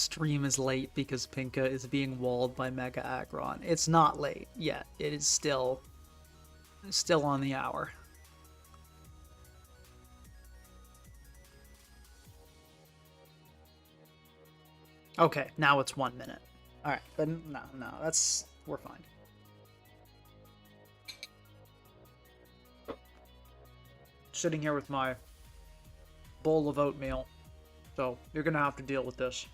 stream is late because Pinka is being walled by Mega Aggron. It's not late yet. It is still on the hour. Okay, now it's 1 minute. All right, but no, we're fine. Sitting here with my bowl of oatmeal, so you're gonna have to deal with this.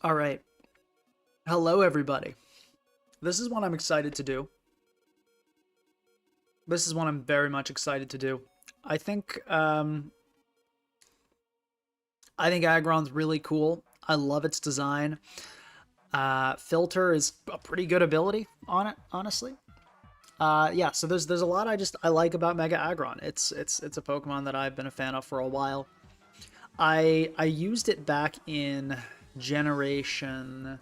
All right. Hello, everybody. This is what I'm excited to do. This is what I'm very much excited to do. I think Aggron's really cool. I love its design. Filter is a pretty good ability on it, honestly. Yeah, so there's a lot I like about Mega Aggron. It's a Pokemon that I've been a fan of for a while. I used it back in Generation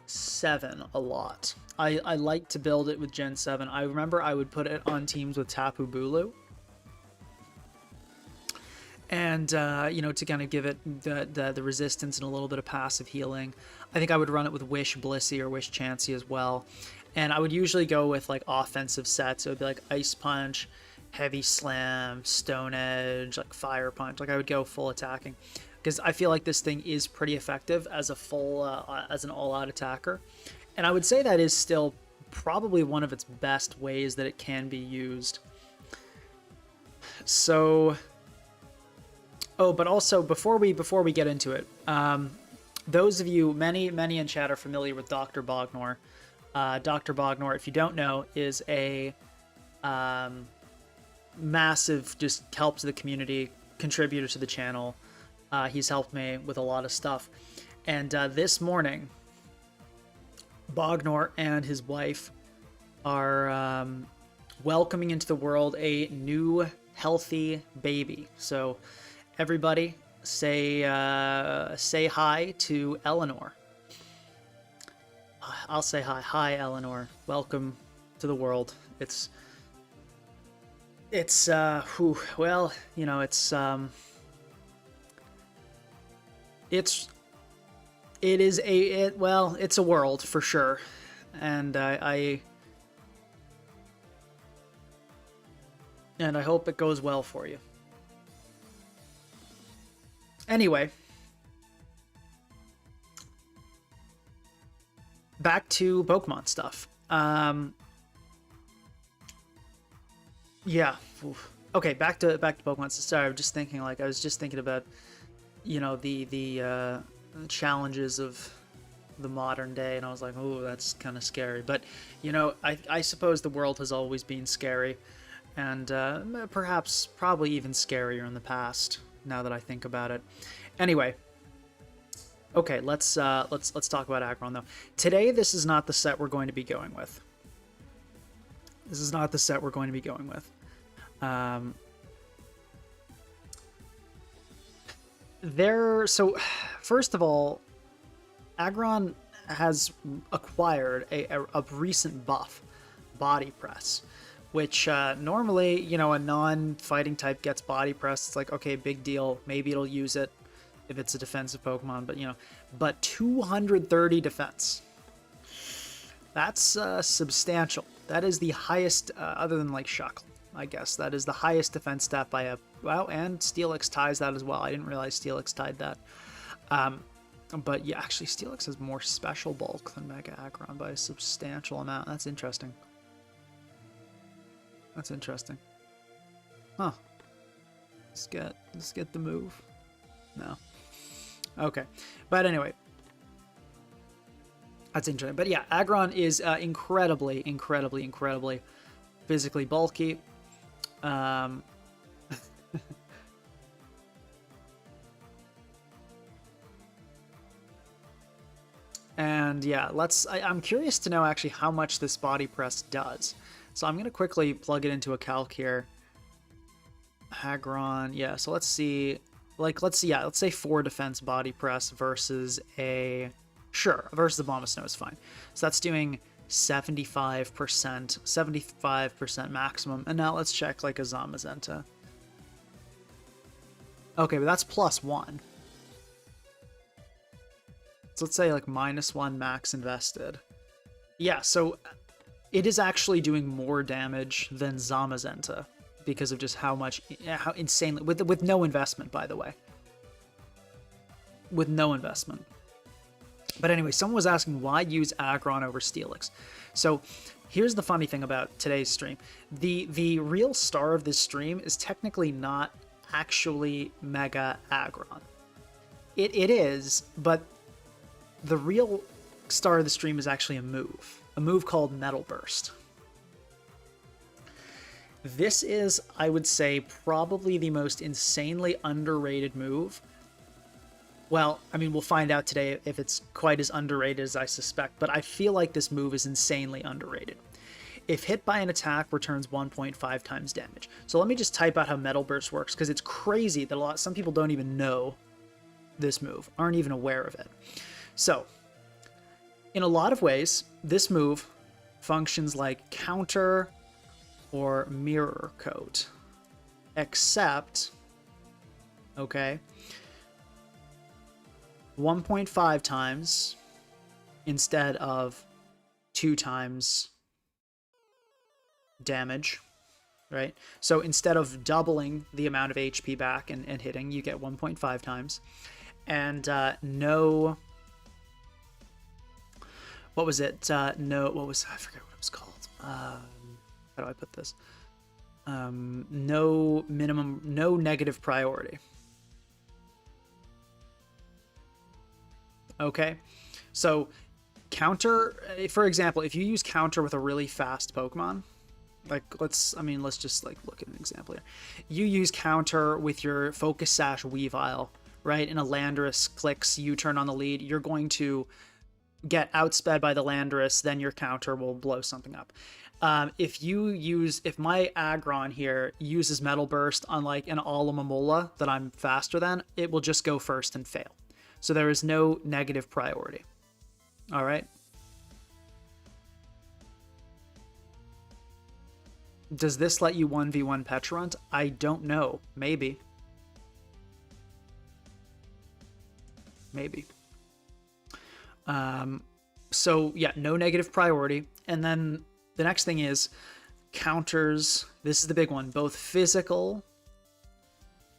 7 a lot. I like to build it with Gen 7. I remember I would put it on teams with Tapu Bulu. And, you know, to kind of give it the resistance and a little bit of passive healing. I think I would run it with Wish Blissey or Wish Chansey as well. And I would usually go with, like, offensive sets. It would be, like, Ice Punch, Heavy Slam, Stone Edge, like, Fire Punch. Like, I would go full attacking. Because I feel like this thing is pretty effective as a full, as an all-out attacker. And I would say that is still probably one of its best ways that it can be used. So... Oh, but also, before we get into it, those of you, many in chat are familiar with Dr. Bognor. Dr. Bognor, if you don't know, is a massive, just help to the community, contributor to the channel. He's helped me with a lot of stuff. And this morning, Bognor and his wife are welcoming into the world a new, healthy baby. So... everybody, say hi to Eleanor. I'll say hi. Hi, Eleanor. Welcome to the world. Well, you know, it's a world for sure, and I hope it goes well for you. Anyway, back to Pokemon stuff. Yeah. Okay, back to Pokemon. Sorry, I was just thinking about, you know, the challenges of the modern day, and I was like, oh, that's kind of scary. But, you know, I suppose the world has always been scary, and probably even scarier in the past. Now that I think about it. Anyway, okay, let's talk about Aggron though. Today, this is not the set we're going to be going with. So first of all, Aggron has acquired a recent buff, Body Press. Which normally, you know, a non-fighting type gets Body Press. It's like, okay, big deal. Maybe it'll use it if it's a defensive Pokemon, but, you know, but 230 defense. That's substantial. That is the highest, other than like Shuckle, I guess. That is the highest defense stat by a, well, and Steelix ties that as well. I didn't realize Steelix tied that. But yeah, actually, Steelix has more special bulk than Mega Aggron by a substantial amount. That's interesting. That's interesting. Huh. Let's get the move. No. Okay. But anyway. That's interesting. But yeah, Aggron is incredibly physically bulky. And yeah, I'm curious to know actually how much this Body Press does. So I'm going to quickly plug it into a calc here. Aggron, yeah, so let's see. Let's say 4 defense Body Press versus versus the Bomb of Snow is fine. So that's doing 75% maximum. And now let's check like a Zamazenta. Okay, but that's +1. So let's say like -1 max invested. Yeah, so it is actually doing more damage than Zamazenta because of just how insanely, with no investment, by the way. With no investment. But anyway, someone was asking why use Aggron over Steelix. So here's the funny thing about today's stream. The real star of this stream is technically not actually Mega Aggron. It is, but the real star of the stream is actually a move called Metal Burst. This is, I would say, probably the most insanely underrated move. Well, I mean, we'll find out today if it's quite as underrated as I suspect, but I feel like this move is insanely underrated. If hit by an attack, returns 1.5 times damage. So let me just type out how Metal Burst works, because it's crazy that some people don't even know this move, aren't even aware of it. So, in a lot of ways, this move functions like counter or mirror coat, except, okay, 1.5 times instead of 2 times damage, right? So instead of doubling the amount of HP back and hitting, you get 1.5 times. And no... What was it? I forget what it was called. How do I put this? No negative priority. Okay, so counter, for example, if you use counter with a really fast Pokemon, like let's just like look at an example here. You use counter with your Focus Sash Weavile, right? And a Landorus clicks U-turn on the lead, you're going to get outsped by the Landorus, then your counter will blow something up. If my Aggron here uses Metal Burst on like an Alomomola that I'm faster than, it will just go first and fail. So there is no negative priority. All right. Does this let you 1v1 Pecharunt? I don't know. Maybe. Maybe. So yeah, no negative priority. And then the next thing is counters. This is the big one, both physical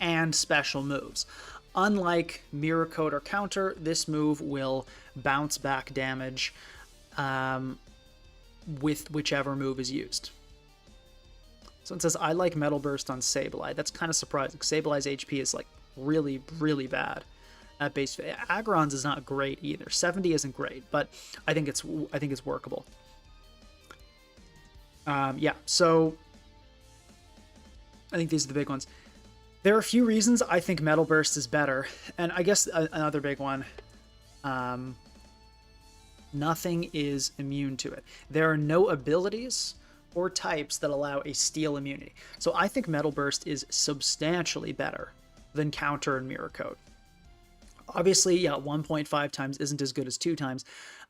and special moves. Unlike Mirror Coat or Counter, this move will bounce back damage with whichever move is used. So it says, I like Metal Burst on Sableye. That's kind of surprising. Sableye's HP is like really, really bad at base. Aggron's is not great either. 70 isn't great, but I think it's workable. Yeah, so I think these are the big ones. There are a few reasons I think Metal Burst is better, and I guess another big one, nothing is immune to it. There are no abilities or types that allow a Steel immunity. So I think Metal Burst is substantially better than Counter and Mirror Coat. Obviously, yeah, 1.5 times isn't as good as 2 times,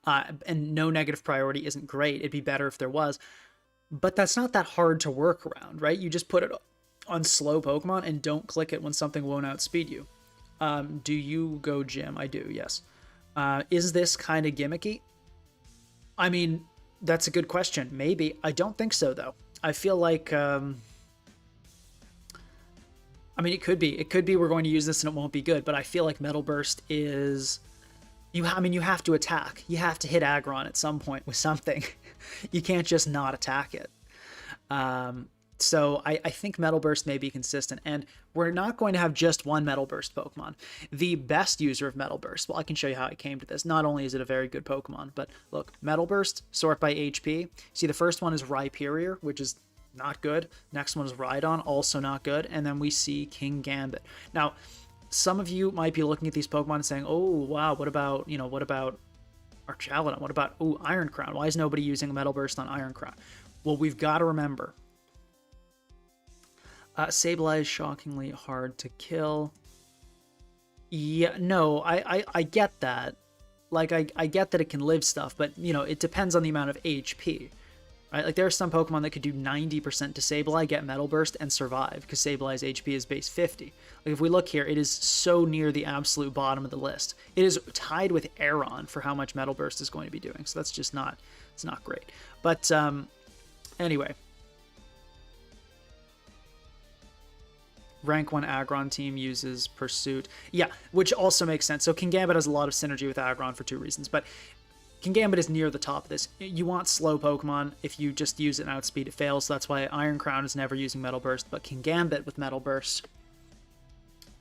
and no negative priority isn't great. It'd be better if there was, but that's not that hard to work around, right? You just put it on slow Pokemon and don't click it when something won't outspeed you. Do you go gym? I do, yes. Is this kind of gimmicky? I mean, that's a good question. Maybe. I don't think so, though. I feel like... I mean, it could be. It could be we're going to use this and it won't be good, but I feel like Metal Burst is... you have to attack. You have to hit Aggron at some point with something. You can't just not attack it. So I think Metal Burst may be consistent, and we're not going to have just one Metal Burst Pokemon. The best user of Metal Burst, well, I can show you how I came to this. Not only is it a very good Pokemon, but look, Metal Burst, sort by HP. See, the first one is Rhyperior, which is not good. Next one is Rhydon, also not good. And then we see King Gambit. Now, some of you might be looking at these Pokemon and saying, oh, wow, what about Archaludon? What about, Iron Crown? Why is nobody using a Metal Burst on Iron Crown? Well, we've got to remember, Sableye is shockingly hard to kill. Yeah, no, I get that. like I get that it can live stuff, but you know, it depends on the amount of HP, right? Like there are some Pokemon that could do 90% to Sableye, get Metal Burst, and survive because Sableye's HP is base 50. Like if we look here, it is so near the absolute bottom of the list. It is tied with Aggron for how much Metal Burst is going to be doing. So that's just not, it's not great. But anyway. Rank 1 Aggron team uses Pursuit. Yeah, which also makes sense. So Kingambit has a lot of synergy with Aggron for 2 reasons. But Kingambit is near the top of this. You want slow Pokemon. If you just use it and outspeed, it fails. So that's why Iron Crown is never using Metal Burst. But Kingambit with Metal Burst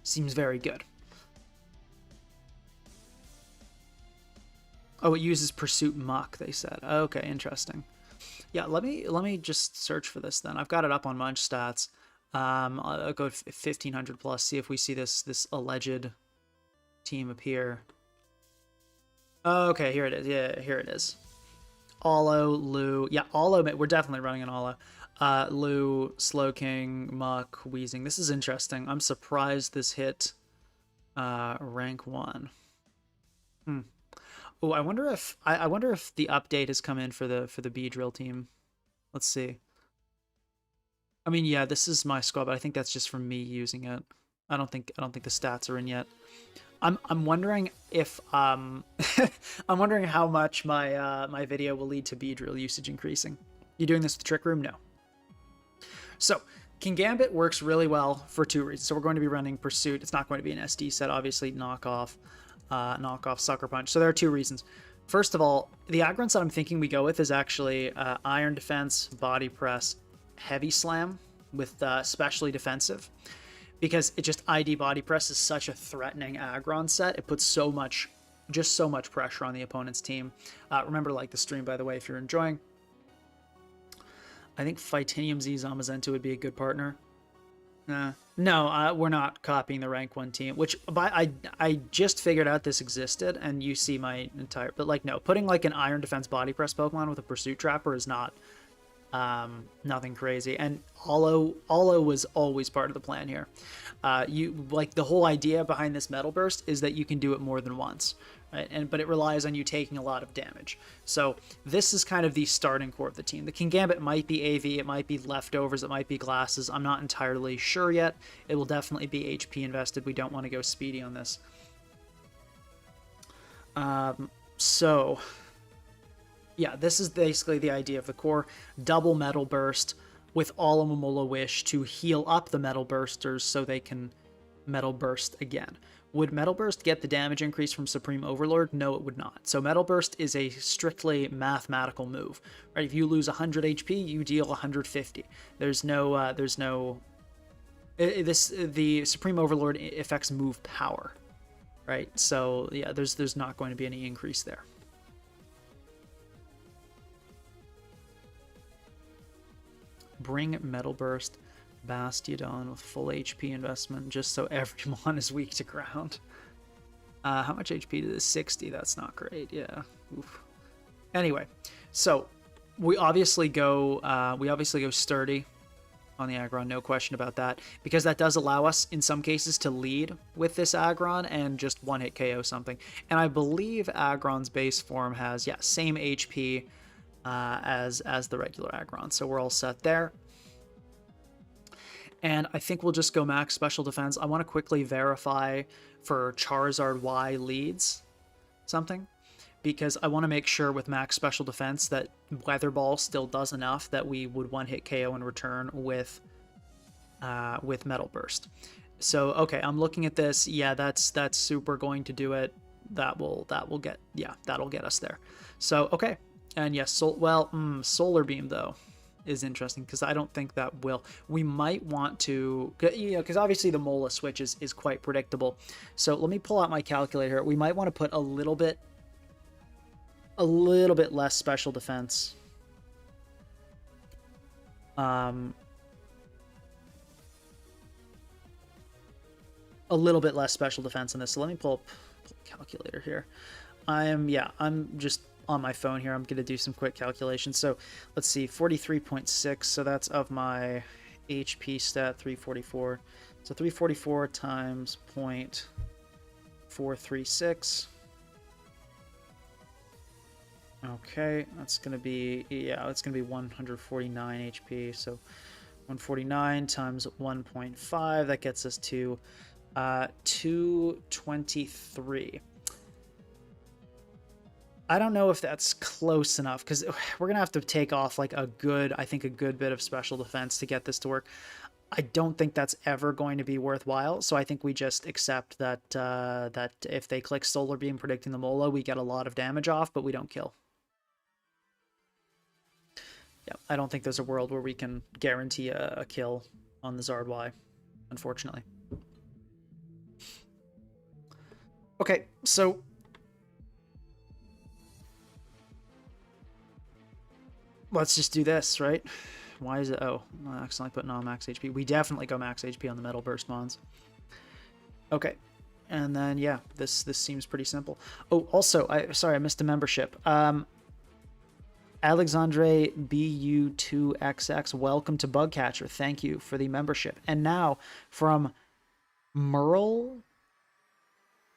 seems very good. Oh, it uses Pursuit Muck, they said. Okay, interesting. Yeah, let me just search for this then. I've got it up on Munch Stats. I'll go 1500 plus, see if we see this alleged team appear. Okay, here it is. Yeah, here it is. Olo, Lu. Yeah, Olo, we're definitely running an Olo. Lu, Slowking, Muck, Weezing. This is interesting. I'm surprised this hit rank 1. Oh, I wonder if the update has come in for the Beedrill team. Let's see. I mean, yeah, this is my squad, but I think that's just from me using it. I don't think the stats are in yet. I'm wondering if I'm wondering how much my my video will lead to Beedrill usage increasing. You doing this with Trick Room? No. So Kingambit works really well for 2 reasons. So we're going to be running Pursuit. It's not going to be an SD set, obviously. Knockoff Sucker Punch. So there are 2 reasons. First of all, the Aggron set I'm thinking we go with is actually Iron Defense, Body Press, Heavy Slam with specially defensive, because it just ID Body Press is such a threatening Aggron set. It puts so much pressure on the opponent's team. Remember, like the stream, by the way, if you're enjoying. I think Fightinium Z Zamazenta would be a good partner. No, we're not copying the rank 1 team, which I just figured out this existed, and you see my entire, but like, no, putting like an Iron Defense Body Press Pokemon with a Pursuit Trapper is not nothing crazy. And Olo was always part of the plan here. You like the whole idea behind this Metal Burst is that you can do it more than once, right? But it relies on you taking a lot of damage. So this is kind of the starting core of the team. The Kingambit might be AV, it might be leftovers, it might be glasses. I'm not entirely sure yet. It will definitely be HP invested. We don't want to go speedy on this. So yeah, this is basically the idea of the core. Double Metal Burst with Alomomola Wish to heal up the Metal Bursters so they can Metal Burst again. Would Metal Burst get the damage increase from Supreme Overlord? No, it would not. So Metal Burst is a strictly mathematical move, right? If you lose 100 HP, you deal 150. There's no, the Supreme Overlord affects move power, right? So yeah, there's not going to be any increase there. Bring Metal Burst Bastiodon with full HP investment just so everyone is weak to ground. How much HP did this? 60. That's not great. Yeah. Oof. Anyway, so we obviously go sturdy on the Aggron, no question about that, because that does allow us in some cases to lead with this Aggron and just one-hit KO something. And I believe Aggron's base form has same HP as the regular Aggron, so we're all set there. And I think we'll just go max special defense. I want to quickly verify for Charizard Y leads something, because I want to make sure with max special defense that Weather Ball still does enough that we would one-hit KO in return with Metal Burst. So okay, I'm looking at this. Yeah, that's super going to do it. That'll get us there. So okay. And yes, Solar Beam, though, is interesting, because I don't think that will. We might want to, because obviously the Mola switch is quite predictable. So let me pull out my calculator. We might want to put a little bit less special defense. A little bit less special defense in this. So let me pull up the calculator here. I'm just on my phone here. I'm going to do some quick calculations. So let's see, 43.6. So that's of my HP stat, 344. So 344 times 0.436. Okay, that's gonna be, yeah, that's gonna be 149 HP. So 149 times 1.5, that gets us to 223. I don't know if that's close enough because we're gonna have to take off like I think a good bit of special defense to get this to work. I don't think that's ever going to be worthwhile. So I think we just accept that that if they click Solar Beam predicting the Mola, we get a lot of damage off, but we don't kill. Yeah, I don't think there's a world where we can guarantee a kill on the Zard Y, unfortunately. Okay, so let's just do this, right? Why is it? Oh, I accidentally put non-max HP. We definitely go max HP on the Metal Burst Mons. Okay, and then yeah, this seems pretty simple. Oh, also, sorry, I missed a membership. Alexandre BU2XX, welcome to Bugcatcher. Thank you for the membership. And now from Merle,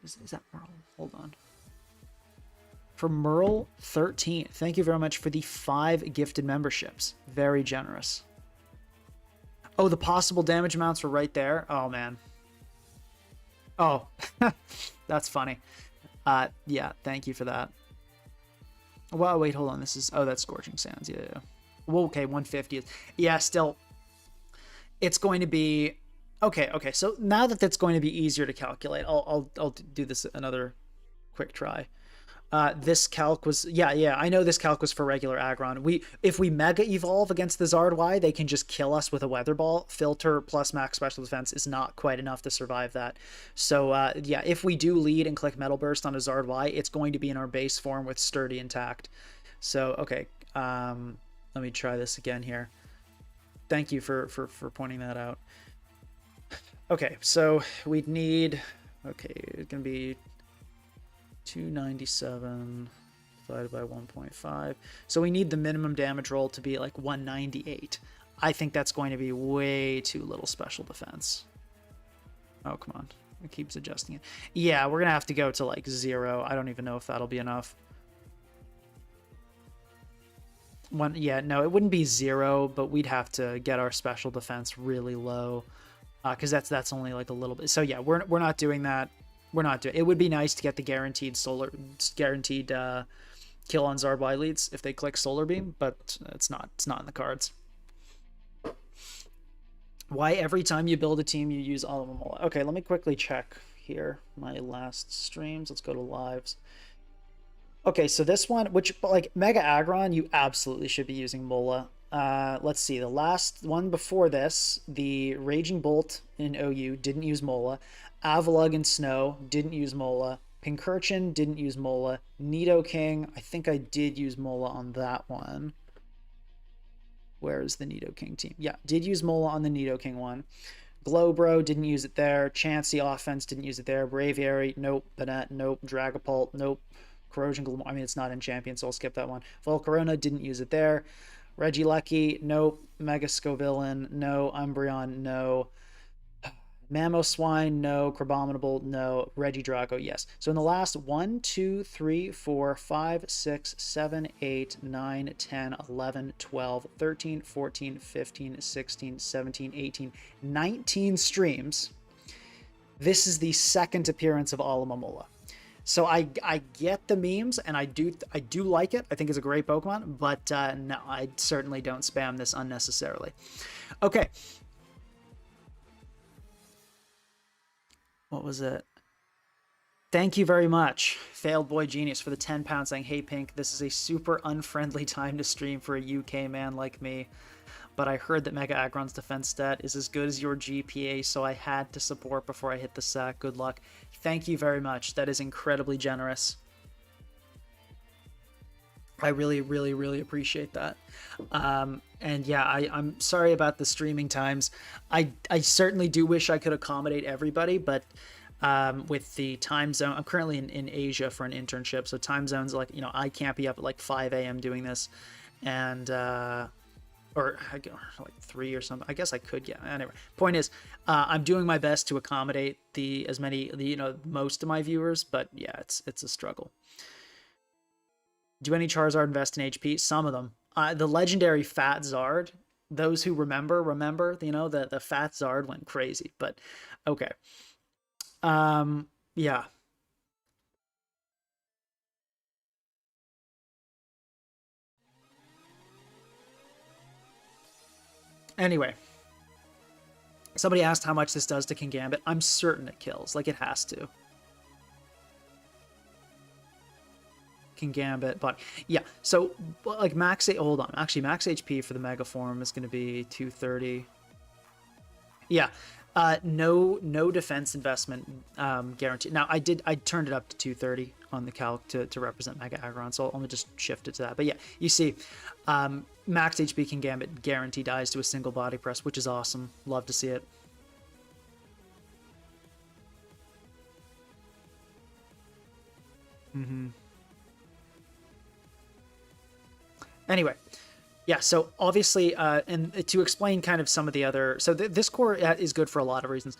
is that Merle? Hold on. From Merle 13, thank you very much for the 5 gifted memberships. Very generous. Oh, the possible damage amounts were right there. Oh man. Oh, that's funny. Yeah, thank you for that. Well, wait, hold on. This is, oh, that's Scorching Sands. Yeah. Well, okay, 150 is, yeah, still, it's going to be, okay. So now that that's going to be easier to calculate, I'll do this another quick try. This calc was, yeah, I know this calc was for regular Aggron. If we Mega Evolve against the Zard Y, they can just kill us with a Weather Ball. Filter plus max special defense is not quite enough to survive that. So, yeah, if we do lead and click Metal Burst on a Zard Y, it's going to be in our base form with Sturdy intact. So, okay, let me try this again here. Thank you for pointing that out. Okay, so we'd need, okay, it's going to be 297 divided by 1.5. So we need the minimum damage roll to be like 198. I think that's going to be way too little special defense. Oh, come on. It keeps adjusting it. Yeah, we're going to have to go to like 0. I don't even know if that'll be enough. Yeah, no, it wouldn't be 0, but we'd have to get our special defense really low because that's only like a little bit. So yeah, we're not doing that. We're not doing. It would be nice to get the guaranteed kill on Zard Y leads if they click Solar Beam, but it's not in the cards. Why every time you build a team you use all of them all? Okay, let me quickly check here my last streams. Let's go to lives. Okay, so this one, which like Mega Aggron, you absolutely should be using Mola. Let's see, the last one before this, the Raging Bolt in OU didn't use Mola. Avalug and Snow didn't use Mola. Pincurchin didn't use Mola. Nidoking, I think I did use Mola on that one. Where's the Nidoking team? Yeah, did use Mola on the Nidoking one. Glowbro didn't use it there. Chansey Offense didn't use it there. Braviary, nope. Banette, nope. Dragapult, nope. Corrosion Gloom, I mean, it's not in Champion, so I'll skip that one. Volcarona didn't use it there. Regieleki, nope. Mega Scovillain, no. Umbreon, no. Mamoswine, no. Crabominable, no. Regidrago, yes. So in the last 1, 2, 3, 4, 5, 6, 7, 8, 9, 10, 11, 12, 13, 14, 15, 16, 17, 18, 19 streams, this is the second appearance of Alomomola. So I get the memes, and I do like it. I think it's a great Pokemon, but no, I certainly don't spam this unnecessarily. Okay. What was it? Thank you very much, Failed Boy Genius, for the 10 pounds saying, hey, Pink, this is a super unfriendly time to stream for a UK man like me. But I heard that Mega Aggron's defense stat is as good as your GPA, so I had to support before I hit the sack. Good luck. Thank you very much. That is incredibly generous. I really, really, really appreciate that. And yeah, I'm sorry about the streaming times. I certainly do wish I could accommodate everybody, but with the time zone, I'm currently in Asia for an internship, so time zones, like, you know, I can't be up at like 5 a.m. doing this, and or like 3 or something. I guess I could. Yeah. Anyway, point is, I'm doing my best to accommodate most of my viewers, but yeah, it's a struggle. Do any Charizard invest in HP? Some of them. The legendary Fat Zard, those who remember, you know, the Fat Zard went crazy. But okay. Yeah. Anyway, somebody asked how much this does to Kingambit. I'm certain it kills. Like, it has to. Kingambit, but yeah. So, like, hold on. Actually, max HP for the Mega Form is going to be 230. Yeah. No defense investment guaranteed. Now I turned it up to 230 on the calc to represent Mega Aggron, so let me just shift it to that. But yeah, you see, max HP Kingambit guarantee dies to a single body press, which is awesome. Love to see it. Anyway, yeah, so obviously, and to explain kind of some of the other, so this core is good for a lot of reasons.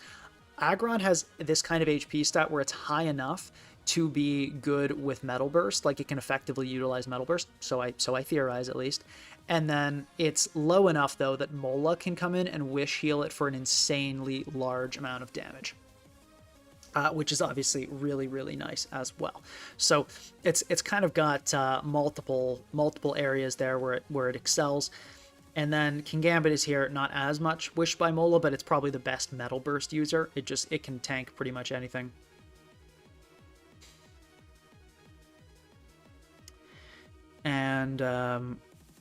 Aggron has this kind of HP stat where it's high enough to be good with Metal Burst, like it can effectively utilize Metal Burst. So I theorize at least, and then it's low enough though that Mola can come in and wish heal it for an insanely large amount of damage. Which is obviously really, really nice as well. So it's kind of got multiple areas there where it excels. And then Kingambit is here, not as much Wish by Mola, but it's probably the best Metal Burst user. It can tank pretty much anything. And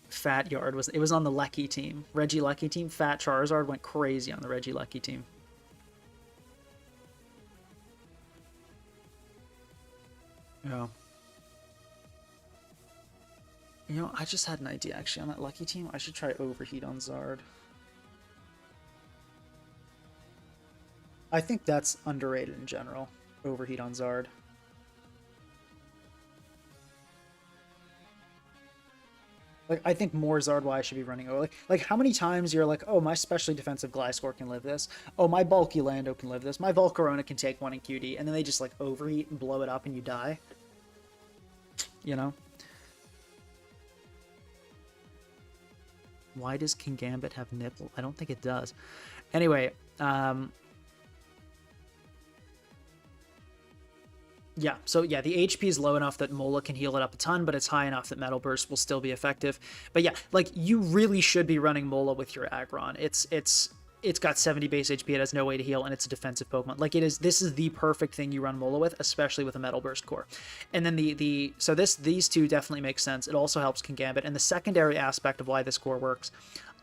Fat Yard was on the Lecky team, Reggie Lecky team. Fat Charizard went crazy on the Reggie Lecky team. Yeah. You know, I just had an idea actually on that Lucky team. I should try Overheat on Zard. I think that's underrated in general. Overheat on Zard. Like, I think more Zardwise should be running over. Like how many times you're like, oh, my specially defensive Gliscor can live this. Oh, my bulky Lando can live this. My Volcarona can take one in QD. And then they just, like, overheat and blow it up and you die. You know? Why does Kingambit have nipple? I don't think it does. Anyway, yeah, so yeah, the HP is low enough that Mola can heal it up a ton, but it's high enough that Metal Burst will still be effective. But yeah, like, you really should be running Mola with your Aggron. It's got 70 base HP, it has no way to heal, and it's a defensive Pokemon. Like, this is the perfect thing you run Mola with, especially with a Metal Burst core. And then these two definitely make sense. It also helps Kingambit. And the secondary aspect of why this core works,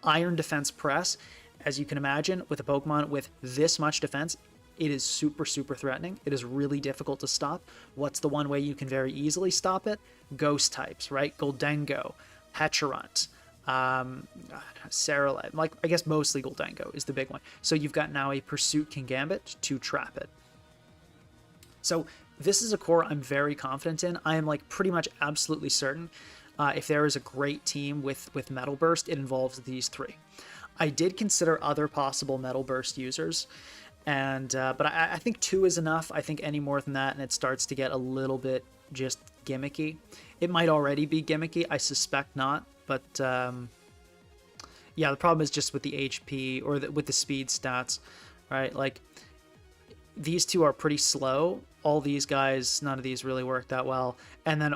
Iron Defense Press, as you can imagine, with a Pokemon with this much defense, it is super, super threatening. It is really difficult to stop. What's the one way you can very easily stop it? Ghost types, right? Goldengo, Pecharunt, Saralite, like, I guess mostly Goldengo is the big one. So you've got now a Pursuit Kingambit to trap it. So this is a core I'm very confident in. I am, like, pretty much absolutely certain if there is a great team with Metal Burst, it involves these three. I did consider other possible Metal Burst users, and but I think two is enough. I think any more than that, and it starts to get a little bit just gimmicky. It might already be gimmicky. I suspect not, but yeah, the problem is just with the HP or with the speed stats, right? Like, these two are pretty slow. All these guys, none of these really work that well. And then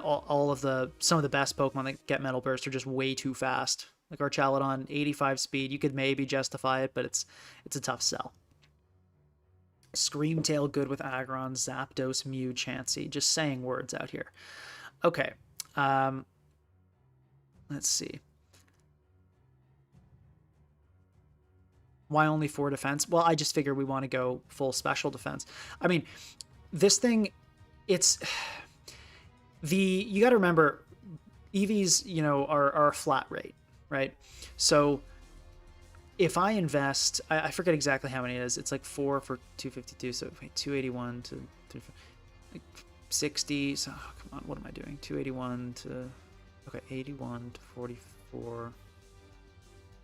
some of the best Pokemon that get Metal Burst are just way too fast. Like Archaludon, 85 speed, you could maybe justify it, but it's a tough sell. Screamtail good with Aggron, Zapdos, Mew, Chansey. Just saying words out here. Okay. Let's see. Why only 4 defense? Well, I just figure we want to go full special defense. I mean, this thing, it's... You got to remember, EVs, you know, are a flat rate, right? So if I invest, I forget exactly how many it is. It's like 4 for 252, so wait, 281 to like 60. So oh, come on, what am I doing? 281 to, okay, 81 to 44.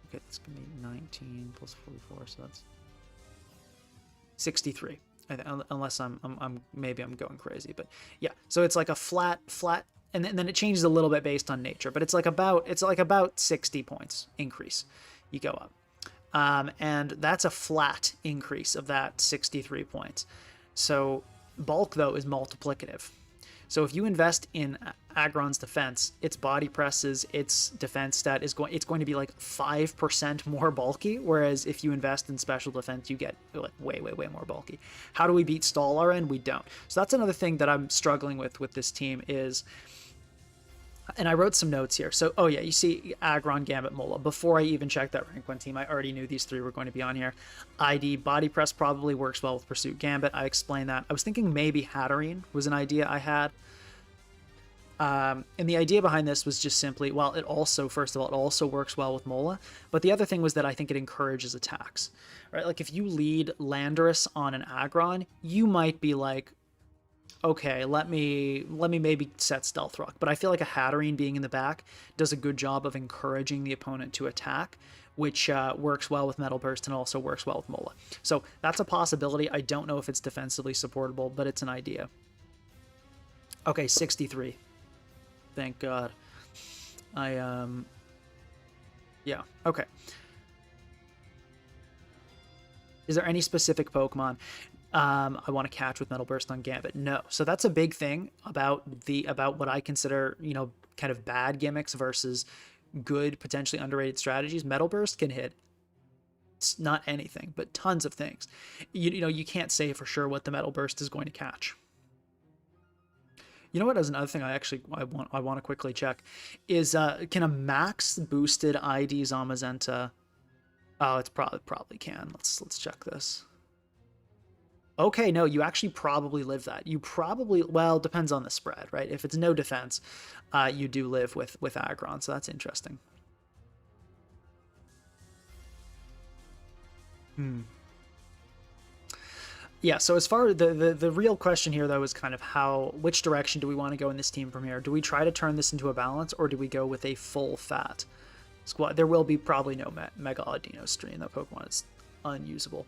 Okay, it's gonna be 19 plus 44, so that's 63. Unless I'm maybe I'm going crazy, but yeah. So it's like a flat and then it changes a little bit based on nature, but it's like about 60 points increase you go up. And that's a flat increase of that 63 points. So bulk, though, is multiplicative. So if you invest in Aggron's defense, its body presses, its defense stat it's going to be like 5% more bulky, whereas if you invest in special defense, you get like way more bulky. How do we beat stall RN? We don't. So that's another thing that I'm struggling with this team is, and I wrote some notes here. So, oh yeah, you see Aggron, Gambit, Mola. Before I even checked that rank 1 team, I already knew these 3 were going to be on here. ID, Body Press probably works well with Pursuit Gambit. I explained that. I was thinking maybe Hatterene was an idea I had. And the idea behind this was just simply, well, it also, first of all, it also works well with Mola. But the other thing was that I think it encourages attacks, right? Like if you lead Landorus on an Aggron, you might be like, okay, let me maybe set Stealth Rock. But I feel like a Hatterene being in the back does a good job of encouraging the opponent to attack, which works well with Metal Burst and also works well with Mola. So that's a possibility. I don't know if it's defensively supportable, but it's an idea. Okay, 63. Thank God. Yeah, okay. Is there any specific Pokemon I want to catch with Metal Burst on Gambit? No. So that's a big thing about what I consider, kind of bad gimmicks versus good, potentially underrated strategies. Metal Burst can hit not anything, but tons of things. You can't say for sure what the Metal Burst is going to catch. You know what? As another thing, I want to quickly check is can a max boosted ID Zamazenta? Oh, it's probably can. Let's check this. Okay, no, you actually probably live that. You probably, well, depends on the spread, right? If it's no defense, you do live with Aggron, so that's interesting. Yeah, so as far as the real question here, though, is kind of which direction do we want to go in this team from here? Do we try to turn this into a balance, or do we go with a full fat squad? There will be probably no Mega Audino stream. That Pokemon is unusable.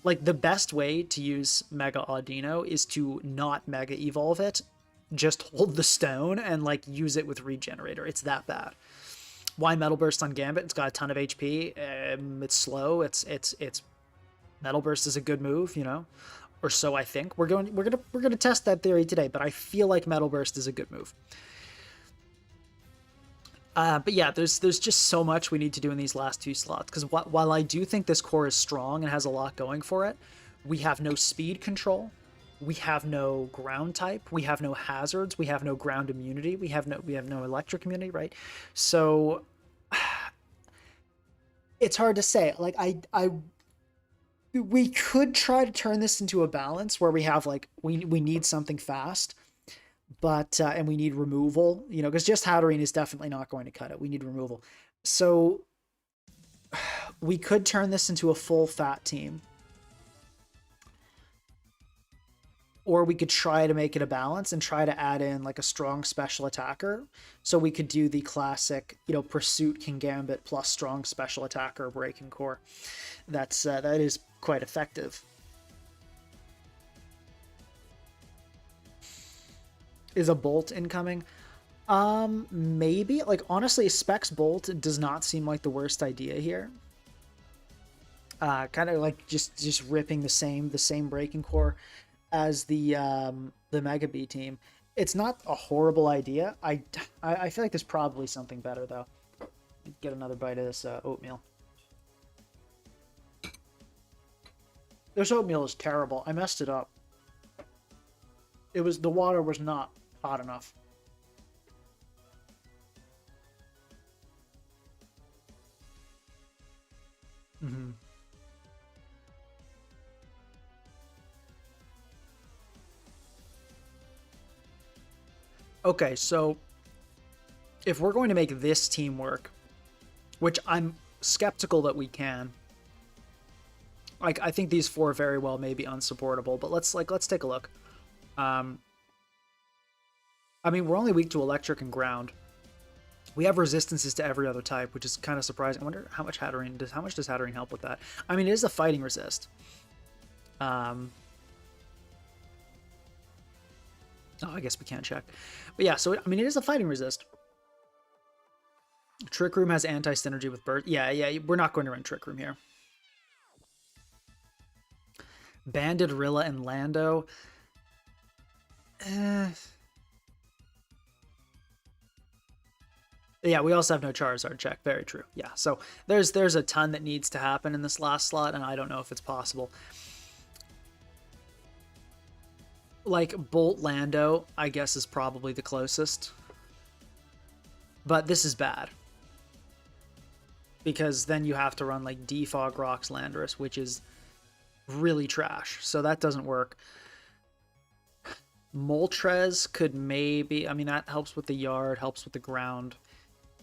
Like, the best way to use Mega Audino is to not Mega Evolve it, just hold the stone and, like, use it with Regenerator. It's that bad. Why Metal Burst on Gambit? It's got a ton of HP. It's slow. It's Metal Burst is a good move, or so I think. We're gonna test that theory today, but I feel like Metal Burst is a good move. But yeah, there's just so much we need to do in these last 2 slots, because while I do think this core is strong and has a lot going for it, we have no speed control, we have no ground type, we have no hazards, we have no ground immunity, we have no electric immunity, right? So it's hard to say. Like we could try to turn this into a balance where we have like we need something fast, but and we need removal, because just Hatterene is definitely not going to cut it. We need removal. So we could turn this into a full fat team, or we could try to make it a balance and try to add in like a strong special attacker. So we could do the classic, Pursuit King Gambit plus strong special attacker Breaking Core. That is quite effective. Is a Bolt incoming? Maybe. Like, honestly, Specs Bolt does not seem like the worst idea here. Kind of like just ripping the same Breaking Core as the Mega B team. It's not a horrible idea. I feel like there's probably something better, though. Get another bite of this oatmeal. This oatmeal is terrible. I messed it up. The water was not hot enough. Okay, so if we're going to make this team work, which I'm skeptical that we can, like, I think these 4 very well may be unsupportable, but let's take a look. I mean, we're only weak to electric and ground. We have resistances to every other type, which is kind of surprising. I wonder how much does Hatterene help with that? I mean, it is a fighting resist. Oh, I guess we can't check. But yeah, so, I mean, it is a fighting resist. Trick Room has anti-synergy with Bird. Yeah, we're not going to run Trick Room here. Banded, Rilla, and Lando. Yeah, we also have no Charizard check. Very true. Yeah, so there's a ton that needs to happen in this last slot, and I don't know if it's possible. Like, Bolt Lando, I guess, is probably the closest. But this is bad. Because then you have to run, like, Defog Rocks Landorus, which is really trash. So that doesn't work. Moltres could maybe... I mean, that helps with the yard, helps with the ground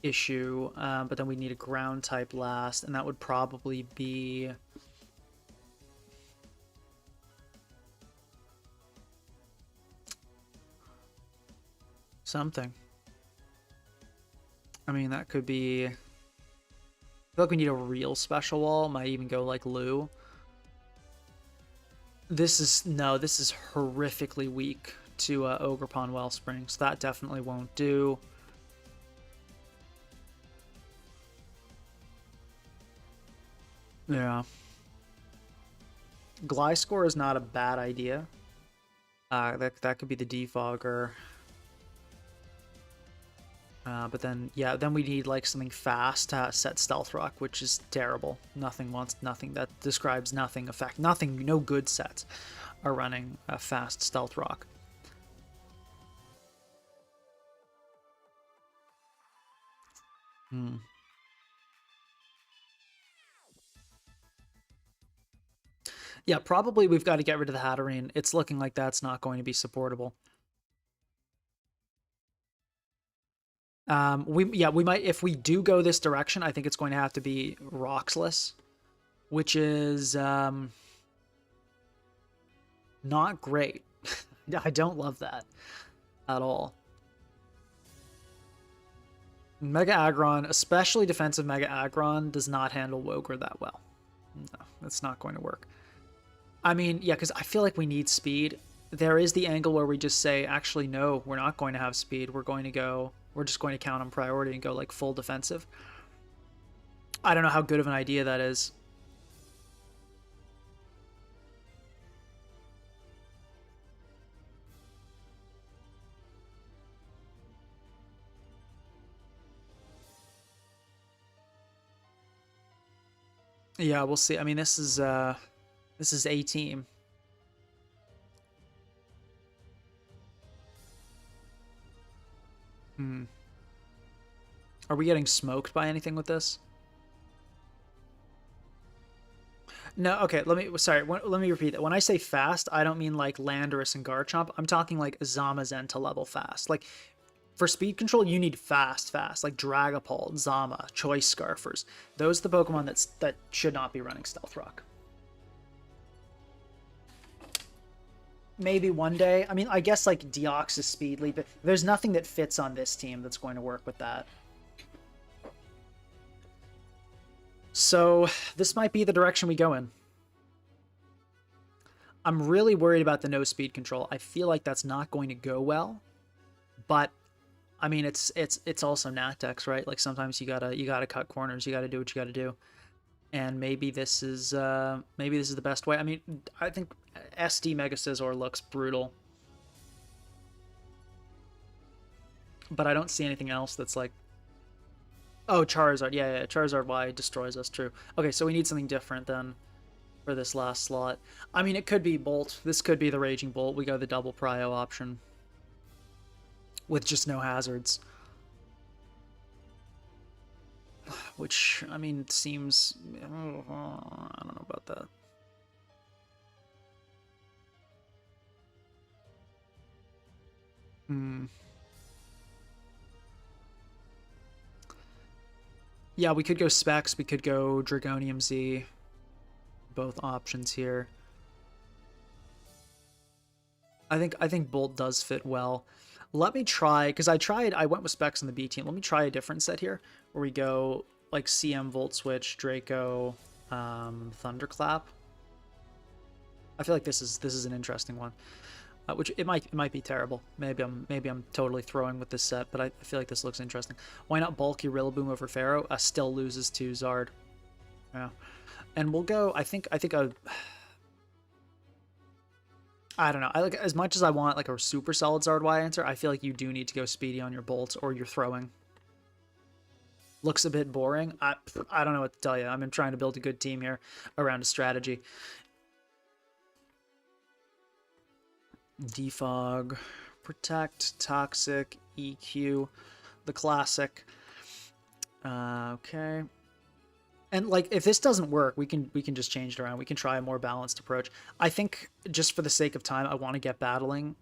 issue. But then we need a ground type last, and that would probably be... something. I mean, that could be... I feel like we need a real special wall. Might even go like Lou. This is horrifically weak to Ogerpon Wellspring, so that definitely won't do. Yeah. Gliscor is not a bad idea. That could be the defogger. But then, yeah, then we need like something fast to set Stealth Rock, which is terrible. Nothing that describes nothing effect. Nothing, no good sets are running a fast Stealth Rock. Yeah, probably we've got to get rid of the Hatterene. It's looking like that's not going to be supportable. We might, if we do go this direction, I think it's going to have to be Roxless, which is not great. I don't love that at all. Mega Aggron, especially defensive Mega Aggron, does not handle Wogre that well. No, that's not going to work. I mean, yeah, because I feel like we need speed. There is the angle where we just say, actually, no, we're not going to have speed. We're just going to count on priority and go like full defensive. I don't know how good of an idea that is. Yeah, we'll see. I mean, this is A team. Are we getting smoked by anything with this? No, okay, let me repeat that. When I say fast, I don't mean like Landorus and Garchomp. I'm talking like Zamazenta level fast. Like, for speed control, you need fast, like Dragapult, Zama, Choice Scarfers. Those are the Pokemon that should not be running Stealth Rock. Maybe one day. I mean, I guess like Deoxys Speed Leap, but there's nothing that fits on this team that's going to work with that. So this might be the direction we go in. I'm really worried about the no speed control. I feel like that's not going to go well, but I mean, it's also Natex, right? Like sometimes you gotta cut corners. You gotta do what you gotta do, and maybe this is the best way. I mean, I think SD Mega Scizor looks brutal, but I don't see anything else that's like. Oh, Charizard. Yeah, Charizard Y destroys us, true. Okay, so we need something different then for this last slot. I mean, it could be Bolt. This could be the Raging Bolt. We go the double Prio option with just no hazards. Which, I mean, seems... I don't know about that. Yeah, we could go Specs, we could go Dragonium Z. Both options here. I think Bolt does fit well. Let me try, because I went with Specs on the B team. Let me try a different set here, where we go like CM, Volt Switch, Draco, Thunderclap. I feel like this is an interesting one. which it might be terrible. Maybe I'm totally throwing with this set, but I feel like this looks interesting. Why not bulky Rillaboom over Pharaoh? Still loses to Zard. Yeah, and we'll go. I don't know. I like as much as I want like a super solid Zard Y answer. I feel like you do need to go speedy on your bolts or your throwing. Looks a bit boring. I don't know what to tell you. I'm trying to build a good team here around a strategy. Defog, Protect, Toxic, EQ, the classic. Okay. And like if this doesn't work, we can just change it around. We can try a more balanced approach. I think just for the sake of time, I want to get battling.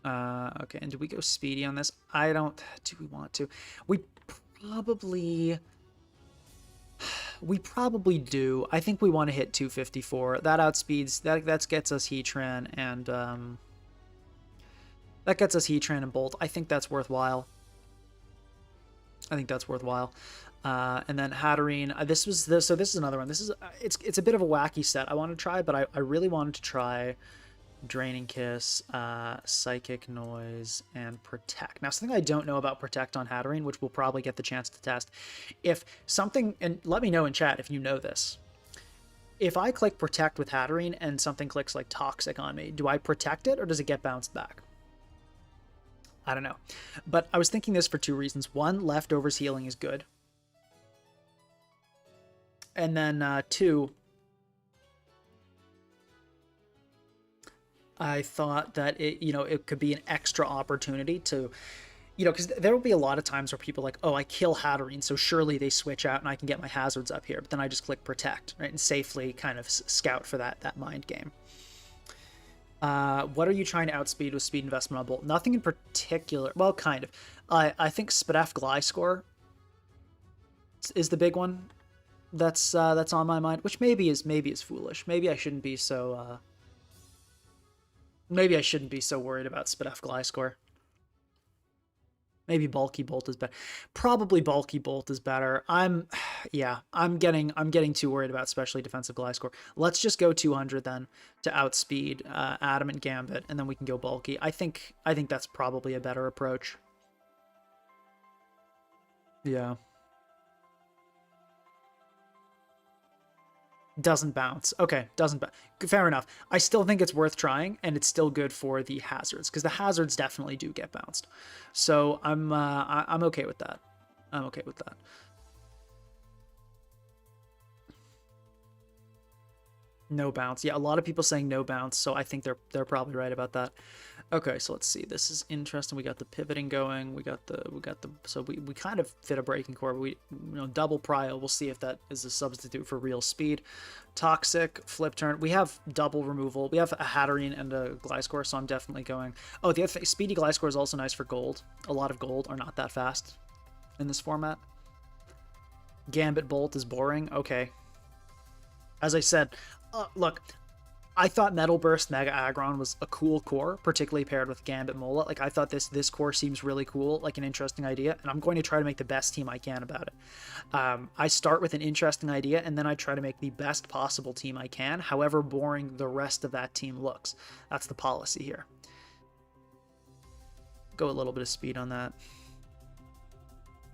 Okay, and do we go speedy on this? I don't. Do we want to? We probably do. I think we want to hit 254. That outspeeds. That gets us Heatran and that gets us Heatran and Bolt. I think that's worthwhile. And then Hatterene. So this is another one. This is it's a bit of a wacky set I want to try, but I really wanted to try Draining Kiss, Psychic Noise, and Protect. Now, something I don't know about Protect on Hatterene, which we'll probably get the chance to test. If something, and let me know in chat if you know this. If I click Protect with Hatterene and something clicks like Toxic on me, do I protect it or does it get bounced back? I don't know. But I was thinking this for two reasons. One, Leftovers healing is good. And then two, I thought that it could be an extra opportunity to, because there will be a lot of times where people are like, oh, I kill Hatterene, so surely they switch out and I can get my hazards up here. But then I just click Protect, right, and safely kind of scout for that mind game. What are you trying to outspeed with speed investment on Bolt? Nothing in particular. Well, kind of. I think Spadef Gliscor is the big one that's on my mind, which maybe is foolish. Maybe I shouldn't be so. Maybe I shouldn't be so worried about Spadef Gliscor. Maybe Bulky Bolt is better. Probably Bulky Bolt is better. I'm getting too worried about especially defensive Gliscor. Let's just go 200 then to outspeed Adamant Gambit, and then we can go Bulky. I think that's probably a better approach. Yeah. Doesn't bounce. Okay, doesn't bounce. Fair enough. I still think it's worth trying, and it's still good for the hazards, because the hazards definitely do get bounced. So I'm okay with that. I'm okay with that. No bounce. Yeah, a lot of people saying no bounce, so I think they're probably right about that. Okay, so let's see. This is interesting. We got the pivoting going. So we kind of fit a breaking core. We double prio. We'll see if that is a substitute for real speed. Toxic, flip turn. We have double removal. We have a Hatterene and a Gliscor, so I'm definitely going. Oh, the other thing, speedy Gliscor is also nice for gold. A lot of gold are not that fast in this format. Gambit Bolt is boring. Okay. As I said, look, I thought Metal Burst Mega Aggron was a cool core, particularly paired with Gambit Mola. Like, I thought this core seems really cool, like an interesting idea, and I'm going to try to make the best team I can about it. I start with an interesting idea, and then I try to make the best possible team I can, however boring the rest of that team looks. That's the policy here. Go a little bit of speed on that.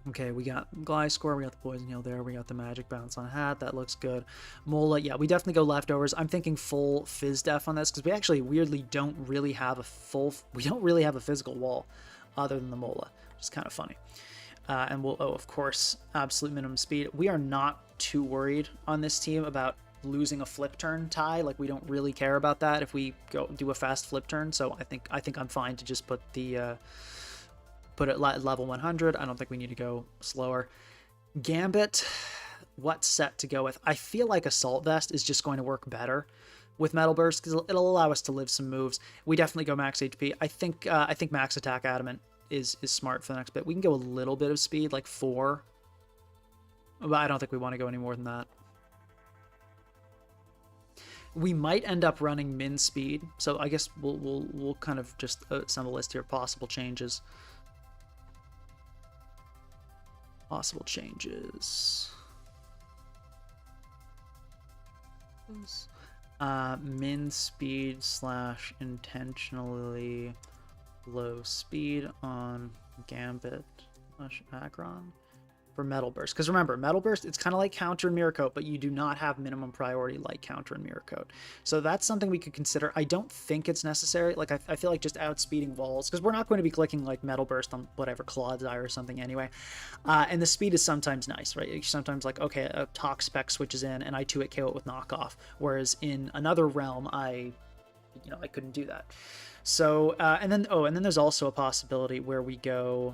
Okay, we got Gliscor, we got the Poison Heal there, we got the Magic Bounce on Hat, that looks good. Mola, yeah, we definitely go Leftovers. I'm thinking full Fizz Def on this, because we actually weirdly don't really have a physical wall other than the Mola, which is kind of funny. And we'll, of course, absolute minimum speed. We are not too worried on this team about losing a flip turn tie. Like, we don't really care about that if we go do a fast flip turn, so I think I'm fine to just put the... put it at level 100. I don't think we need to go slower. Gambit, what set to go with? I feel like Assault Vest is just going to work better with Metal Burst because it'll allow us to live some moves. We definitely go max HP. I think Max Attack Adamant is smart for the next bit. We can go a little bit of speed, like 4. But I don't think we want to go any more than that. We might end up running min speed, so I guess we'll kind of just assemble a list here of possible changes. Possible changes. Min speed / intentionally low speed on Gambit / Aggron for Metal Burst. Because remember, Metal Burst, it's kind of like Counter and Mirror Coat, but you do not have minimum priority like Counter and Mirror Coat. So that's something we could consider. I don't think it's necessary. Like, I feel like just outspeeding walls, because we're not going to be clicking like Metal Burst on whatever, Claw's Eye or something anyway. And the speed is sometimes nice, right? Sometimes like, okay, a Talk Spec switches in and I 2-hit KO it with Knockoff. Whereas in another realm, I couldn't do that. So, and then there's also a possibility where we go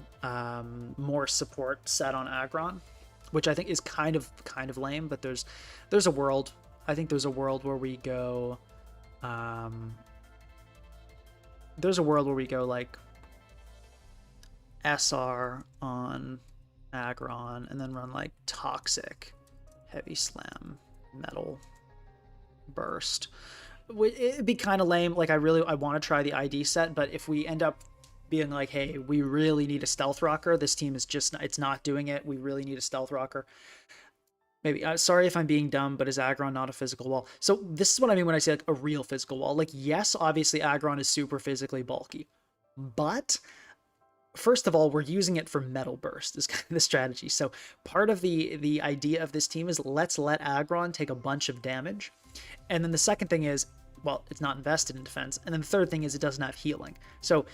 more support set on Aggron, which I think is kind of lame, but there's a world. I think there's a world where we go, like SR on Aggron and then run like Toxic, Heavy Slam, Metal Burst. It'd be kind of lame. Like, I want to try the ID set, but if we end up being like, hey, we really need a stealth rocker, this team is just, it's not doing it, we really need a stealth rocker, maybe. Sorry if I'm being dumb, but is Aggron not a physical wall? So this is what I mean when I say like a real physical wall. Like, yes, obviously Aggron is super physically bulky, but first of all, we're using it for Metal Burst is kind of the strategy. So part of the idea of this team is let's let Aggron take a bunch of damage. And then the second thing is, well, it's not invested in defense. And then the third thing is it doesn't have healing. So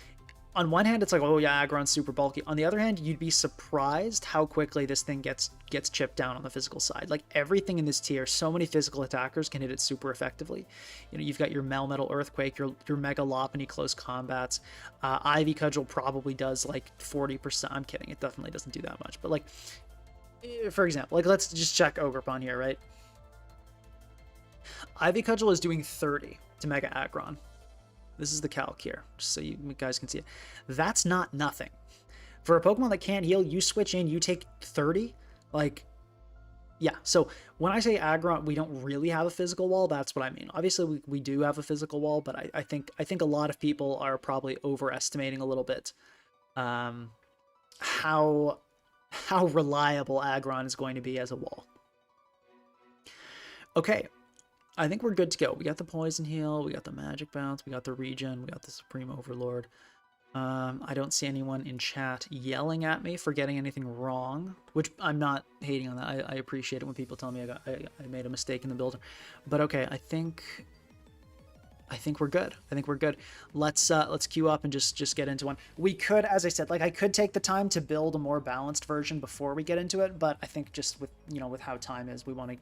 on one hand, it's like, oh yeah, Aggron's super bulky. On the other hand, you'd be surprised how quickly this thing gets chipped down on the physical side. Like, everything in this tier, so many physical attackers can hit it super effectively. You know, you've got your Melmetal Earthquake, your Mega Lopunny close combats. Ivy Cudgel probably does like 40%. I'm kidding, it definitely doesn't do that much. But like, for example, like let's just check Ogerpon here, right? Ivy Cudgel is doing 30 to Mega Aggron. This is the calc here, just so you guys can see it. That's not nothing. For a Pokemon that can't heal, you switch in, you take 30. Like, yeah. So when I say Aggron, we don't really have a physical wall. That's what I mean. Obviously, we do have a physical wall, but I think a lot of people are probably overestimating a little bit how reliable Aggron is going to be as a wall. Okay. I think we're good to go. We got the Poison Heal, we got the Magic Bounce, we got the Regen, we got the Supreme Overlord. I don't see anyone in chat yelling at me for getting anything wrong, which I'm not hating on that. I appreciate it when people tell me I made a mistake in the builder. But okay, I think we're good. I think we're good. Let's queue up and just get into one. We could, as I said, like I could take the time to build a more balanced version before we get into it, but I think just with with how time is, we want to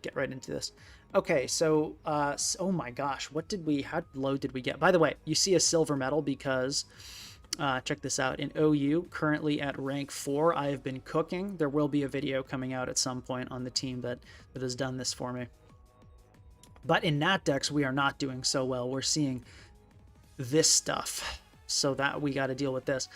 get right into this. Okay, so oh my gosh, how low did we get? By the way, you see a silver medal because check this out. In OU, currently at rank 4, I have been cooking. There will be a video coming out at some point on the team that has done this for me. But in Nat Dex, we are not doing so well. We're seeing this stuff, so that we got to deal with this.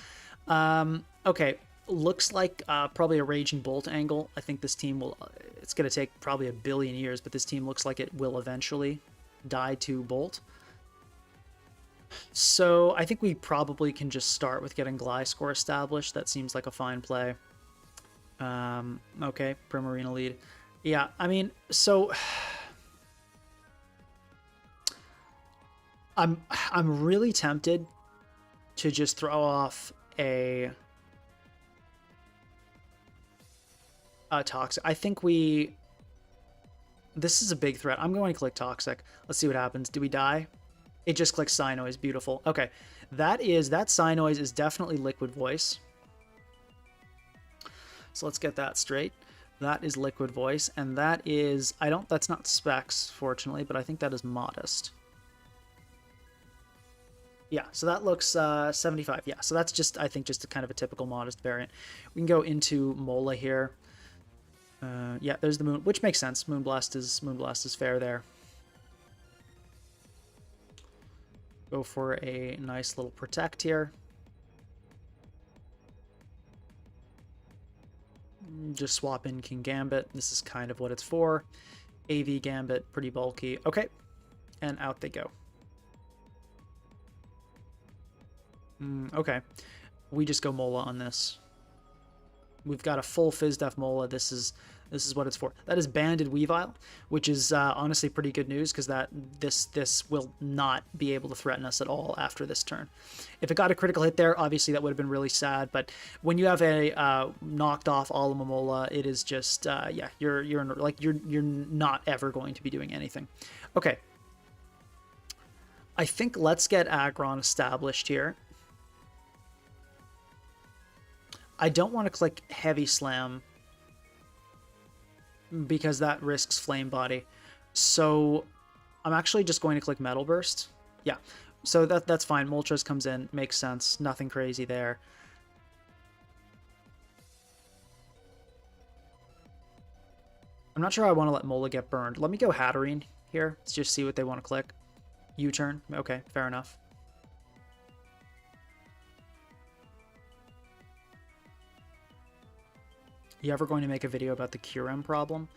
Okay, looks like probably a Raging Bolt angle. I think this team will, it's going to take probably 1 billion years, but this team looks like it will eventually die to Bolt. So I think we probably can just start with getting Gliscor established. That seems like a fine play. Okay, Primarina lead. Yeah, I mean, so I'm really tempted to just throw off a Toxic. I think this is a big threat. I'm going to click Toxic. Let's see what happens. Do we die? It just clicks Psynoise. Beautiful. Okay, that Psynoise is definitely Liquid Voice. So let's get that straight. That is Liquid Voice, and that is, that's not Specs, fortunately, but I think that is Modest. Yeah, so that looks 75. Yeah, so that's just, I think, just a kind of a typical Modest variant. We can go into Mola here. Yeah, there's the Moon, which makes sense. Moonblast is fair there. Go for a nice little Protect here. Just swap in King Gambit. This is kind of what it's for. AV Gambit, pretty bulky. Okay, and out they go. Okay, we just go Mola on this. We've got a full Fizz Def Mola. This is This is what it's for. That is Banded Weavile, which is honestly pretty good news because this will not be able to threaten us at all after this turn. If it got a critical hit there, obviously that would have been really sad. But when you have a knocked off Alamomola, it is just yeah, you're not ever going to be doing anything. Okay. I think let's get Aggron established here. I don't want to click Heavy Slam because that risks Flame Body. So I'm actually just going to click Metal Burst. Yeah, so that's fine. Moltres comes in, makes sense. Nothing crazy there. I'm not sure I want to let Mola get burned. Let me go Hatterene here. Let's just see what they want to click. U-turn. Okay, fair enough. You ever going to make a video about the Curem problem?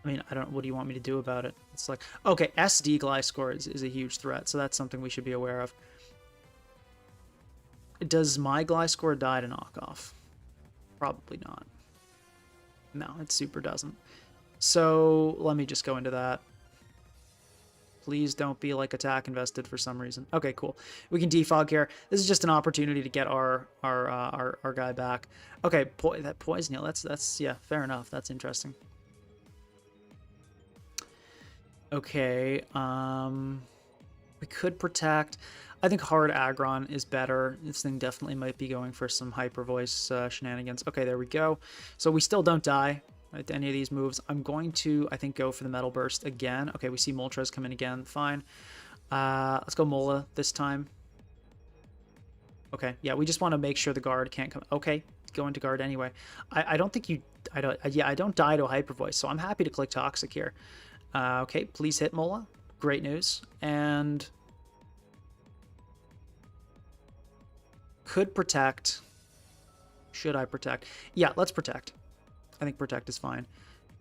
I mean, I don't. What do you want me to do about it? It's like, okay, SD Gliscor is a huge threat, so that's something we should be aware of. Does my Gliscor die to knockoff? Probably not. No, it super doesn't. So let me just go into that. Please don't be like attack invested for some reason. Okay, cool. We can defog here. This is just an opportunity to get our guy back. Okay, that poison heal. That's yeah, fair enough. That's interesting. Okay, we could protect. I think hard Aggron is better. This thing definitely might be going for some hyper voice shenanigans. Okay, there we go. So we still don't die right to any of these moves. I'm going to, I think, go for the Metal Burst again. Okay, we see Moltres come in again. Fine. Let's go Mola this time. Okay, yeah, we just want to make sure the guard can't come. Okay, go into guard anyway. I don't think you, yeah, I don't die to a hyper voice, so I'm happy to click Toxic here. Okay, please hit Mola. Great news. And could protect. Should I protect? Yeah, let's protect. I think protect is fine.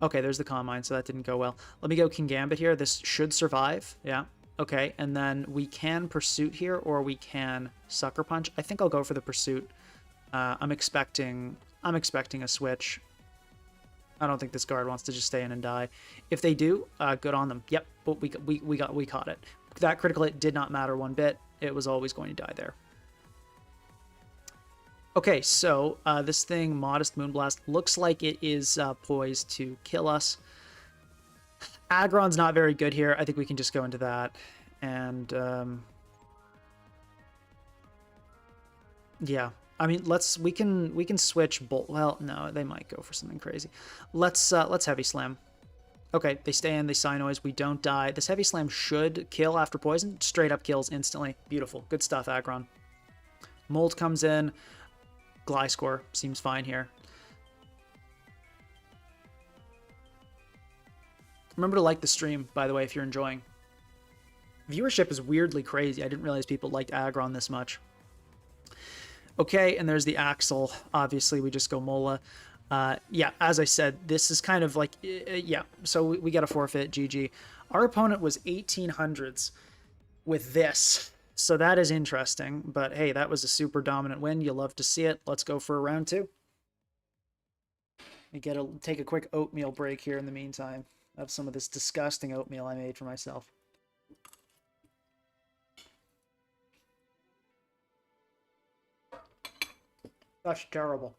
Okay, there's the Calm Mind, so that didn't go well. Let me go King Gambit here. This should survive. Yeah. Okay, and then we can Pursuit here, or we can Sucker Punch. I think I'll go for the Pursuit. I'm expecting a switch. I don't think this guard wants to just stay in and die. If they do, good on them. Yep, but we caught it. That critical hit did not matter one bit. It was always going to die there. Okay, so this thing, Modest Moonblast, looks like it is poised to kill us. Aggron's not very good here. I think we can just go into that. And yeah, I mean, we can switch bolt. Well, no, they might go for something crazy. Let's Heavy Slam. Okay, they stay in, they Cynoise, we don't die. This Heavy Slam should kill after poison. Straight up kills instantly. Beautiful. Good stuff, Aggron. Molt comes in. Gliscor seems fine here. Remember to like the stream, by the way, if you're enjoying. Viewership is weirdly crazy. I didn't realize people liked Aggron this much. Okay, and there's the Axel. Obviously, we just go Mola. Yeah, as I said, this is kind of like, yeah, so we got a forfeit, GG. Our opponent was 1800s with this. So that is interesting, but hey, that was a super dominant win. You love to see it. Let's go for a round two. Take a quick oatmeal break here in the meantime. I have some of this disgusting oatmeal I made for myself. That's terrible.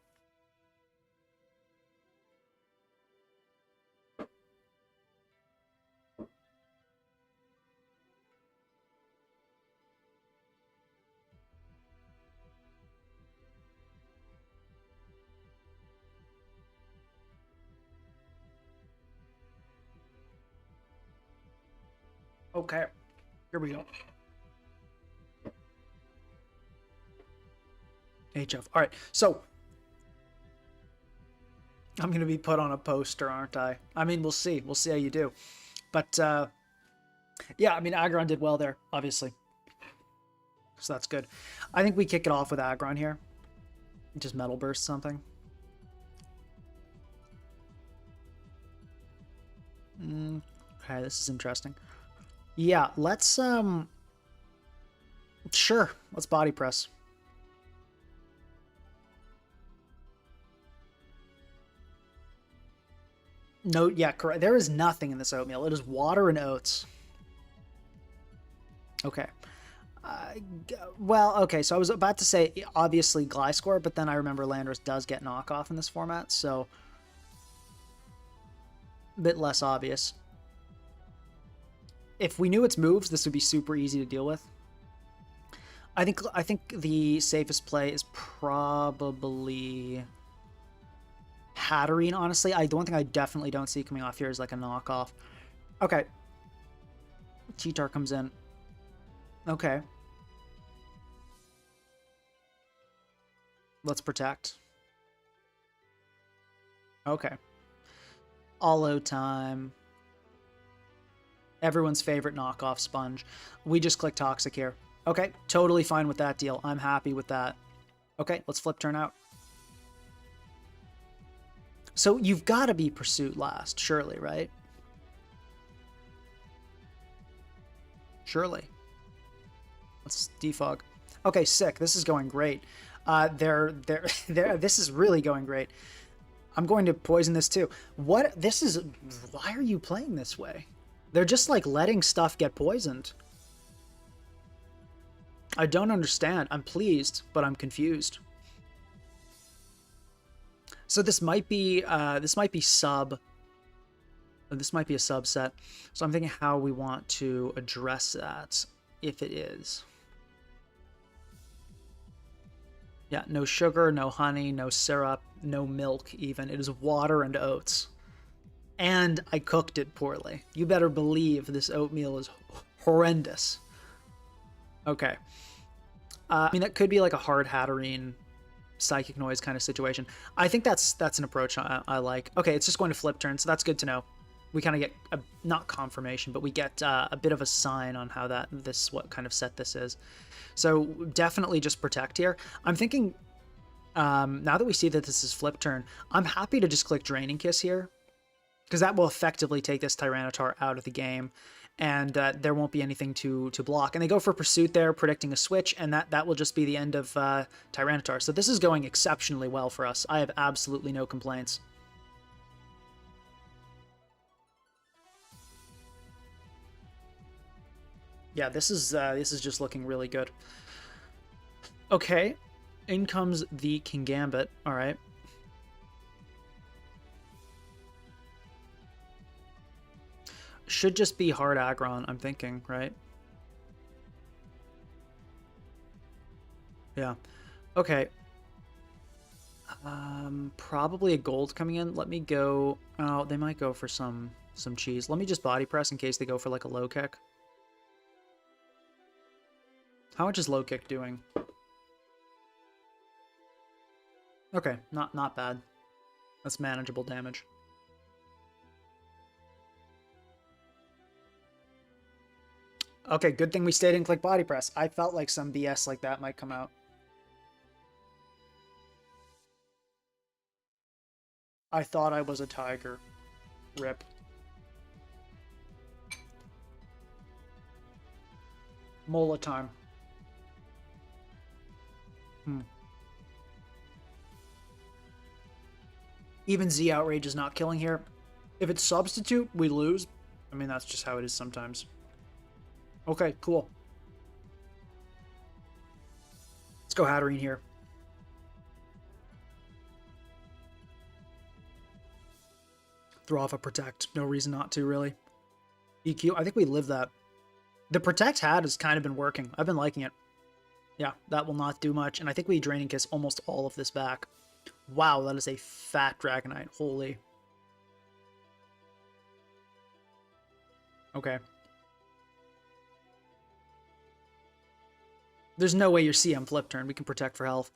Okay, here we go. HF. All right, so I'm going to be put on a poster, aren't I? I mean, we'll see. We'll see how you do. But, yeah, I mean, Aggron did well there, obviously. So that's good. I think we kick it off with Aggron here. Just Metal Burst something. Okay, this is interesting. Yeah, let's, sure, let's Body Press. No, yeah, correct. There is nothing in this oatmeal. It is water and oats. Okay. Uh, well, okay, so I was about to say, obviously, Gliscor, but then I remember Landorus does get knockoff in this format, so a bit less obvious. If we knew its moves, this would be super easy to deal with. I think the safest play is probably Hatterene, honestly. The one thing I definitely don't see coming off here is like a knockoff. Okay. Cheetar comes in. Okay. Let's protect. Okay. Allo time. Everyone's favorite knockoff sponge. We just click Toxic here. Okay, totally fine with that deal. I'm happy with that. Okay, let's flip turn out. So you've got to be Pursuit last, surely, right? Surely. Let's defog. Okay, sick. This is going great. This is really going great. I'm going to poison this too. What? This is... Why are you playing this way? They're just like letting stuff get poisoned. I don't understand. I'm pleased, but I'm confused. So this might be sub. This might be a subset. So I'm thinking how we want to address that, if it is. Yeah, no sugar, no honey, no syrup, no milk even. It is water and oats. And I cooked it poorly. You better believe this oatmeal is horrendous. Okay. I mean, that could be like a hard Hatterene psychic noise kind of situation. I think that's an approach I like. Okay, it's just going to flip turn, so that's good to know. We kind of get not confirmation, but we get a bit of a sign on how what kind of set this is. So definitely just protect here. I'm thinking now that we see that this is flip turn, I'm happy to just click Draining Kiss here, because that will effectively take this Tyranitar out of the game, and there won't be anything to block. And they go for Pursuit there, predicting a switch, and that will just be the end of Tyranitar. So this is going exceptionally well for us. I have absolutely no complaints. Yeah, this is just looking really good. Okay, in comes the King Gambit. All right. Should just be hard Aggron, I'm thinking, right? Yeah. Okay. Probably a gold coming in. Let me go. Oh, they might go for some cheese. Let me just body press in case they go for like a low kick. How much is low kick doing? Okay, not bad. That's manageable damage. Okay, good thing we stayed in click body press. I felt like some BS like that might come out. I thought I was a tiger. Rip. Mola time. Even Z Outrage is not killing here. If it's Substitute, we lose. I mean, that's just how it is sometimes. Okay, cool. Let's go Hatterene here. Throw off a Protect. No reason not to, really. EQ. I think we live that. The Protect hat has kind of been working. I've been liking it. Yeah, that will not do much. And I think we Draining Kiss almost all of this back. Wow, that is a fat Dragonite. Holy. Okay. There's no way your CM flip turn. We can protect for health.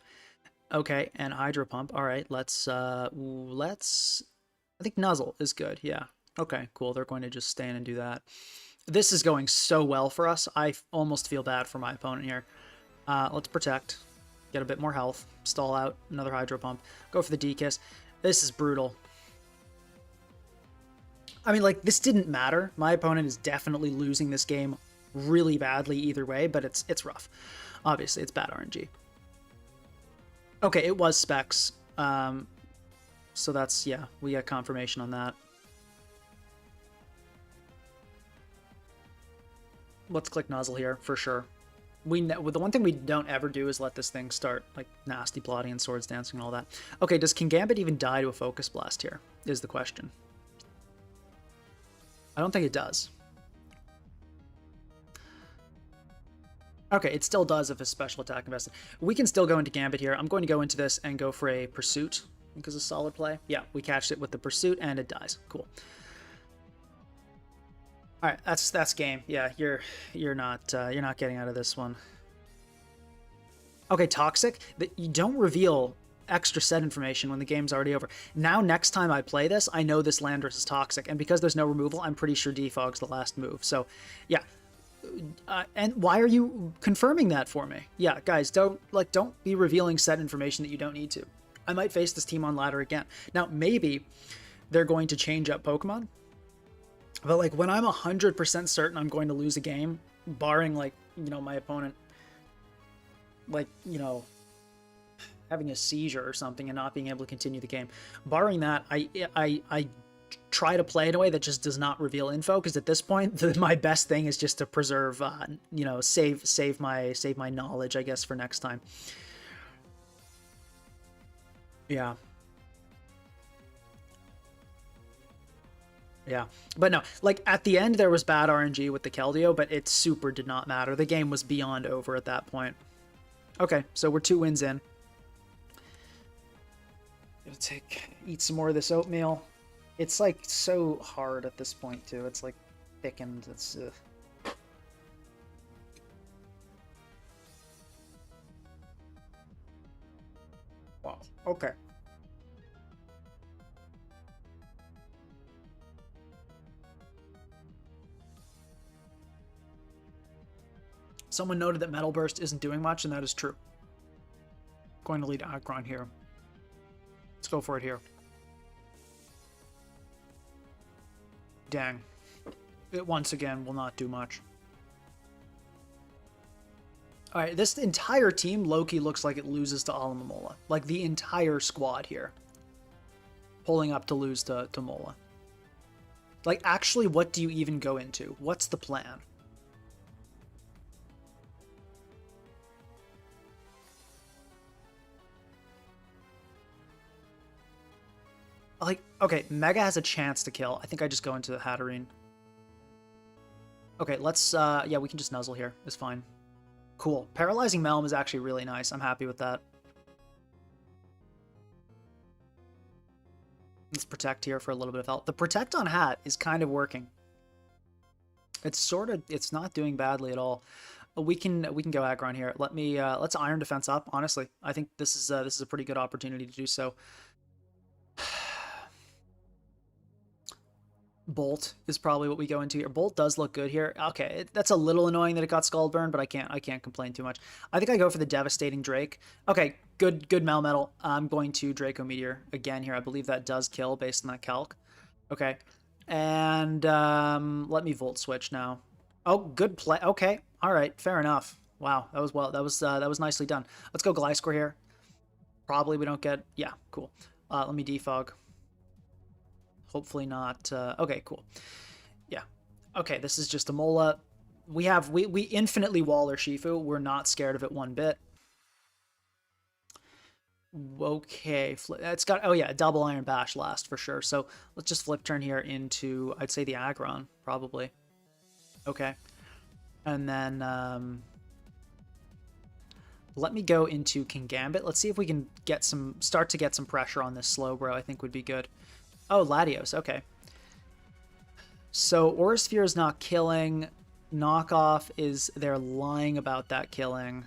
Okay, and Hydro Pump. All right, let's... I think Nuzzle is good, yeah. Okay, cool. They're going to just stand and do that. This is going so well for us. I almost feel bad for my opponent here. Let's protect. Get a bit more health. Stall out. Another Hydro Pump. Go for the D-Kiss. This is brutal. I mean, like, this didn't matter. My opponent is definitely losing this game really badly either way, but it's rough. Obviously, it's bad RNG. Okay, it was Specs. So that's, yeah, we got confirmation on that. Let's click Nuzzle here for sure. The one thing we don't ever do is let this thing start like nasty plotting and swords dancing and all that. Okay, does King Gambit even die to a focus blast here? Is the question. I don't think it does. Okay, it still does if it's special attack invested. We can still go into Gambit here. I'm going to go into this and go for a Pursuit because it's a solid play. Yeah, we catched it with the Pursuit and it dies. Cool. All right, that's game. Yeah, you're not getting out of this one. Okay, Toxic. You don't reveal extra set information when the game's already over. Now, next time I play this, I know this Landorus is Toxic, and because there's no removal, I'm pretty sure Defog's the last move. So, yeah. And why are you confirming that for me? Yeah, guys, don't be revealing set information that you don't need to. I might face this team on ladder again. Now, maybe they're going to change up Pokemon. But, like, when I'm 100% certain I'm going to lose a game, barring, like, you know, my opponent, like, you know, having a seizure or something and not being able to continue the game, barring that, I try to play in a way that just does not reveal info, because at this point, my best thing is just to preserve, you know, save my knowledge, I guess, for next time. Yeah. Yeah, but no, like at the end there was bad RNG with the Keldeo, but it super did not matter. The game was beyond over at that point. Okay, so we're 2 wins in. Gonna eat some more of this oatmeal. It's like so hard at this point too. It's like thickened. It's wow. Okay. Someone noted that Metal Burst isn't doing much, and that is true. Going to lead Aggron here. Let's go for it here. Dang. It once again will not do much. Alright, this entire team, Loki, looks like it loses to Alamomola. Like, the entire squad here. Pulling up to lose to Mola. Like, actually, what do you even go into? What's the plan? Like, okay, Mega has a chance to kill. I think I just go into the Hatterene. Okay, let's, yeah, we can just Nuzzle here. It's fine. Cool. Paralyzing Melm is actually really nice. I'm happy with that. Let's Protect here for a little bit of health. The Protect on Hat is kind of working. It's not doing badly at all. We can go Aggron here. Let's Iron Defense up, honestly. I think this is a pretty good opportunity to do so. Bolt is probably what we go into here. Bolt does look good here. Okay, that's a little annoying that it got Scald Burn, but I can't complain too much. I think I go for the Devastating Drake. Okay, good Melmetal. I'm going to Draco Meteor again here. I believe that does kill based on that calc. Okay, and let me Volt Switch now. Oh, good play. Okay, all right, fair enough. Wow, that was nicely done. Let's go Gliscor here. Probably we don't get. Yeah, cool. Let me Defog. Hopefully not. Okay, cool. Yeah. Okay, this is just a Mola. We infinitely Waller Shifu. We're not scared of it one bit. Okay, it's got, oh yeah, double Iron Bash last for sure. So let's just flip turn here into, I'd say the Aggron, probably. Okay. And then let me go into King Gambit. Let's see if we can start to get some pressure on this Slowbro. I think would be good. Oh, Latios, okay. So Aura Sphere is not killing. Knockoff is, they're lying about that killing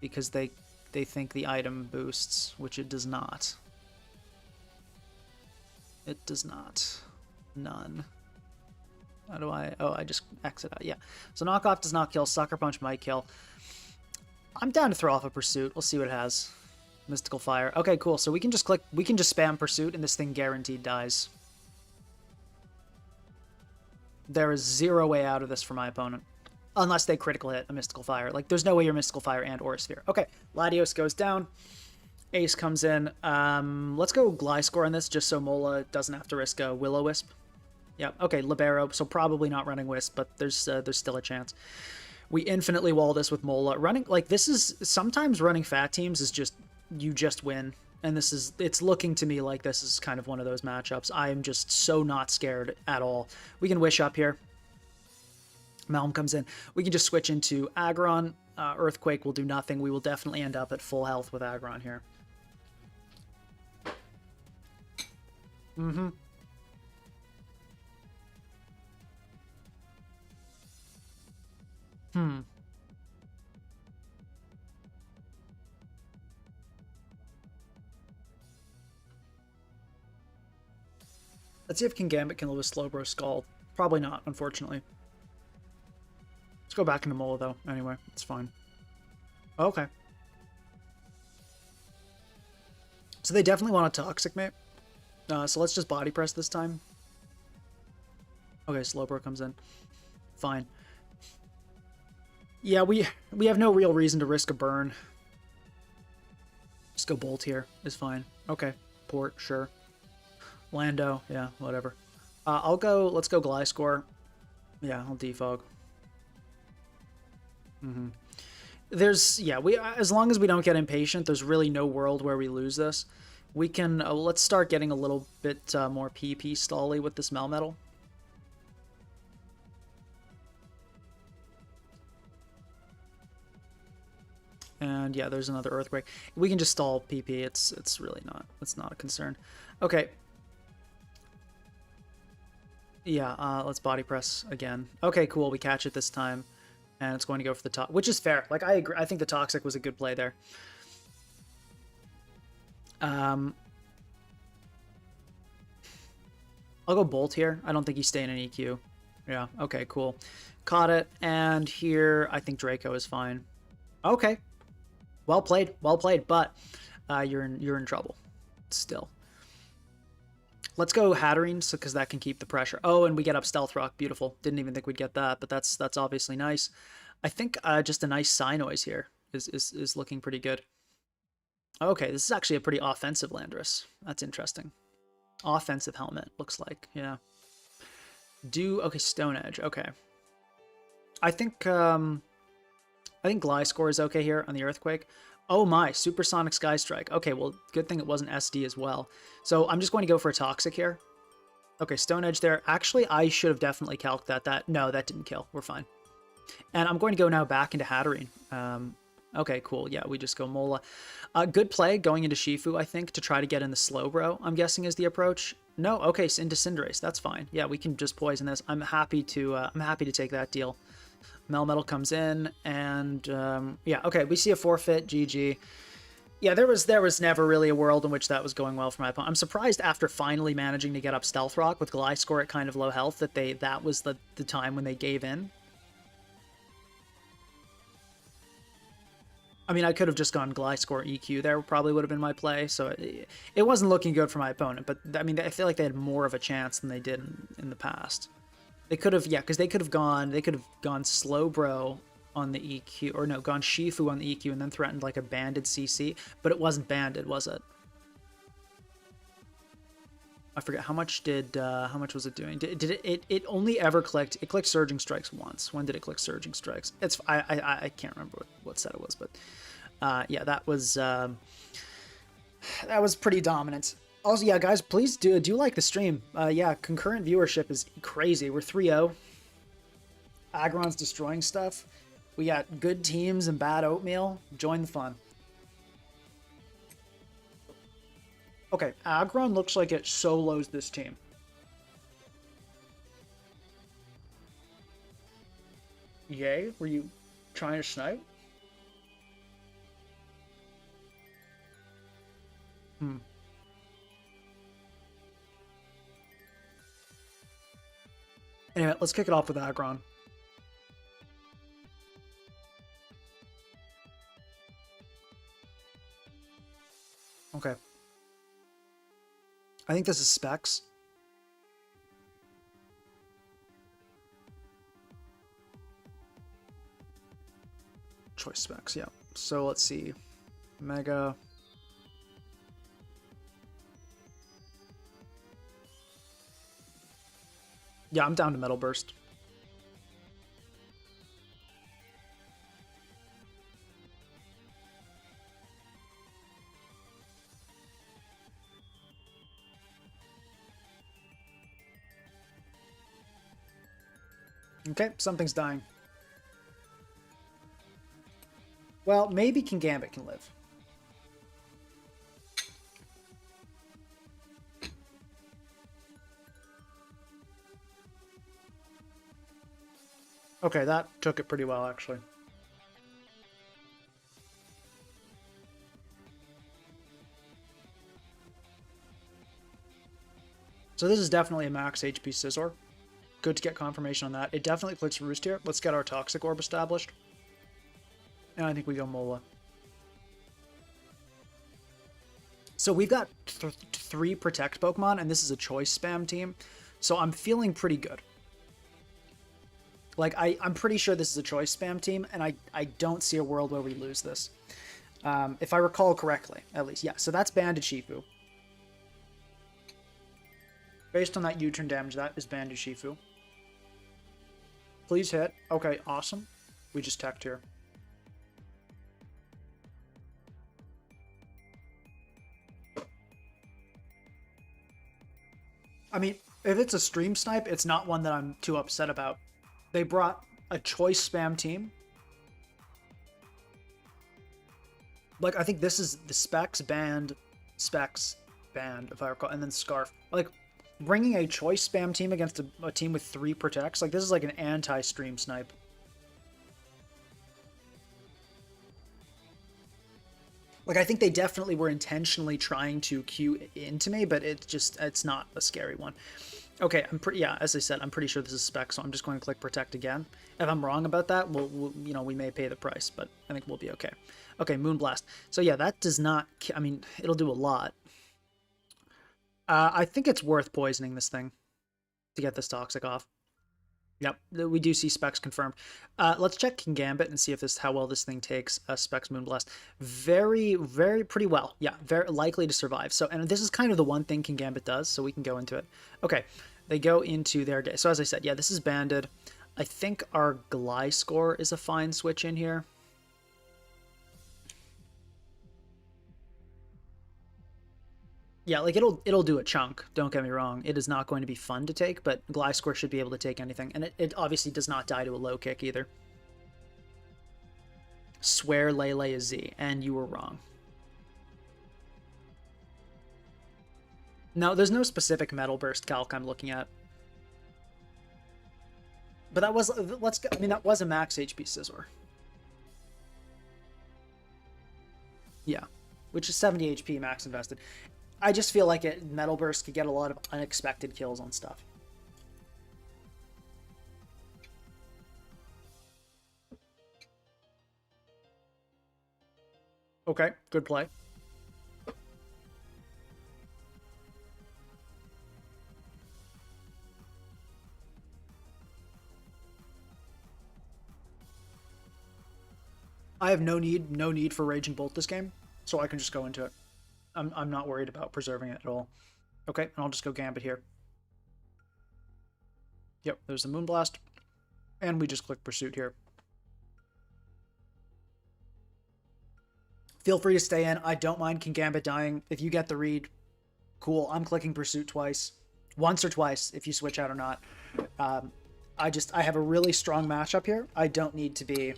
because they think the item boosts, which it does not. It does not. None. How do I... Oh, I just exit out. Yeah. So Knockoff does not kill. Sucker Punch might kill. I'm down to throw off a Pursuit. We'll see what it has. Mystical Fire. Okay, cool. So we can just spam Pursuit and this thing guaranteed dies. There is zero way out of this for my opponent. Unless they critical hit a Mystical Fire. Like, there's no way you're Mystical Fire and Aura Sphere. Okay, Latios goes down. Ace comes in. Let's go Gliscor on this, just so Mola doesn't have to risk a Will-O-Wisp. Yeah, okay, Libero, so probably not running Wisp, but there's still a chance. We infinitely wall this with Mola. Running, like, this is, sometimes running fat teams is just, you just win. And this is, it's looking to me like this is kind of one of those matchups. I am just so not scared at all. We can Wish up here. Malm comes in. We can just switch into Aggron. Earthquake will do nothing. We will definitely end up at full health with Aggron here. Mm-hmm. Hmm. Let's see if Kingambit can live a Slowbro Scald. Probably not, unfortunately. Let's go back into Mola, though. Anyway, it's fine. Okay. So they definitely want a Toxic Mate. So let's just Body Press this time. Okay, Slowbro comes in. Fine. Yeah, we have no real reason to risk a burn. Just go Bolt here is fine. Okay, Port, sure. Lando, yeah, whatever. Let's go Gliscor. Yeah, I'll defog. As long as we don't get impatient, there's really no world where we lose this. We can, let's start getting a little bit more PP stally with this Melmetal. And yeah, there's another Earthquake. We can just stall PP. It's really not. It's not a concern. Okay. Yeah, let's Body Press again. Okay, cool. We catch it this time. And it's going to go for the top, which is fair. Like, I agree. I think the Toxic was a good play there. I'll go Bolt here. I don't think he's staying in EQ. Yeah, okay, cool. Caught it. And here, I think Draco is fine. Okay. Well played, but you're in trouble still. Let's go Hatterene, because that can keep the pressure. Oh, and we get up Stealth Rock. Beautiful. Didn't even think we'd get that, but that's obviously nice. I think just a nice Psynoise here is looking pretty good. Okay, this is actually a pretty offensive Landorus. That's interesting. Offensive helmet, looks like. Yeah. Okay, Stone Edge. Okay. I think Gliscor is okay here on the Earthquake. Oh my, Supersonic Sky Strike. Okay, well, good thing it wasn't SD as well. So I'm just going to go for a Toxic here. Okay, Stone Edge there. Actually, I should have definitely calced that. No, that didn't kill. We're fine. And I'm going to go now back into Hatterene. Okay, cool. Yeah, we just go Mola. Good play going into Shifu, I think, to try to get in the Slowbro, I'm guessing is the approach. No, okay, into Cinderace. That's fine. Yeah, we can just poison this. I'm happy to take that deal. Melmetal comes in, and yeah, okay, we see a forfeit, GG. Yeah, there was never really a world in which that was going well for my opponent. I'm surprised after finally managing to get up Stealth Rock with Gliscor at kind of low health that was the time when they gave in. I mean, I could have just gone Gliscor EQ there, probably would have been my play, so it wasn't looking good for my opponent, but I mean, I feel like they had more of a chance than they did in the past. They could have, yeah, because they could have gone Slowbro on the EQ, or no, gone Shifu on the EQ and then threatened like a banded CC, but it wasn't banded, was it? I forget how much was it doing? Did it only ever clicked? It clicked Surging Strikes once. When did it click Surging Strikes? I can't remember what set it was, but yeah, that was pretty dominant. Also, yeah, guys, please do like the stream. Yeah, concurrent viewership is crazy. We're 3-0. Aggron's destroying stuff. We got good teams and bad oatmeal. Join the fun. Okay, Aggron looks like it solos this team. Yay? Were you trying to snipe? Anyway, let's kick it off with Aggron. Okay. I think this is Specs. Choice Specs, yeah. So let's see. Mega. Yeah, I'm down to Metal Burst. Okay, something's dying. Well, maybe Kingambit can live. Okay, that took it pretty well, actually. So this is definitely a max HP Scizor. Good to get confirmation on that. It definitely clicks Roost here. Let's get our Toxic Orb established. And I think we go Mola. So we've got 3 Protect Pokemon, and this is a choice spam team. So I'm feeling pretty good. Like, I'm pretty sure this is a choice spam team, and I don't see a world where we lose this. If I recall correctly, at least. Yeah, so that's Banded Shifu. Based on that U-turn damage, that is Banded Shifu. Please hit. Okay, awesome. We just teched here. I mean, if it's a stream snipe, it's not one that I'm too upset about. They brought a choice spam team. Like, I think this is the Specs band, if I recall, and then Scarf. Like, bringing a choice spam team against a team with 3 protects, like, this is like an anti-stream snipe. Like, I think they definitely were intentionally trying to cue into me, but it's not a scary one. Okay, yeah, as I said, I'm pretty sure this is Spec, so I'm just going to click Protect again. If I'm wrong about that, we may pay the price, but I think we'll be okay. Okay, Moonblast. So yeah, that does not, I mean, it'll do a lot. I think it's worth poisoning this thing to get this Toxic off. Yep, we do see Specs confirmed. Let's check Kingambit and see if how well this thing takes Specs Moonblast. Pretty well. Yeah, very likely to survive. So, and this is kind of the one thing Kingambit does, so we can go into it. Okay, they go into their day. So as I said, yeah, this is banded. I think our Gliscor is a fine switch in here. Yeah, like it'll do a chunk, don't get me wrong. It is not going to be fun to take, but Gliscor should be able to take anything. And it obviously does not die to a low kick either. Swear Lele is Z, and you were wrong. No, there's no specific Metal Burst calc I'm looking at. But that was, that was a max HP Scizor. Yeah, which is 70 HP max invested. I just feel like Metal Burst could get a lot of unexpected kills on stuff. Okay, good play. I have no need for Raging Bolt this game, so I can just go into it. I'm not worried about preserving it at all. Okay, and I'll just go Gambit here. Yep, there's the Moonblast. And we just click Pursuit here. Feel free to stay in. I don't mind Kingambit dying. If you get the read, cool. I'm clicking Pursuit twice. Once or twice, if you switch out or not. I have a really strong matchup here. I don't need to be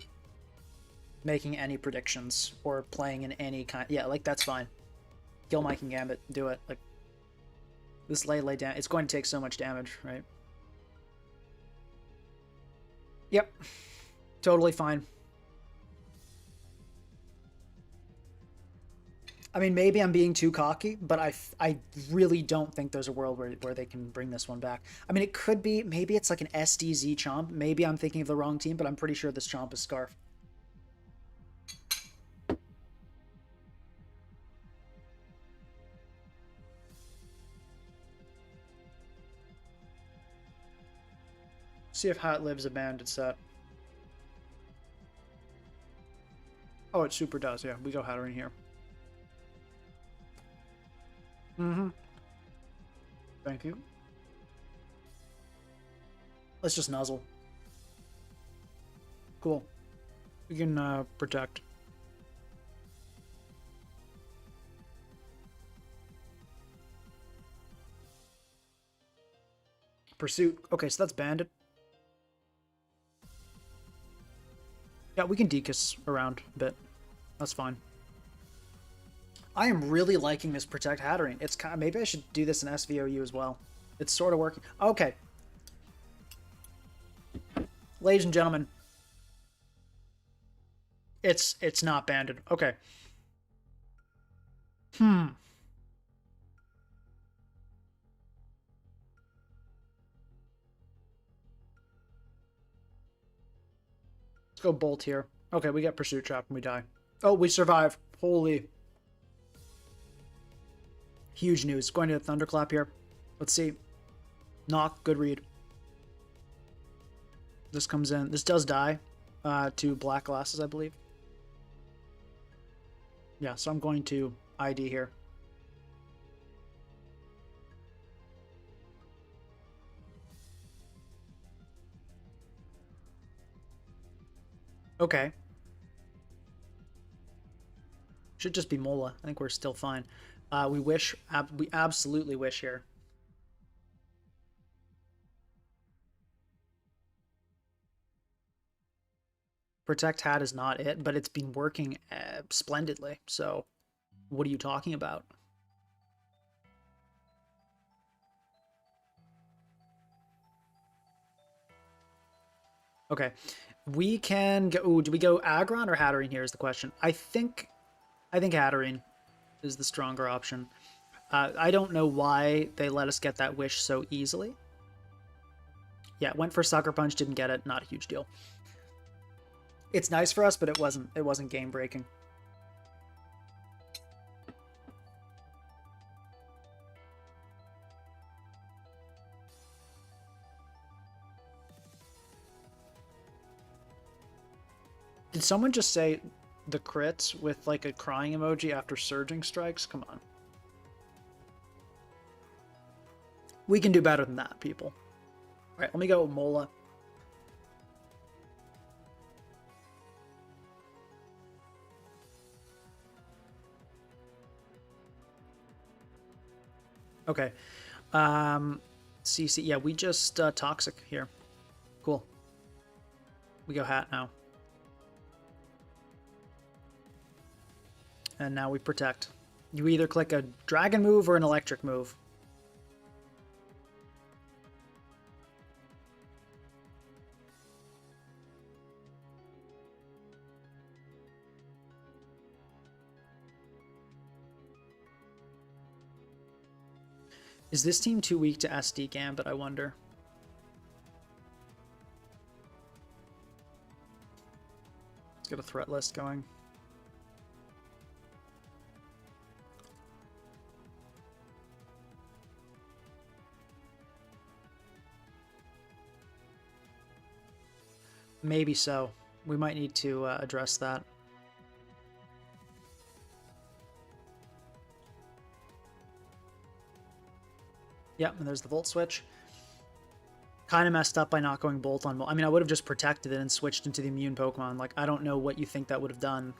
making any predictions or playing in any kind. Yeah, like, that's fine. Kill my Kingambit. Do it. Like, this Lele down. It's going to take so much damage, right? Yep. Totally fine. I mean, maybe I'm being too cocky, but I really don't think there's a world where they can bring this one back. I mean, it could be, maybe it's like an SDZ Chomp. Maybe I'm thinking of the wrong team, but I'm pretty sure this Chomp is Scarf. See if Hat Lives a banded set. Oh, it super does, yeah. We go Hattering here. Mm-hmm. Thank you. Let's just nuzzle. Cool. We can protect. Pursuit. Okay, so that's banded. Yeah, we can decus around a bit. That's fine. I am really liking this Protect Hatterene. It's kind of, maybe I should do this in SVOU as well. It's sort of working. Okay. Ladies and gentlemen. It's not banded. Okay. Let's go Bolt here. Okay, we get Pursuit Trap and we die. Oh, we survive. Holy. Huge news. Going to Thunderclap here. Let's see. Knock. Good read. This comes in. This does die to Black Glasses, I believe. Yeah, so I'm going to ID here. Okay. Should just be Mola. I think we're still fine. We wish. We absolutely wish here. Protect Hat is not it, but it's been working splendidly. So, what are you talking about? Okay, we can go. Ooh, do we go Aggron or Hatterene? Here is the question. I think Hatterene is the stronger option. I don't know why they let us get that wish so easily. Yeah, went for Sucker Punch, didn't get it. Not a huge deal. It's nice for us, but it wasn't game breaking. Did someone just say the crits with like a crying emoji after surging strikes? Come on. We can do better than that, people. All right, let me go with Mola. Okay. CC. Yeah, we just Toxic here. Cool. We go Hat now. And now we Protect. You either click a Dragon move or an Electric move. Is this team too weak to SD Gambit, I wonder? Let's get a threat list going. Maybe so. We might need to address that. Yep, and there's the Volt switch. Kind of messed up by not going Bolt on... I mean, I would have just protected it and switched into the immune Pokemon. Like, I don't know what you think that would have done.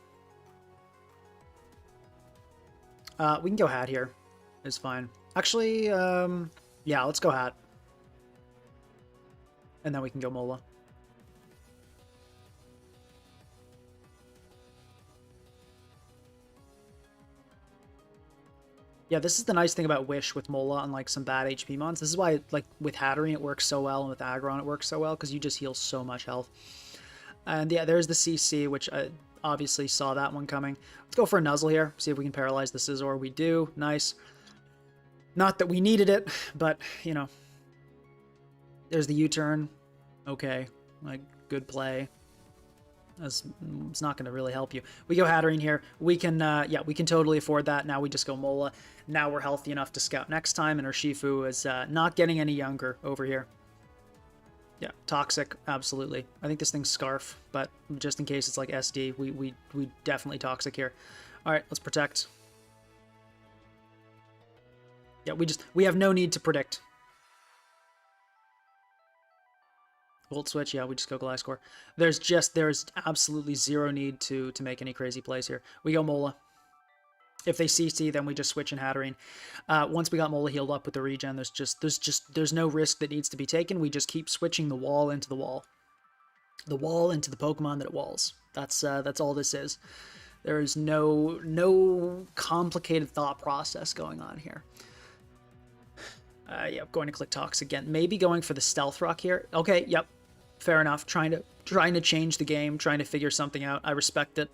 We can go Hat here. It's fine. Actually, yeah, let's go Hat. And then we can go Mola. Yeah, this is the nice thing about Wish with Mola and like some bad HP mons. This is why like with Hatterene it works so well and with Aggron it works so well because you just heal so much health. And yeah, there's the CC, which I obviously saw that one coming. Let's go for a Nuzzle here, see if we can paralyze the Scizor. We do. Nice. Not that we needed it, but, you know. There's the U-turn. Okay. Like, good play. It's not going to really help you. We go Hatterene here. We can, yeah, we can totally afford that. Now we just go Mola. Now we're healthy enough to scout next time, and our Shifu is not getting any younger over here. Yeah, Toxic, absolutely. I think this thing's Scarf, but just in case it's like SD, we definitely Toxic here. All right, let's Protect. Yeah, we have no need to predict. Volt switch, yeah, we just go Gliscor. There's absolutely zero need to make any crazy plays here. We go Mola. If they CC, then we just switch in Hatterene. Once we got Mola healed up with the regen, there's no risk that needs to be taken. We just keep switching the wall into the wall. The wall into the Pokemon that it walls. That's all this is. There is no complicated thought process going on here. Yeah, going to click Tox again. Maybe going for the Stealth Rock here. Okay, yep. Fair enough. Trying to change the game, trying to figure something out. I respect it.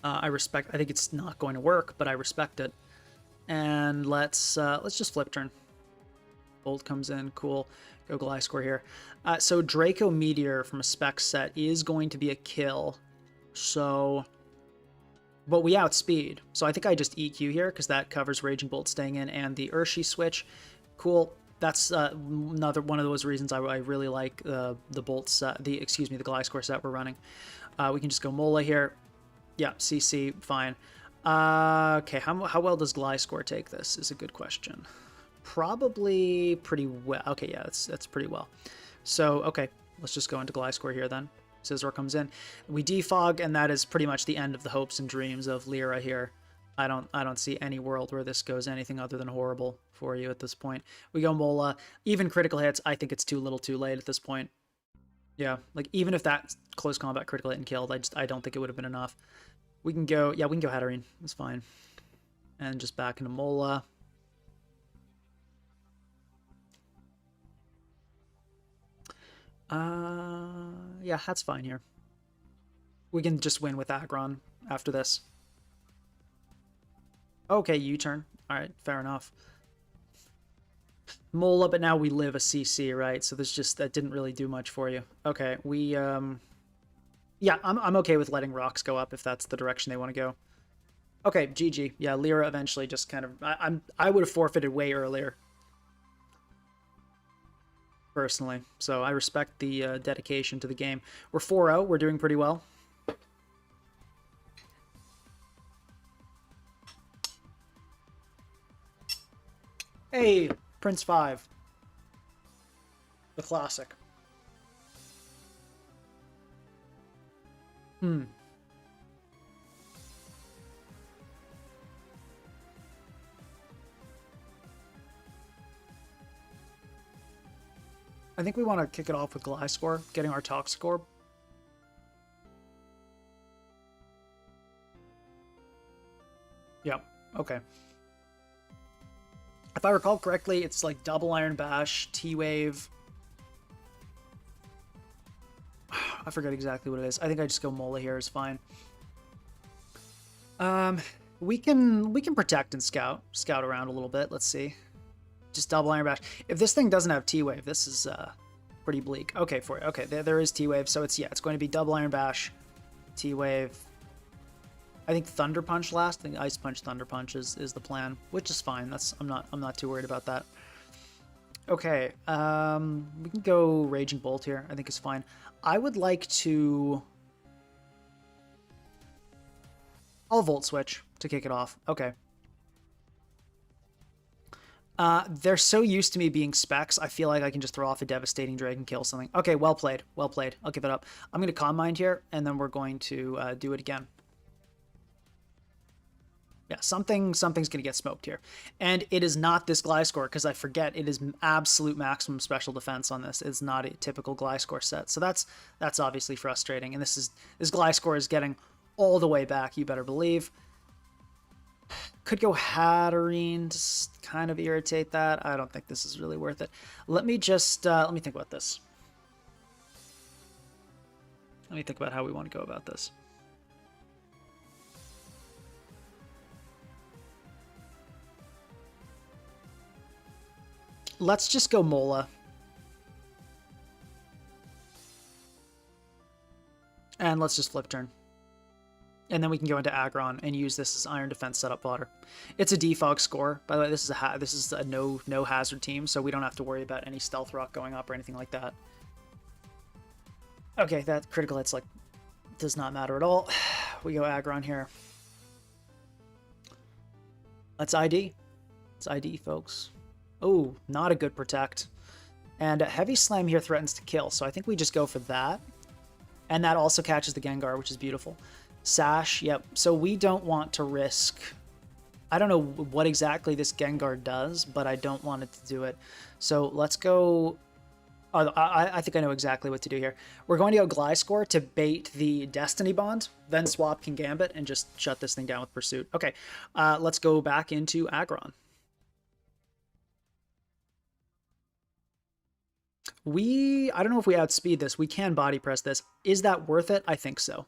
I think it's not going to work, but I respect it. And let's just flip turn. Bolt comes in, cool. Go Gliscor here. So Draco Meteor from a spec set is going to be a kill. So, but we outspeed. So I think I just EQ here because that covers Raging Bolt staying in and the Urshi switch. Cool. That's another one of those reasons I really like the Bolt set, the Gliscor set we're running. We can just go Mola here. Yeah, CC, fine. Okay, how well does Gliscor take this is a good question. Probably pretty well. Okay, yeah, that's pretty well. So, okay, let's just go into Gliscor here then. Scizor comes in. We defog, and that is pretty much the end of the hopes and dreams of Lyra here. I don't see any world where this goes anything other than horrible for you at this point. We go Mola. Even critical hits, I think it's too little too late at this point. Yeah, like even if that close combat critical hit and killed, I don't think it would have been enough. We can go Hatterene. That's fine. And just back into Mola. Yeah, that's fine here. We can just win with Aggron after this. Okay, U-turn. Alright, fair enough. Mola, but now we live a CC, right? So that didn't really do much for you. Okay, we, yeah, I'm okay with letting rocks go up if that's the direction they want to go. Okay, GG. Yeah, Lyra eventually just kind of... I would have forfeited way earlier. Personally. So I respect the dedication to the game. We're 4-0. We're doing pretty well. Hey, Prince 5. The classic. I think we want to kick it off with Gliscor, getting our Toxic Orb. Yep, okay. If I recall correctly, it's like double Iron Bash, T-Wave. I forget exactly what it is. I think I just go Mola here is fine. We can protect and scout around a little bit. Let's see. Just double Iron Bash. If this thing doesn't have T-Wave, this is pretty bleak. Okay, okay, there is T-Wave, so it's going to be double Iron Bash, T-Wave. I think Thunder Punch last. I think Ice Punch, Thunder Punch is the plan, which is fine. I'm not too worried about that. Okay, we can go Raging Bolt here. I think it's fine. I would like to... I'll Volt Switch to kick it off. Okay. They're so used to me being specs, I feel like I can just throw off a Devastating Drake and kill something. Okay, well played. Well played. I'll give it up. I'm going to Calm Mind here, and then we're going to do it again. Yeah, something's going to get smoked here. And it is not this Gliscor, because I forget it is absolute maximum special defense on this. It's not a typical Gliscor set. So that's obviously frustrating. And this Gliscor is getting all the way back, you better believe. Could go Hatterene to kind of irritate that. I don't think this is really worth it. Let me just, let me think about this. Let me think about how we want to go about this. Let's just go Mola. And let's just flip turn. And then we can go into Aggron and use this as Iron Defense setup fodder. It's a defog score. By the way, this is a no hazard team, so we don't have to worry about any Stealth Rock going up or anything like that. Okay, that critical hit's like does not matter at all. We go Aggron here. Let's ID. It's ID, folks. Oh, not a good protect. And Heavy Slam here threatens to kill, so I think we just go for that. And that also catches the Gengar, which is beautiful. Sash, yep. So we don't want to risk... I don't know what exactly this Gengar does, but I don't want it to do it. So let's go... Oh, I think I know exactly what to do here. We're going to go Gliscor to bait the Destiny Bond, then swap King Gambit and just shut this thing down with Pursuit. Okay, let's go back into Aggron. I don't know if we outspeed this. We can body press this. Is that worth it? I think so.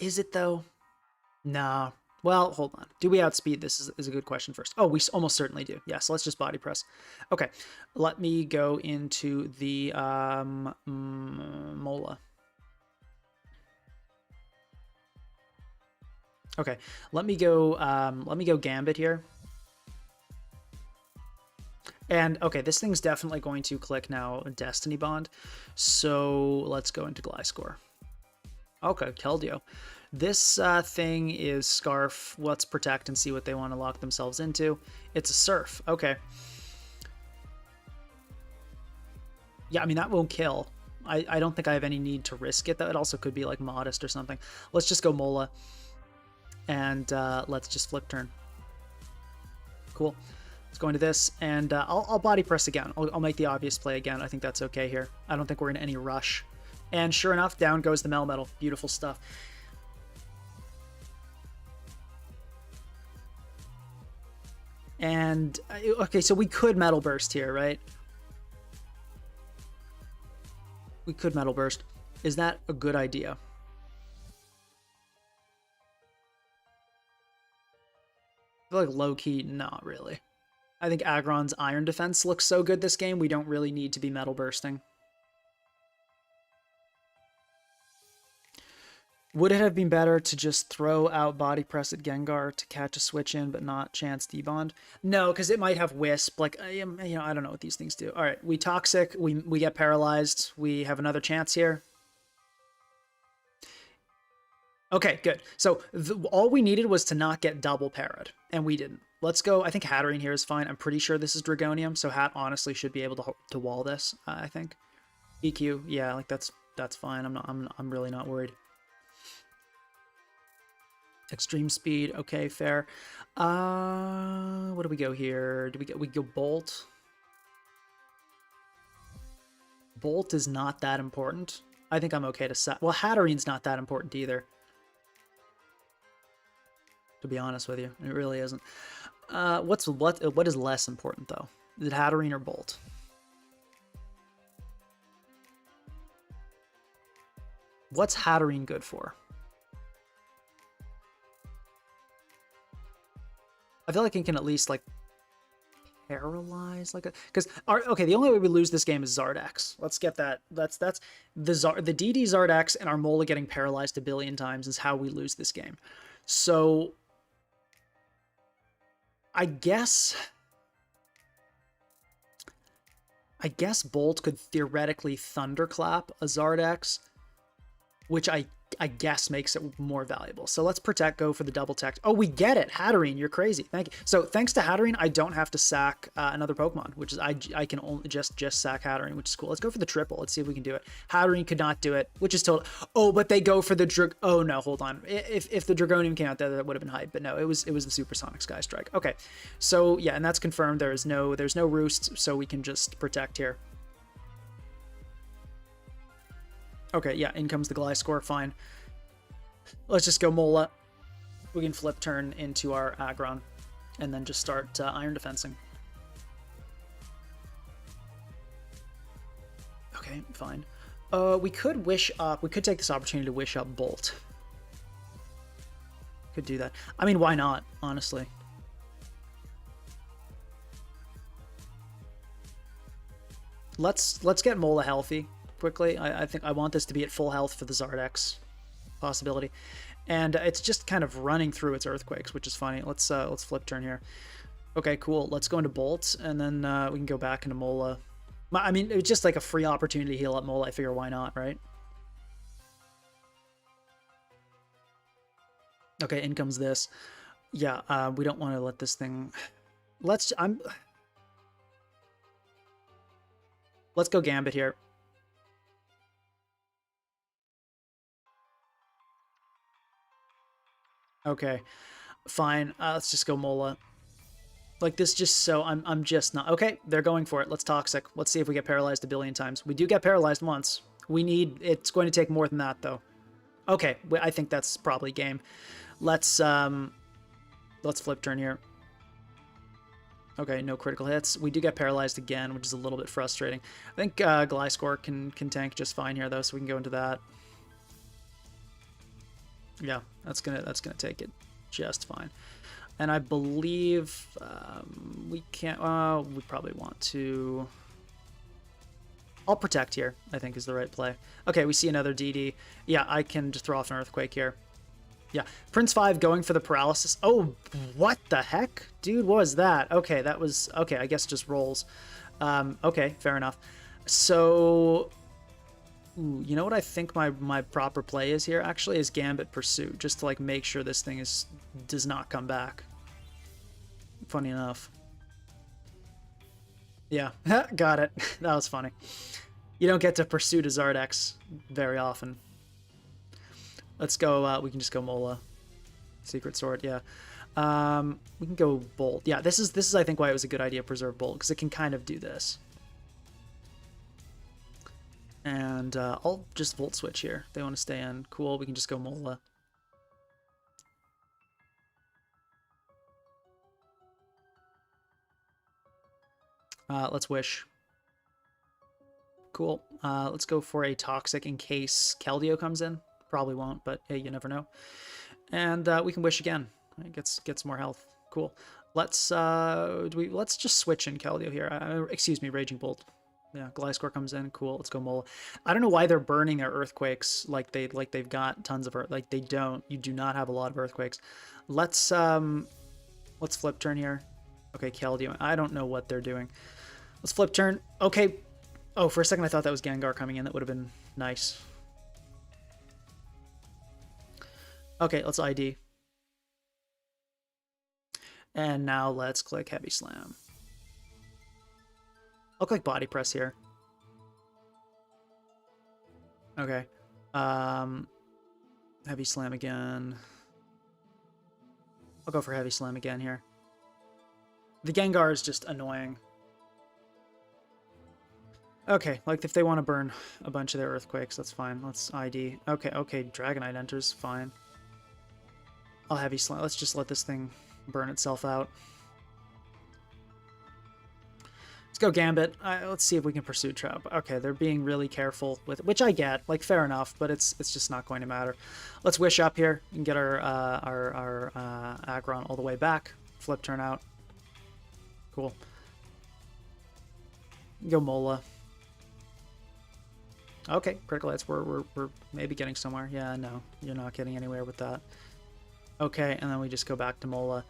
Is it though? No. Well, hold on. Do we outspeed this is a good question first. Oh, we almost certainly do. Yeah, so let's just body press. Okay, let me go into the Mola. Okay, let me go Gambit here. And okay, this thing's definitely going to click now Destiny Bond. So let's go into Gliscor. Okay, Keldeo. This thing is Scarf. Let's protect and see what they want to lock themselves into. It's a Surf. Okay. Yeah, I mean, that won't kill. I don't think I have any need to risk it, though. It also could be, like, Modest or something. Let's just go Mola. And let's just flip turn. Cool. Let's go into this, and I'll body press again. I'll make the obvious play again. I think that's okay here. I don't think we're in any rush. And sure enough, down goes the Melmetal. Beautiful stuff. And, okay, so we could Metal Burst here, right? We could Metal Burst. Is that a good idea? I feel like low-key, not really. I think Aggron's Iron Defense looks so good this game, we don't really need to be Metal Bursting. Would it have been better to just throw out Body Press at Gengar to catch a switch in, but not chance debond? No, because it might have Wisp. Like, you know, I don't know what these things do. All right, we Toxic. We get paralyzed. We have another chance here. Okay, good. So all we needed was to not get double parried, and we didn't. Let's go. I think Hatterene here is fine. I'm pretty sure this is Dragonium, so Hat honestly should be able to wall this. I think. EQ, yeah, like that's fine. I'm really not worried. Extreme speed, okay, fair. What do we go here? We go Bolt? Bolt is not that important. I think I'm okay to set. Well, Hatterene's not that important either. To be honest with you, it really isn't. What is less important though? Is it Hatterene or Bolt? What's Hatterene good for? I feel like it can at least, like, paralyze, like, because, okay, the only way we lose this game is Zardex. Let's get that. That's the DD Zardex and our Mola getting paralyzed a billion times is how we lose this game. So, I guess Bolt could theoretically Thunderclap a Zardex, which I guess makes it more valuable. So let's protect, go for the double tech. Oh, we get it. Hatterene, you're crazy. Thank you. So thanks to Hatterene, I don't have to sack another Pokemon, which is I can only just sack Hatterene, which is cool. Let's go for the triple. Let's see if we can do it. Hatterene could not do it, which is total. Oh, but they go for the oh no, hold on. If the Dragonium came out there, that would have been hype. But no, it was the Supersonic Sky Strike. Okay, so yeah, and that's confirmed. There's no Roost, so we can just protect here. Okay, yeah, in comes the Gliscor, fine. Let's just go Mola. We can flip turn into our Aggron, and then just start Iron Defensing. Okay, fine. We could Wish Up. We could take this opportunity to Wish Up Bolt. Could do that. I mean, why not, honestly? Let's get Mola healthy quickly. I think I want this to be at full health for the Zardex possibility, and it's just kind of running through its Earthquakes, which is funny. Let's flip turn here. Okay, cool. Let's go into Bolt, and then we can go back into Mola. I mean, it was just like a free opportunity to heal up Mola. I figure why not, right? Okay, in comes this. Yeah, we don't want to let this thing Let's go Gambit here. Okay, fine. Let's just go Mola. Like this, just so I'm just not okay. They're going for it. Let's Toxic. Let's see if we get paralyzed a billion times. We do get paralyzed once. We need. It's going to take more than that though. Okay, I think that's probably game. Let's flip turn here. Okay, no critical hits. We do get paralyzed again, which is a little bit frustrating. I think Gliscor can tank just fine here though, so we can go into that. Yeah, that's gonna take it just fine. And I believe we can't. We probably want to. I'll protect here, I think is the right play. Okay, we see another DD. Yeah, I can just throw off an Earthquake here. Yeah, Prince 5 going for the paralysis. Oh, what the heck? Dude, what was that? Okay, that was... Okay, I guess just rolls. Okay, fair enough. So... Ooh, you know what I think my proper play is here, actually, is Gambit Pursuit, just to, like, make sure this thing does not come back. Funny enough. Yeah, got it. That was funny. You don't get to pursue a Zardex very often. Let's go, we can just go Mola. Secret Sword, yeah. We can go Bolt. Yeah, this is I think why it was a good idea to preserve Bolt, because it can kind of do this. And I'll just Volt Switch here. They want to stay in. Cool, we can just go Mola. Let's Wish. Cool. Let's go for a Toxic in case Keldeo comes in. Probably won't, but hey, you never know. And we can Wish again. It gets more health. Cool. Let's let's just switch in Keldeo here. Excuse me, Raging Bolt. Yeah, Gliscor comes in. Cool. Let's go Mola. I don't know why they're burning their Earthquakes like they've got tons of Earth. Like they don't. You do not have a lot of Earthquakes. Let's flip turn here. Okay, Keldeo. I don't know what they're doing. Let's flip turn. Okay. Oh, for a second I thought that was Gengar coming in. That would have been nice. Okay, let's ID. And now let's click Heavy Slam. I'll click Body Press here. Okay. Heavy Slam again. I'll go for Heavy Slam again here. The Gengar is just annoying. Okay, like if they want to burn a bunch of their Earthquakes, that's fine. Let's ID. Okay, Dragonite enters, fine. I'll Heavy Slam. Let's just let this thing burn itself out. Let's go Gambit. Let's see if we can pursue Trap. Okay, they're being really careful with it, which I get. Like, fair enough, but it's just not going to matter. Let's Wish up here and get our Aggron all the way back. Flip turn out. Cool. Go Mola. Okay, critical hits. We're maybe getting somewhere. Yeah, no, you're not getting anywhere with that. Okay, and then we just go back to Mola.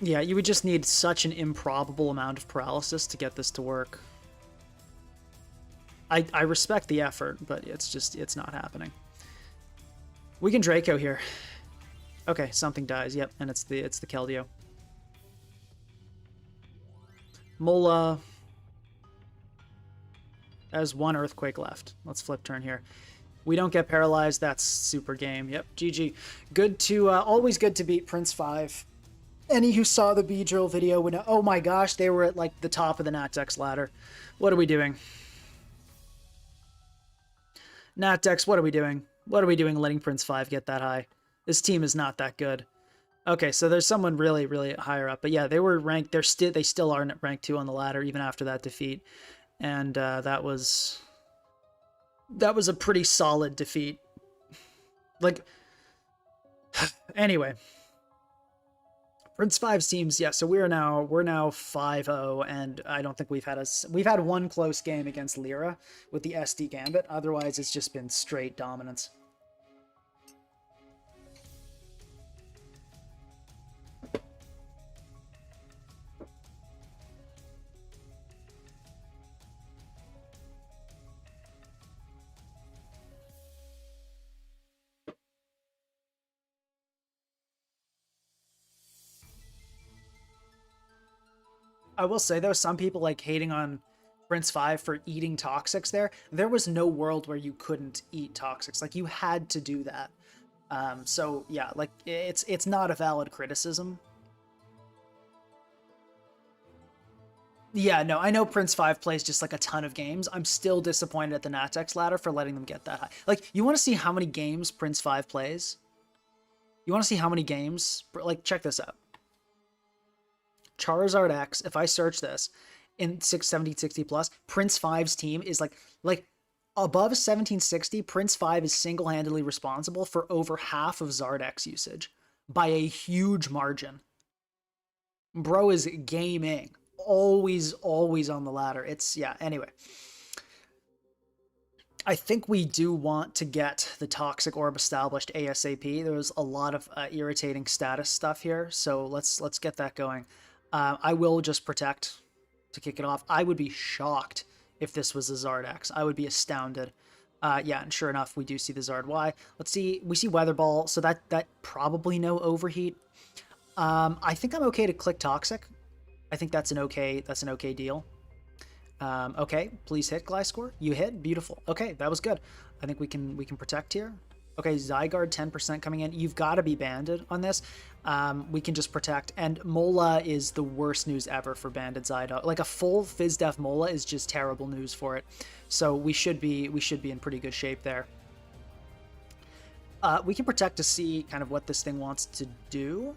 Yeah, you would just need such an improbable amount of paralysis to get this to work. I respect the effort, but it's not happening. We can Draco here. Okay, something dies. Yep, and it's the Keldeo. Mola has one Earthquake left. Let's flip turn here. We don't get paralyzed. That's super game. Yep, GG. Good to always good to beat Prince 5. Any who saw the B-Drill video would know, oh my gosh, they were at like the top of the Natdex ladder. What are we doing? Natdex, what are we doing? What are we doing letting Prince 5 get that high? This team is not that good. Okay, so there's someone really, really higher up. But yeah, they were ranked, they still are ranked 2 on the ladder, even after that defeat. And that was a pretty solid defeat. Like, anyway. Prince 5 seems, yeah, so we're now 5-0, and I don't think we've had one close game against Lyra with the SD Gambit. Otherwise, it's just been straight dominance. I will say though, some people like hating on Prince 5 for eating toxics there. There was no world where you couldn't eat toxics. Like you had to do that. So yeah, like it's not a valid criticism. Yeah, no, I know Prince 5 plays just like a ton of games. I'm still disappointed at the Natex ladder for letting them get that high. Like, you want to see how many games Prince 5 plays? You want to see how many games? Like, check this out. Charizard X, if I search this in 670, 60 plus, Prince 5's team is like above 1760. Prince 5 is single-handedly responsible for over half of Zardex usage by a huge margin. Bro is gaming. Always on the ladder. It's, yeah, anyway. I think we do want to get the Toxic Orb established ASAP. There's a lot of irritating status stuff here, so let's get that going. I will just protect to kick it off. I would be shocked if this was a Zardex. I would be astounded. Yeah, and sure enough, we do see the Zard Y. Let's see. We see Weather Ball, so that probably no overheat. I think I'm okay to click Toxic. I think that's an okay deal. Okay, please hit Gliscor. You hit, beautiful. Okay, that was good. I think we can protect here. Okay, Zygarde 10% coming in. You've got to be banded on this. We can just protect, and Mola is the worst news ever for banded Zygarde. Like a full Fizdef Mola is just terrible news for it. So we should be in pretty good shape there. We can protect to see kind of what this thing wants to do.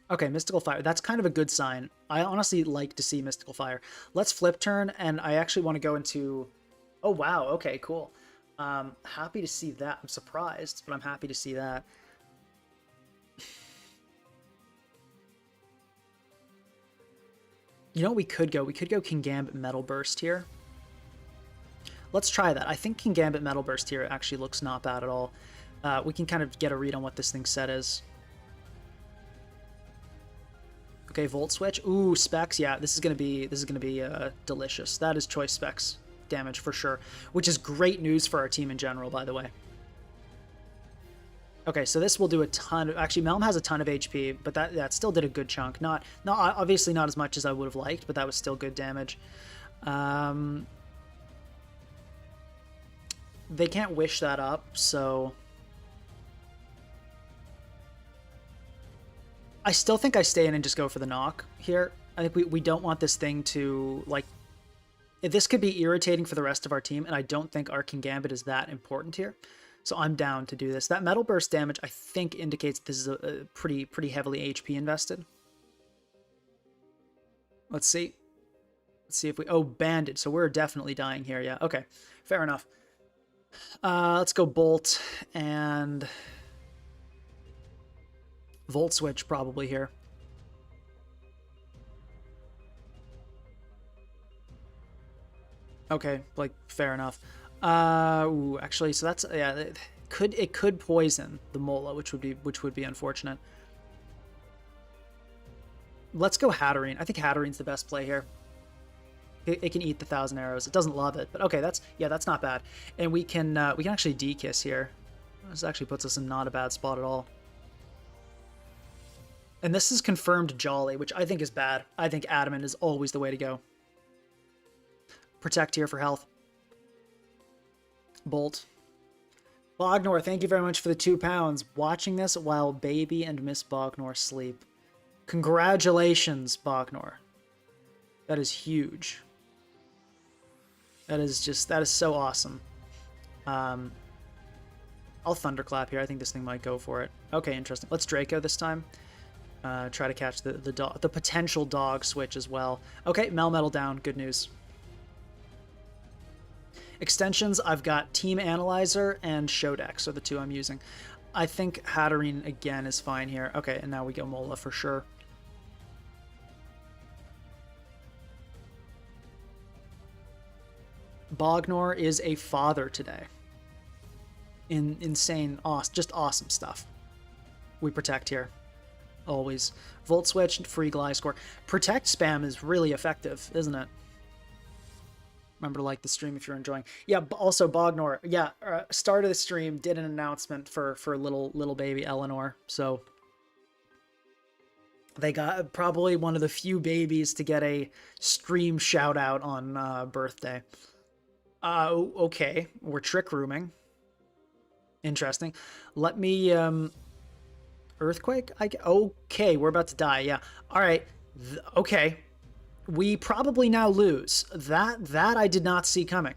Okay, Mystical Fire. That's kind of a good sign. I honestly like to see Mystical Fire. Let's flip turn, and I actually want to go into... Oh, wow. Okay, cool. Happy to see that. I'm surprised, but I'm happy to see that. You know what we could go? We could go Kingambit Metal Burst here. Let's try that. I think Kingambit Metal Burst here actually looks not bad at all. We can kind of get a read on what this thing's set is. Okay, Volt Switch. Ooh, Specs. Yeah, this is gonna be delicious. That is choice Specs damage for sure, which is great news for our team in general, by the way. Okay, so this will do a ton of... Actually, Melm has a ton of HP, but that still did a good chunk. Not obviously not as much as I would have liked, but that was still good damage. They can't wish that up, so... I still think I stay in and just go for the knock here. I think we don't want this thing to, like... This could be irritating for the rest of our team, and I don't think our Kingambit is that important here. So I'm down to do this. That Metal Burst damage, I think, indicates this is a pretty heavily HP invested. Let's see. Let's see if we... Oh, Banded. So we're definitely dying here. Yeah, okay. Fair enough. Let's go Bolt and... Volt Switch probably here. Okay, like fair enough. Ooh, actually, so that's, yeah, it could poison the Mola, which would be unfortunate. Let's go Hatterene. I think Hatterene's the best play here. It can eat the 1,000 arrows. It doesn't love it, but okay, that's not bad. And we can actually D-Kiss here. This actually puts us in not a bad spot at all. And this is confirmed Jolly, which I think is bad. I think Adamant is always the way to go. Protect here for health. Bolt. Bognor, thank you very much for the £2. Watching this while baby and Miss Bognor sleep. Congratulations, Bognor. That is huge. That is so awesome. I'll Thunderclap here. I think this thing might go for it. Okay, interesting. Let's Draco this time. Try to catch the potential dog switch as well. Okay, Melmetal down. Good news. Extensions, I've got Team Analyzer and Shodex are the two I'm using. I think Hatterene again is fine here. Okay, and now we go Mola for sure. Bognor is a father today. Insane, just awesome stuff. We protect here. Always. Volt Switch, free Gliscor. Protect spam is really effective, isn't it? Remember to like the stream if you're enjoying. Yeah, also Bognor. Yeah, start of the stream did an announcement for little baby Eleanor. So They got probably one of the few babies to get a stream shout out on birthday. Okay, we're trick rooming. Interesting. Let me earthquake. Okay, we're about to die. Yeah. All right. Okay. We probably now lose. That I did not see coming.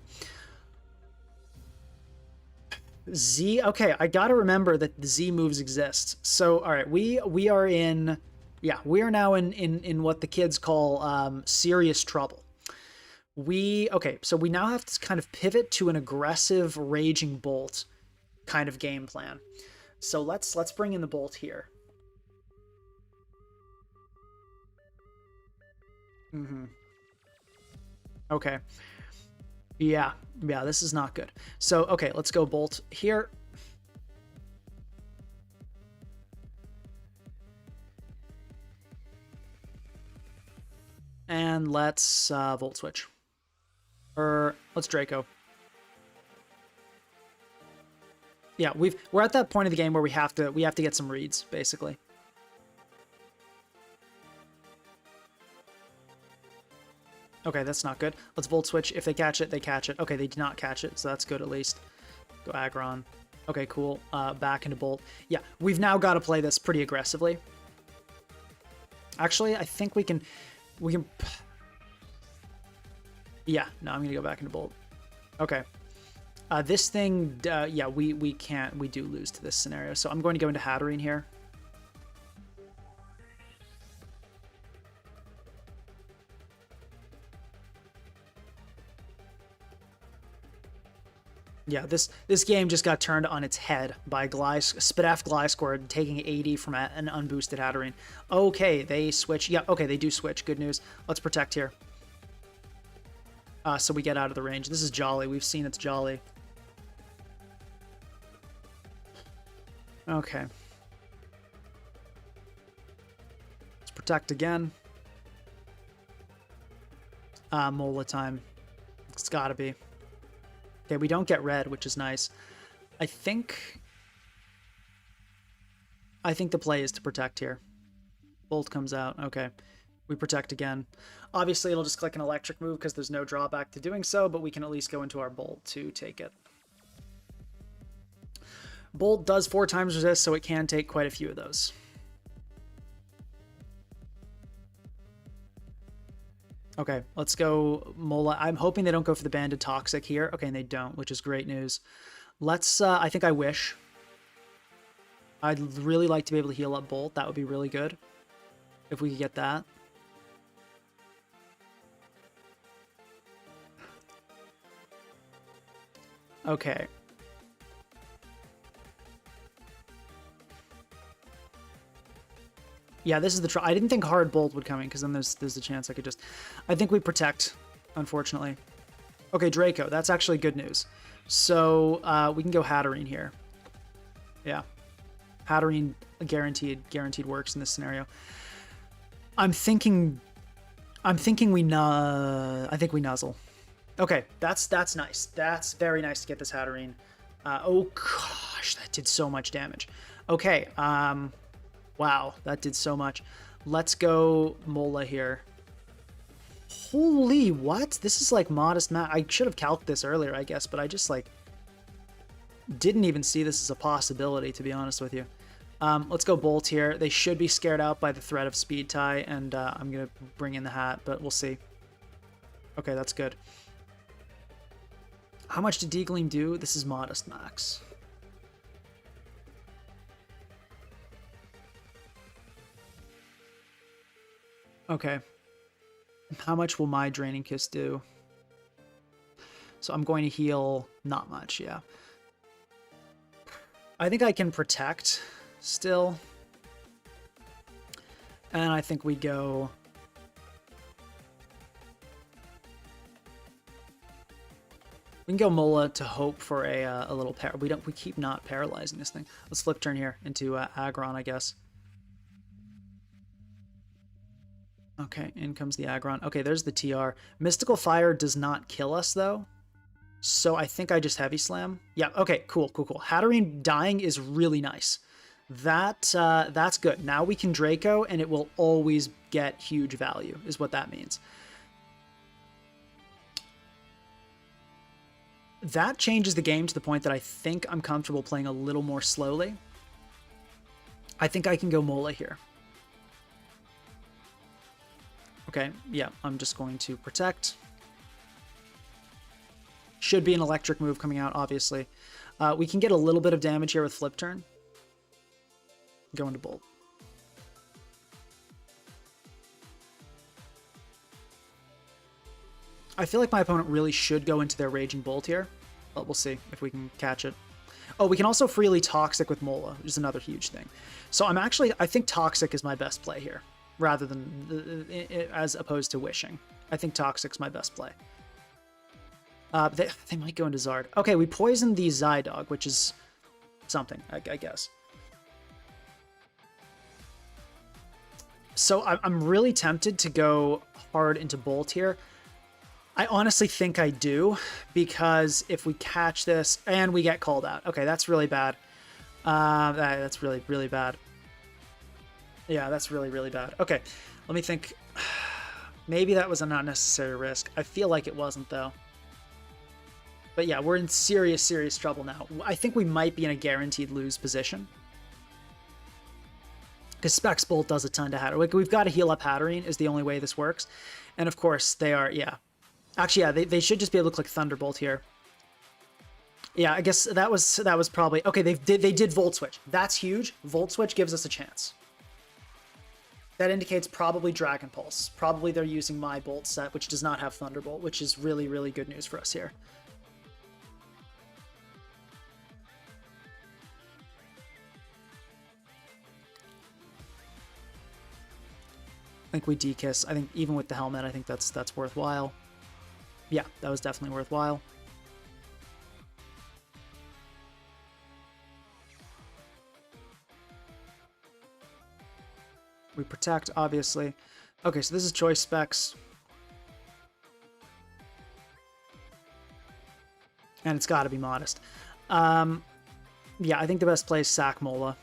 Z. Okay, I gotta remember that the Z moves exist. So all right, we are in. Yeah, we are now in what the kids call serious trouble. Okay, so we now have to kind of pivot to an aggressive raging bolt kind of game plan. So let's bring in the bolt here. Mm-hmm. Okay. Yeah, this is not good. So, okay, let's go bolt here. And let's volt switch. Or let's Draco. Yeah, we're at that point of the game where we have to get some reads, basically. Okay, that's not good. Let's volt switch. If they catch it, they catch it. Okay, they did not catch it, so that's good at least. Go Aggron. Okay, cool. Back into bolt. Yeah, we've now got to play this pretty aggressively. Actually, I think we can. Yeah, no, I'm gonna go back into bolt. Okay. This thing, yeah, we can't. We do lose to this scenario, so I'm going to go into Hatterene here. Yeah, this game just got turned on its head by Spidaf Gliscor taking 80 from an unboosted Hatterene. Okay, they switch. Yeah, okay, they do switch. Good news. Let's protect here. So we get out of the range. This is Jolly. We've seen it's Jolly. Okay. Let's protect again. Mola time. It's gotta be. Okay, we don't get red, which is nice. I think the play is to protect here. Bolt comes out. Okay. We protect again. Obviously, it'll just click an electric move because there's no drawback to doing so, but we can at least go into our bolt to take it. Bolt does 4 times resist, so it can take quite a few of those. Okay, let's go Mola. I'm hoping they don't go for the Banded Toxic here. Okay, and they don't, which is great news. Let's, I think I wish. I'd really like to be able to heal up Bolt. That would be really good if we could get that. Okay. Yeah, this is the I didn't think hard bolt would come in because then there's a chance I could just. I think we protect, unfortunately. Okay, Draco. That's actually good news. So we can go Hatterene here. Yeah, Hatterene guaranteed works in this scenario. I think we nuzzle. Okay, that's nice. That's very nice to get this Hatterene. Oh gosh, that did so much damage. Okay, wow, that did so much. Let's go Mola here. Holy, what? This is like modest math. I should have calced this earlier, I guess, but I just like didn't even see this as a possibility, to be honest with you. Let's go Bolt here. They should be scared out by the threat of Speed Tie, and I'm going to bring in the hat, but we'll see. Okay, that's good. How much did Deagleam do? This is modest max. Okay. How much will my Draining Kiss do? So I'm going to heal not much, yeah. I think I can protect still. And I think we go... We can go Mola to hope for a little we keep not paralyzing this thing. Let's flip turn here into Aggron, I guess. Okay, in comes the Aggron. Okay, there's the TR. Mystical Fire does not kill us, though. So I think I just Heavy Slam. Yeah, okay, cool. Hatterene dying is really nice. That's good. Now we can Draco, and it will always get huge value, is what that means. That changes the game to the point that I think I'm comfortable playing a little more slowly. I think I can go Mola here. Okay, yeah, I'm just going to protect. Should be an electric move coming out, obviously. We can get a little bit of damage here with flip turn. Go into Bolt. I feel like my opponent really should go into their Raging Bolt here, but we'll see if we can catch it. Oh, we can also freely Toxic with Mola, which is another huge thing. So I think Toxic is my best play here, rather than, as opposed to Wishing. I think Toxic's my best play. They might go into Zard. Okay, we poisoned the Zydog, which is something, I guess. So I'm really tempted to go hard into Bolt here. I honestly think I do, because if we catch this and we get called out, okay, that's really bad. That's really, really bad. Yeah, that's really, really bad. Okay, let me think. Maybe that was an unnecessary risk. I feel like it wasn't, though. But yeah, we're in serious, serious trouble now. I think we might be in a guaranteed lose position. Because Specs Bolt does a ton to Hatterene. Like, we've got to heal up Hatterene is the only way this works. And of course, they are, yeah. Actually, yeah, they should just be able to click Thunderbolt here. Yeah, I guess that was probably... Okay, they did Volt Switch. That's huge. Volt Switch gives us a chance. That indicates probably Dragon Pulse. Probably they're using my Bolt set, which does not have Thunderbolt, which is really, really good news for us here. I think we D-Kiss. I think even with the helmet, I think that's worthwhile. Yeah, that was definitely worthwhile. We protect, obviously. Okay, so this is choice specs. And it's got to be modest. Yeah, I think the best play is sack Mola.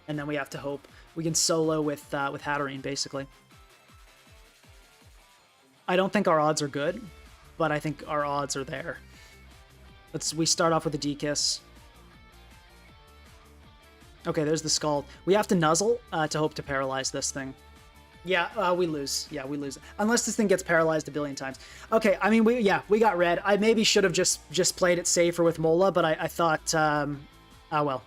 And then we have to hope we can solo with Hatterene, basically. I don't think our odds are good, but I think our odds are there. We start off with a D-Kiss. Okay, there's the Scald. We have to Nuzzle to hope to paralyze this thing. Yeah, we lose. Yeah, we lose. Unless this thing gets paralyzed a billion times. Okay, I mean, we got red. I maybe should have just played it safer with Mola, but I thought, oh well.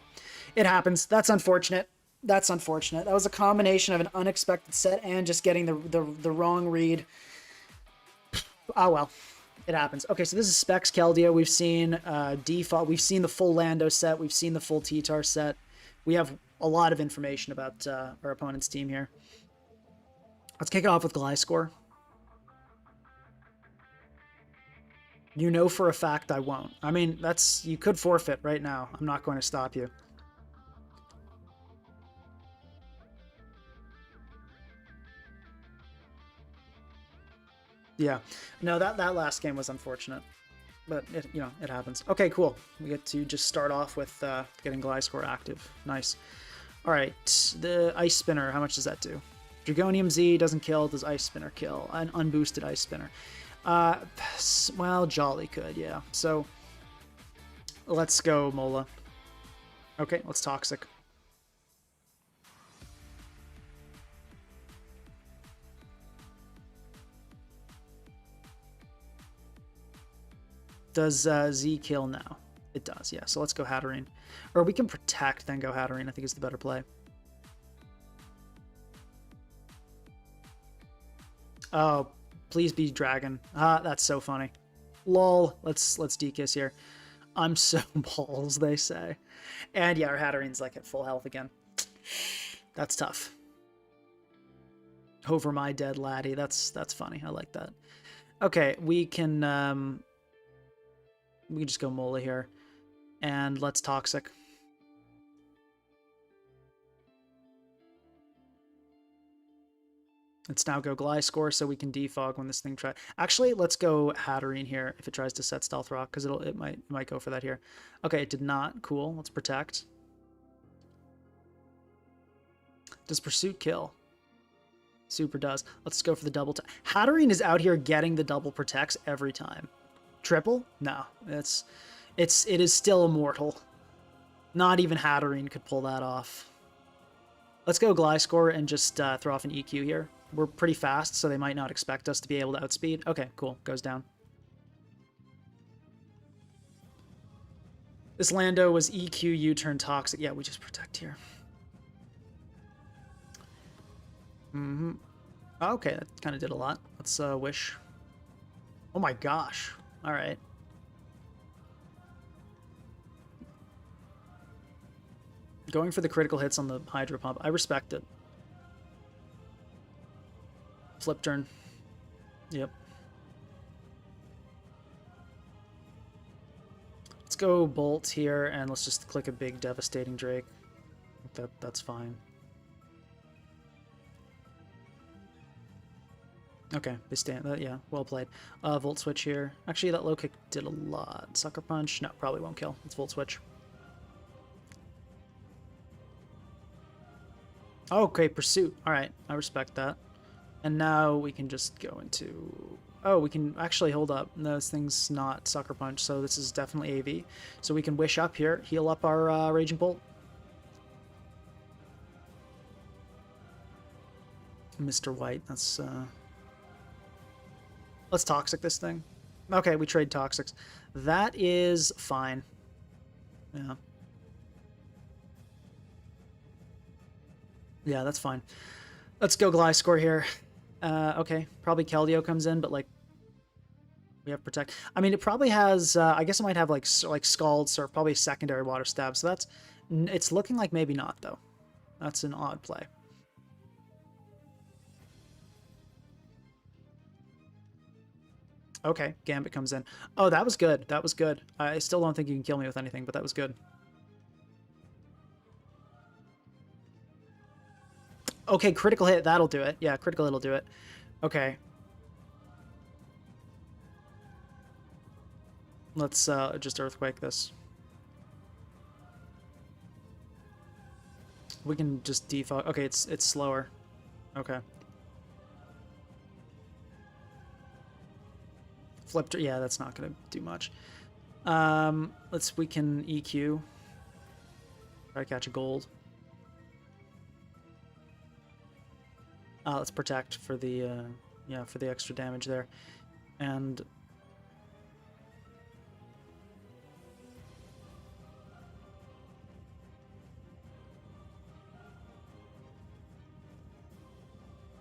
It happens. That's unfortunate. That's unfortunate. That was a combination of an unexpected set and just getting the wrong read. Ah, well. It happens. Okay, so this is Specs Keldeo. We've seen Default. We've seen the full Lando set. We've seen the full T-Tar set. We have a lot of information about our opponent's team here. Let's kick it off with Gliscor. You know for a fact I won't. I mean, you could forfeit right now. I'm not going to stop you. Yeah. No, that last game was unfortunate. But, it happens. Okay, cool. We get to just start off with getting Gliscor active. Nice. All right, the Ice Spinner, how much does that do? Dragonium Z doesn't kill. Does Ice Spinner kill? An unboosted Ice Spinner. Well, Jolly could, yeah. So, let's go Mola. Okay, let's Toxic. Does Z kill now? It does, yeah. So let's go Hatterene. Or we can protect, then go Hatterene. I think is the better play. Oh, please be Dragon. Ah, that's so funny. Lol. Let's D-Kiss here. I'm so balls, they say. And yeah, our Hatterene's like at full health again. That's tough. Over my dead laddie. That's funny. I like that. Okay, we can just go Mola here. And let's Toxic. Let's now go Gliscor so we can defog when this thing tries. Actually, let's go Hatterene here if it tries to set Stealth Rock, because it might go for that here. Okay, it did not. Cool. Let's protect. Does Pursuit kill? Super does. Let's go for the double. Hatterene is out here getting the double protects every time. Triple? No. It is still immortal. Not even Hatterene could pull that off. Let's go Gliscor and just throw off an EQ here. We're pretty fast, so they might not expect us to be able to outspeed. Okay, cool. Goes down. This Lando was EQ, U-turn, toxic. Yeah, we just protect here. Okay, that kind of did a lot. Let's wish. Oh my gosh. All right. Going for the critical hits on the Hydro Pump. I respect it. Flip turn. Yep. Let's go Bolt here, and let's just click a big Devastating Drake. That's fine. Okay, they stand. Yeah, well played. Volt Switch here. Actually, that low kick did a lot. Sucker Punch. No, probably won't kill. It's Volt Switch. Okay, Pursuit. All right, I respect that. And now we can just go into... Oh, we can actually hold up. No, this thing's not Sucker Punch, so this is definitely AV. So we can Wish up here, heal up our Raging Bolt. Mr. White, that's... Let's Toxic this thing. Okay, we trade Toxics. That is fine. Yeah. Yeah, that's fine. Let's go Gliscor here. Okay, probably Keldeo comes in, but like we have Protect. I mean, it probably has. I guess it might have like Scald Surf, probably a secondary Water Stab. So that's. It's looking like maybe not though. That's an odd play. Okay, Gambit comes in. Oh, that was good. That was good. I still don't think you can kill me with anything, but that was good. Okay, critical hit, that'll do it. Yeah, critical hit'll do it. Okay. Let's just Earthquake this. We can just defog. Okay, it's slower. Okay. Flipped. Yeah, that's not gonna do much. We can EQ. Try to catch a gold. Let's Protect for the for the extra damage there, and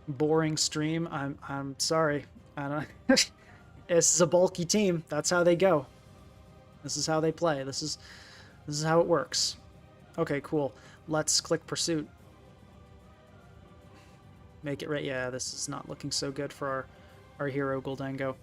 boring stream. I'm sorry. I don't. This is a bulky team. That's how they go. This is how they play. This is how it works. Okay, cool. Let's click Pursuit. Make it right. Yeah, this is not looking so good for our hero Goldango.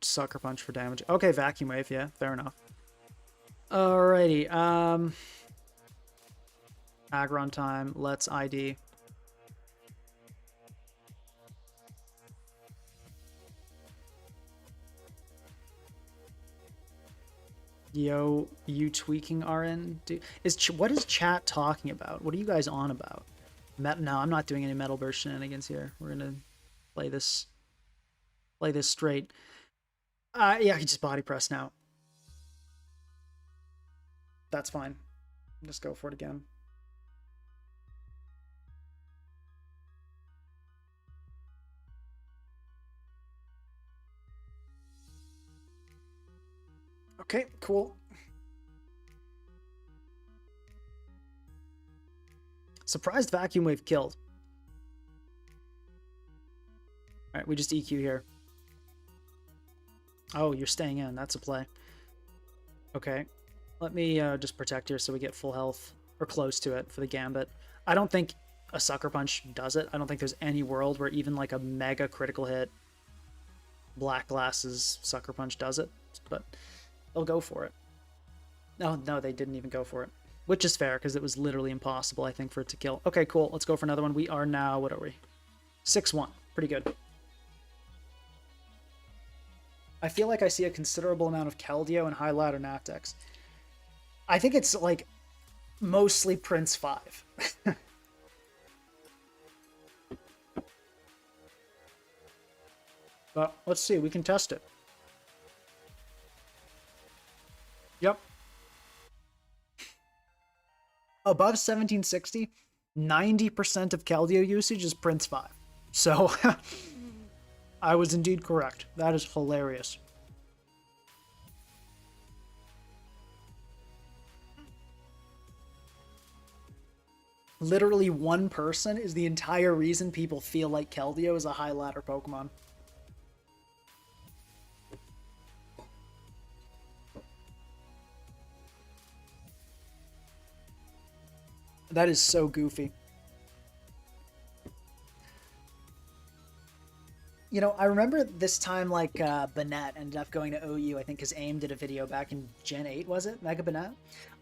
Sucker Punch for damage. Okay, Vacuum Wave. Yeah, fair enough. Alrighty. Aggron time. Let's ID. Yo, you tweaking RN? What is chat talking about? What are you guys on about? No, I'm not doing any Metal Burst shenanigans here. We're gonna play this straight. Yeah, I can just body press now. That's fine. Just go for it again. Okay, cool. Surprised Vacuum Wave killed. Alright, we just EQ here. Oh, you're staying in. That's a play. Okay. Let me just Protect here so we get full health, or close to it, for the Gambit. I don't think a Sucker Punch does it. I don't think there's any world where even like a mega critical hit Black Glass's Sucker Punch does it, but they'll go for it. No, they didn't even go for it. which is fair because it was literally impossible, I think, for it to kill. Okay, cool. Let's go for another one. We are now, what are we? 6-1. Pretty good. I feel like I see a considerable amount of Keldeo and high ladder Naftex. I think it's like mostly Prince 5. But let's see, we can test it. Yep. Above 1760, 90% of Keldeo usage is Prince 5. So I was indeed correct. That is hilarious. Literally one person is the entire reason people feel like Keldeo is a high ladder Pokemon. That is so goofy. You know, I remember this time, like, Banette ended up going to OU, I think, because AIM did a video back in Gen 8, was it? Mega Banette?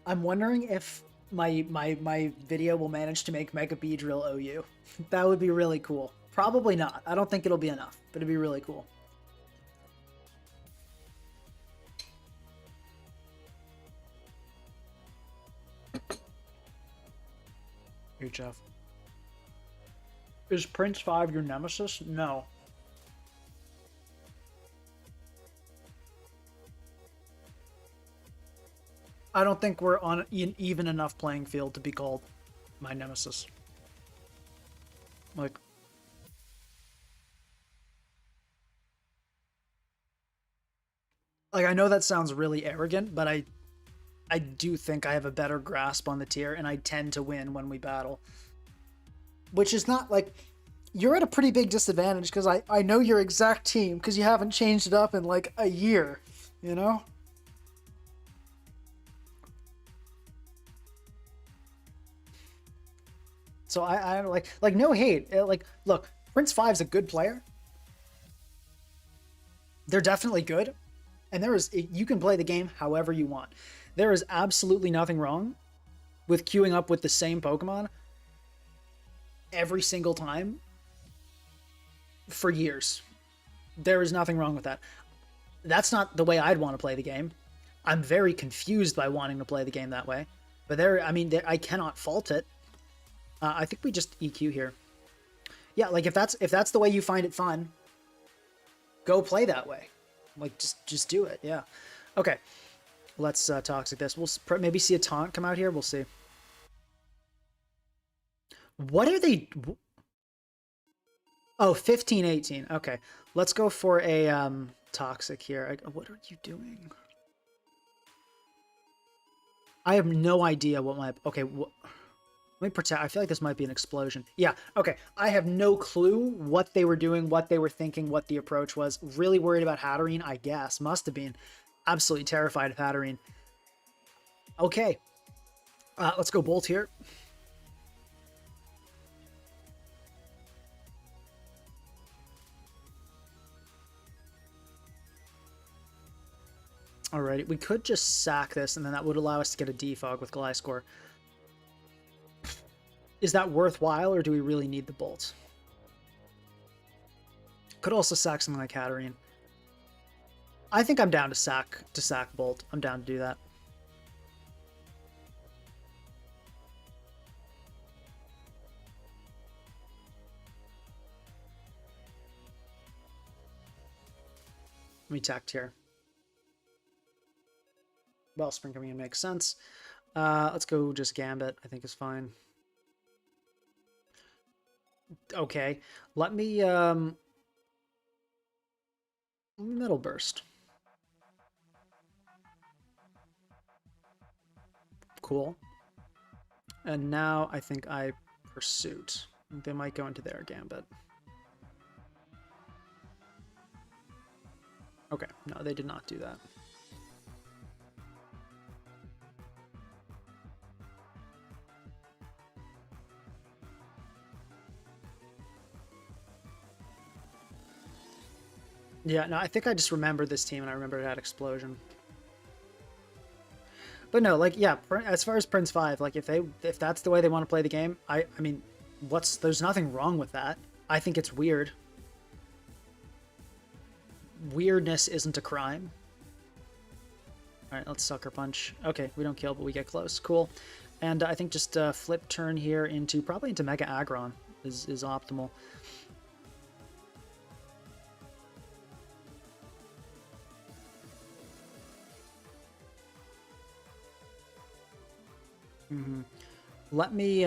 I'm wondering if my video will manage to make Mega Beedrill OU. That would be really cool. Probably not. I don't think it'll be enough, but it'd be really cool. Hey, Jeff. Is Prince 5 your nemesis? No. I don't think we're on an even enough playing field to be called my nemesis. Like, I know that sounds really arrogant, but I do think I have a better grasp on the tier, and I tend to win when we battle. Which is not, like, you're at a pretty big disadvantage, because I know your exact team, because you haven't changed it up in, like, a year, you know? So I like no hate. Like, look, Prince 5's a good player. They're definitely good. And you can play the game however you want. There is absolutely nothing wrong with queuing up with the same Pokemon every single time for years. There is nothing wrong with that. That's not the way I'd want to play the game. I'm very confused by wanting to play the game that way. But I cannot fault it. I think we just EQ here. Yeah, like if that's the way you find it fun, go play that way. Like just do it. Yeah. Okay. Let's toxic this. We'll maybe see a taunt come out here. We'll see. What are they? Oh, 15, 18. Okay. Let's go for a toxic here. What are you doing? I have no idea what my... Okay, let me pretend. I feel like this might be an explosion. Yeah, okay. I have no clue what they were doing, what they were thinking, what the approach was. Really worried about Hatterene, I guess. Must have been. Absolutely terrified of Hatterene. Okay. Let's go Bolt here. Alrighty, we could just sack this, and then that would allow us to get a defog with Gliscor. Is that worthwhile, or do we really need the Bolt? Could also sack something like Hatterene. I think I'm down to sack Bolt. I'm down to do that. Let me tact here. Well, Spring coming in makes sense. Let's go just Gambit. I think is fine. Okay, let me Metal Burst. Cool. And now I think I Pursuit. They might go into their Gambit. Okay, no, they did not do that. Yeah, no, I think I just remember this team, and I remember it had Explosion. But no, like, yeah, as far as Prince 5, like, if that's the way they want to play the game, I mean, there's nothing wrong with that. I think it's weird. Weirdness isn't a crime. Alright, let's Sucker Punch. Okay, we don't kill, but we get close. Cool. And I think just flip turn here into, probably into Mega Aggron is optimal. Let me,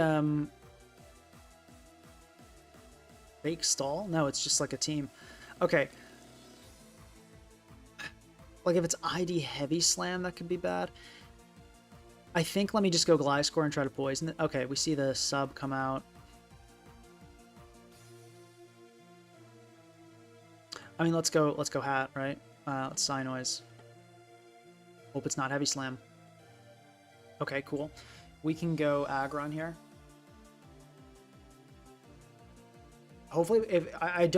fake stall? No, it's just like a team. Okay. Like, if it's ID heavy slam, that could be bad. I think let me just go Gliscor and try to poison it. Okay, we see the sub come out. I mean, let's go hat, right? Let's Psy Noise. Hope it's not heavy slam. Okay, cool. We can go Aggron here. Hopefully, if I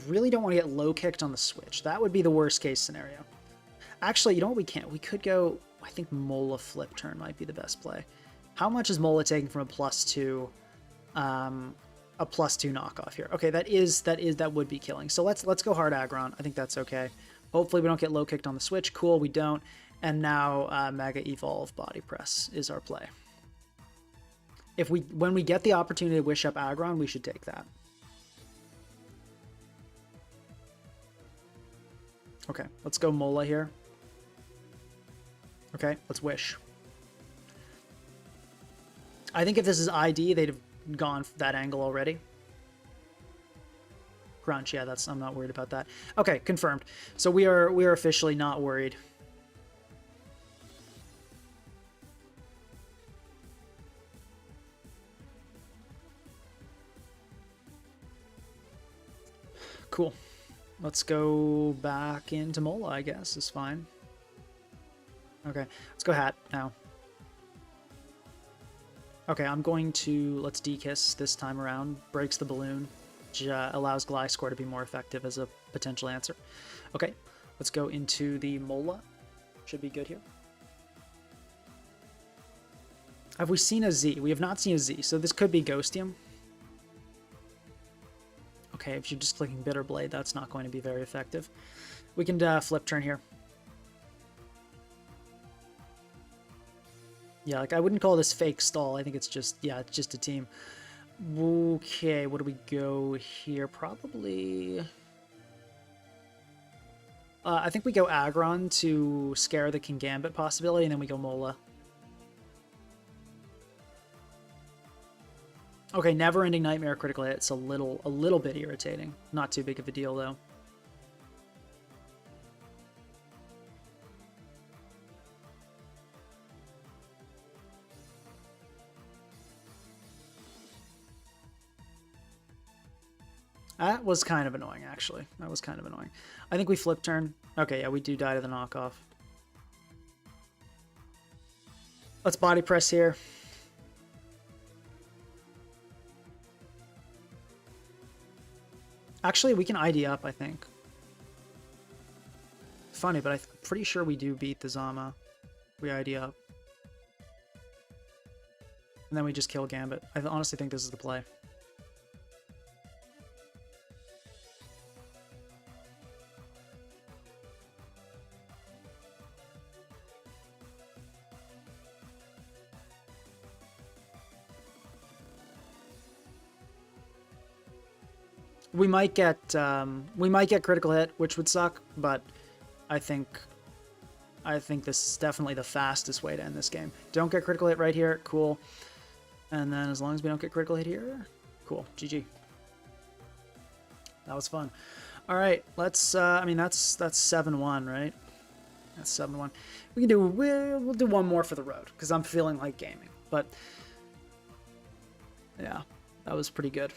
really don't want to get low kicked on the switch. That would be the worst case scenario. Actually, you know what we can't? We could go, I think Mola flip turn might be the best play. How much is Mola taking from a +2 knockoff here? Okay, that would be killing. So let's go hard Aggron. I think that's okay. Hopefully we don't get low kicked on the switch. Cool, we don't. And now Mega Evolve Body Press is our play. When we get the opportunity to wish up Aggron, we should take that. Okay, let's go Mola here. Okay, let's wish. I think if this is ID, they'd have gone that angle already. Crunch, yeah, I'm not worried about that. Okay, confirmed. So we are officially not worried. Cool. Let's go back into Mola, I guess, is fine. Okay, let's go hat now. Okay, I'm going to, let's D-Kiss this time around. Breaks the balloon, which allows Gliscor to be more effective as a potential answer. Okay, let's go into the Mola. Should be good here. Have we seen a Z? We have not seen a Z, so this could be Ghostium. Okay, if you're just clicking Bitter Blade, that's not going to be very effective. We can flip turn here. Yeah, like I wouldn't call this fake stall. I think it's just, yeah, it's just a team. Okay, what do we go here? Probably... I think we go Aggron to scare the King Gambit possibility, and then we go Mola. Okay, Never-Ending Nightmare critical hit. It's a little bit irritating. Not too big of a deal, though. That was kind of annoying, actually. That was kind of annoying. I think we flip turn. Okay, yeah, we do die to the knockoff. Let's body press here. Actually, we can ID up, I think. Funny, but I'm pretty sure we do beat the Zama. We ID up. And then we just kill Gambit. I honestly think this is the play. We might get critical hit, which would suck, but I think this is definitely the fastest way to end this game. Don't get critical hit right here, cool. And then as long as we don't get critical hit here, cool. GG. That was fun. All right, let's. I mean, that's 7-1, right? That's 7-1. We can do. We'll do one more for the road because I'm feeling like gaming. But yeah, that was pretty good.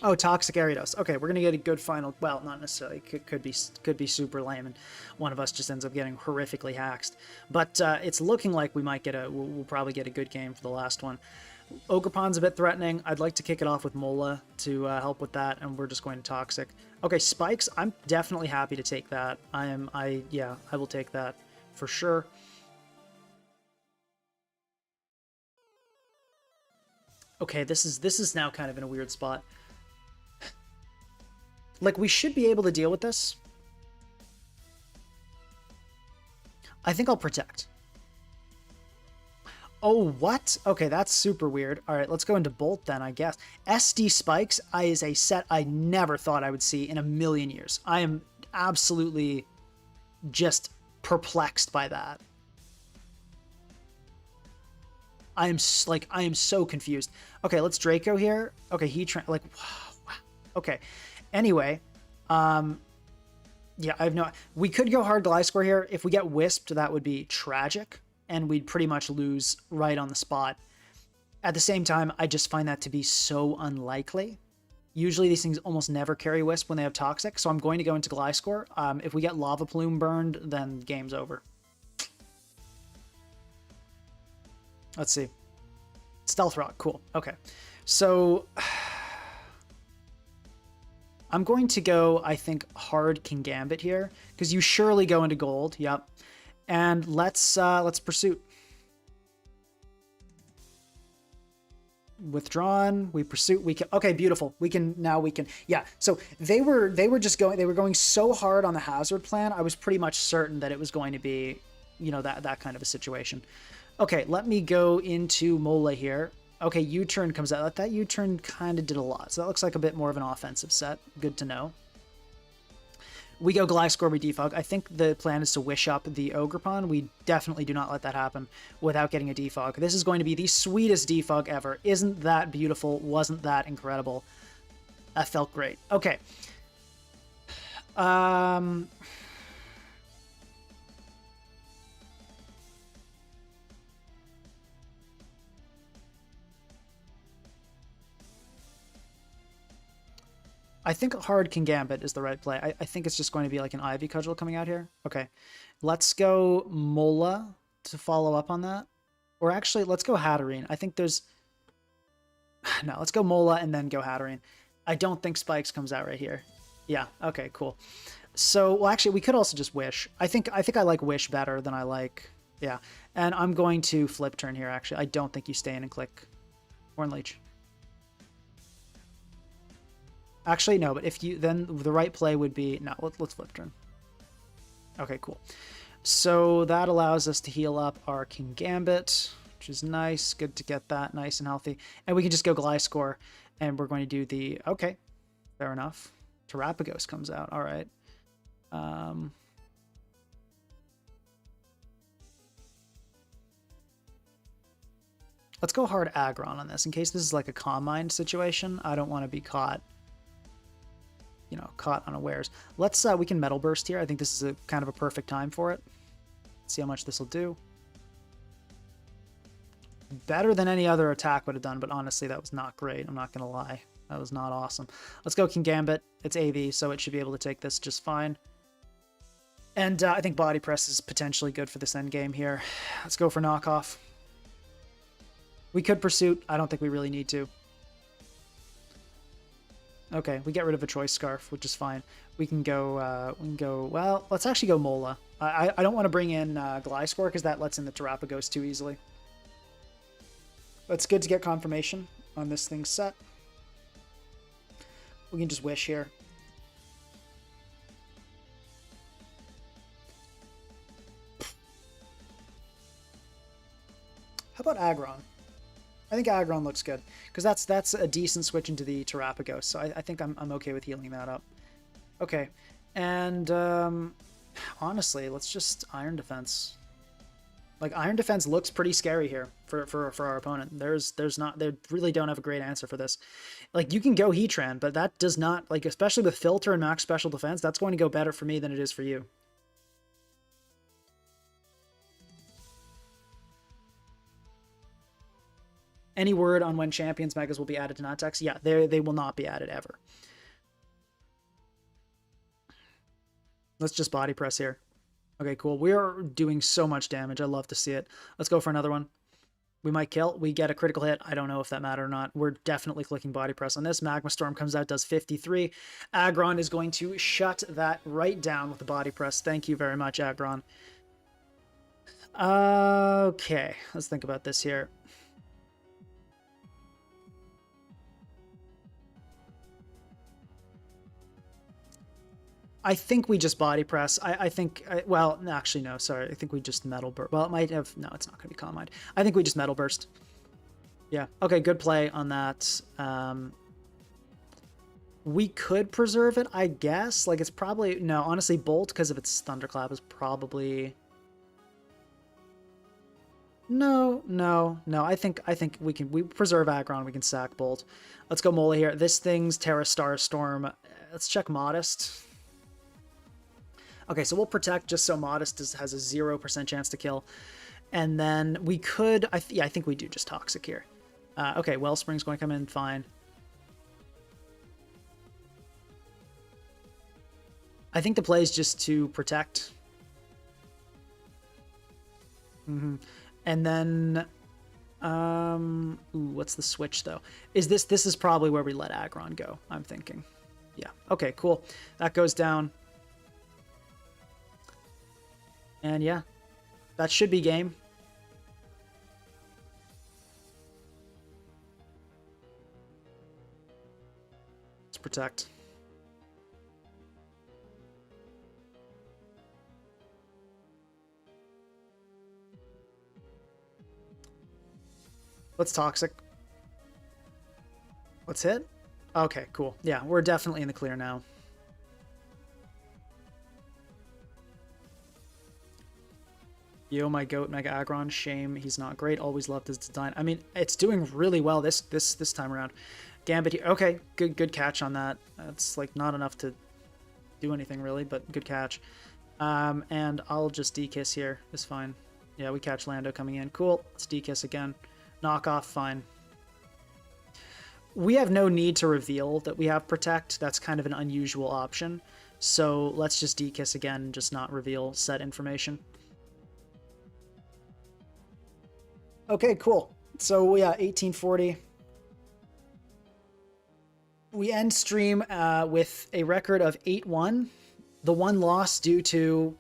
Oh, Toxic Ariados. Okay, we're gonna get a good final. Well, not necessarily. Could be super lame, and one of us just ends up getting horrifically haxed. But it's looking like we might get a. We'll probably get a good game for the last one. Ogerpon's a bit threatening. I'd like to kick it off with Mola to help with that, and we're just going to Toxic. Okay, Spikes. I'm definitely happy to take that. Yeah, I will take that. for sure. Okay, this is now kind of in a weird spot. Like, we should be able to deal with this. I think I'll protect. Oh, what? Okay, that's super weird. All right, let's go into Bolt then, I guess. SD Spikes is a set I never thought I would see in a million years. I am absolutely just perplexed by that. I am so confused. Okay, let's Draco here. Okay, wow. Okay. Anyway, yeah, I have no. We could go hard Gliscor here. If we get Wisped, that would be tragic, and we'd pretty much lose right on the spot. At the same time, I just find that to be so unlikely. Usually these things almost never carry Wisp when they have Toxic, so I'm going to go into Gliscor. If we get Lava Plume burned, then game's over. Let's see. Stealth Rock, cool. Okay. So I'm going to go, I think, hard King Gambit here, because you surely go into gold. Yep. And let's Pursuit. Withdrawn, we Pursuit, we can, okay, beautiful. We can, yeah. So they were going so hard on the hazard plan. I was pretty much certain that it was going to be, you know, that kind of a situation. Okay, let me go into Mola here. Okay, U-turn comes out. That U-turn kind of did a lot. So that looks like a bit more of an offensive set. Good to know. We go Gliscor, we defog. I think the plan is to wish up the Ogerpon. We definitely do not let that happen without getting a defog. This is going to be the sweetest defog ever. Isn't that beautiful? Wasn't that incredible? That felt great. Okay. I think hard King Gambit is the right play. I think it's just going to be like an Ivy Cudgel coming out here. Okay. Let's go Mola to follow up on that. Or actually, let's go Hatterene. I think there's... No, let's go Mola and then go Hatterene. I don't think Spikes comes out right here. Yeah, okay, cool. So, well, actually, we could also just Wish. I think I like Wish better than I like... Yeah. And I'm going to flip turn here, actually. I don't think you stay in and click Horn Leech. Actually, no, but if you, then the right play would be, no, let's flip turn. Okay, cool. So that allows us to heal up our King Gambit, which is nice. Good to get that nice and healthy. And we can just go Gliscor, and we're going to do the, okay, fair enough. Terapagos comes out, all right. Let's go hard Aggron on this, in case this is like a Calm Mind situation. I don't want to be caught, you know, caught unawares. Let's, we can Metal Burst here. I think this is a kind of a perfect time for it. Let's see how much this will do. Better than any other attack would have done, but honestly, that was not great. I'm not going to lie. That was not awesome. Let's go King Gambit. It's AV, so it should be able to take this just fine. And I think Body Press is potentially good for this end game here. Let's go for Knockoff. We could Pursuit. I don't think we really need to. Okay, we get rid of a Choice Scarf, which is fine. We can go, well, let's actually go Mola. I don't want to bring in Gliscor, because that lets in the Terapagos too easily. But it's good to get confirmation on this thing set. We can just Wish here. How about Aggron? I think Aggron looks good, because that's a decent switch into the Terapagos, so I think I'm okay with healing that up. Okay, and honestly, let's just Iron Defense. Like, Iron Defense looks pretty scary here for our opponent. They really don't have a great answer for this. Like, you can go Heatran, but that does not, like, especially with Filter and Max Special Defense, that's going to go better for me than it is for you. Any word on when Champions Megas will be added to Notex? Yeah, they will not be added ever. Let's just Body Press here. Okay, cool. We are doing so much damage. I love to see it. Let's go for another one. We might kill. We get a critical hit. I don't know if that mattered or not. We're definitely clicking Body Press on this. Magma Storm comes out, does 53. Aggron is going to shut that right down with the Body Press. Thank you very much, Aggron. Okay, let's think about this here. I think we just body press. I think, well, actually, no, sorry. I think we just metal burst. Well, it might have, no, it's not going to be Calm Mind. I think we just metal burst. Yeah, okay, good play on that. We could preserve it, I guess. Like, it's probably, no, honestly, Bolt, because of its Thunderclap, is probably... No. I think we preserve Aggron, we can sack Bolt. Let's go Mola here. This thing's Terra Star Storm. Let's check Modest. Okay, so we'll protect just so Modest has a 0% chance to kill. And then we could, yeah, I think we do just Toxic here. Okay, Wellspring's going to come in fine. I think the play is just to protect. And then, ooh, what's the switch though? This is probably where we let Aggron go, I'm thinking. Yeah, okay, cool. That goes down. And yeah, that should be game. Let's protect. Let's Toxic. Let's hit. Okay, cool. Yeah, we're definitely in the clear now. Yo, my goat, Mega Aggron. Shame he's not great. Always loved his design. I mean, it's doing really well this time around. Gambit here. Okay, good catch on that. That's like not enough to do anything really, but good catch. And I'll just D-Kiss here. It's fine. Yeah, we catch Lando coming in. Cool. Let's D-Kiss again. Knock off, fine. We have no need to reveal that we have Protect. That's kind of an unusual option. So let's just D-Kiss again and just not reveal set information. Okay, cool. So yeah, 1840. We end stream with a record of 8-1. The one loss due to,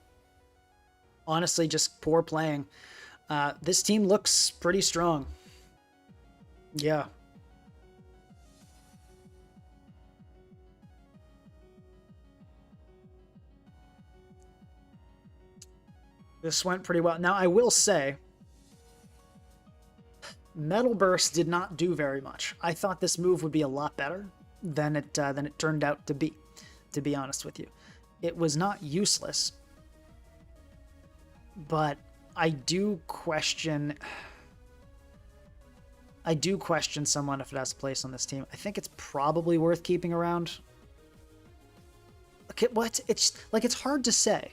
honestly, just poor playing. This team looks pretty strong. Yeah. This went pretty well. Now, I will say, Metal Burst did not do very much. I thought this move would be a lot better than it turned out to be honest with you. It was not useless, but I do question someone if it has a place on this team. I think it's probably worth keeping around. Okay, what? It's like, it's hard to say.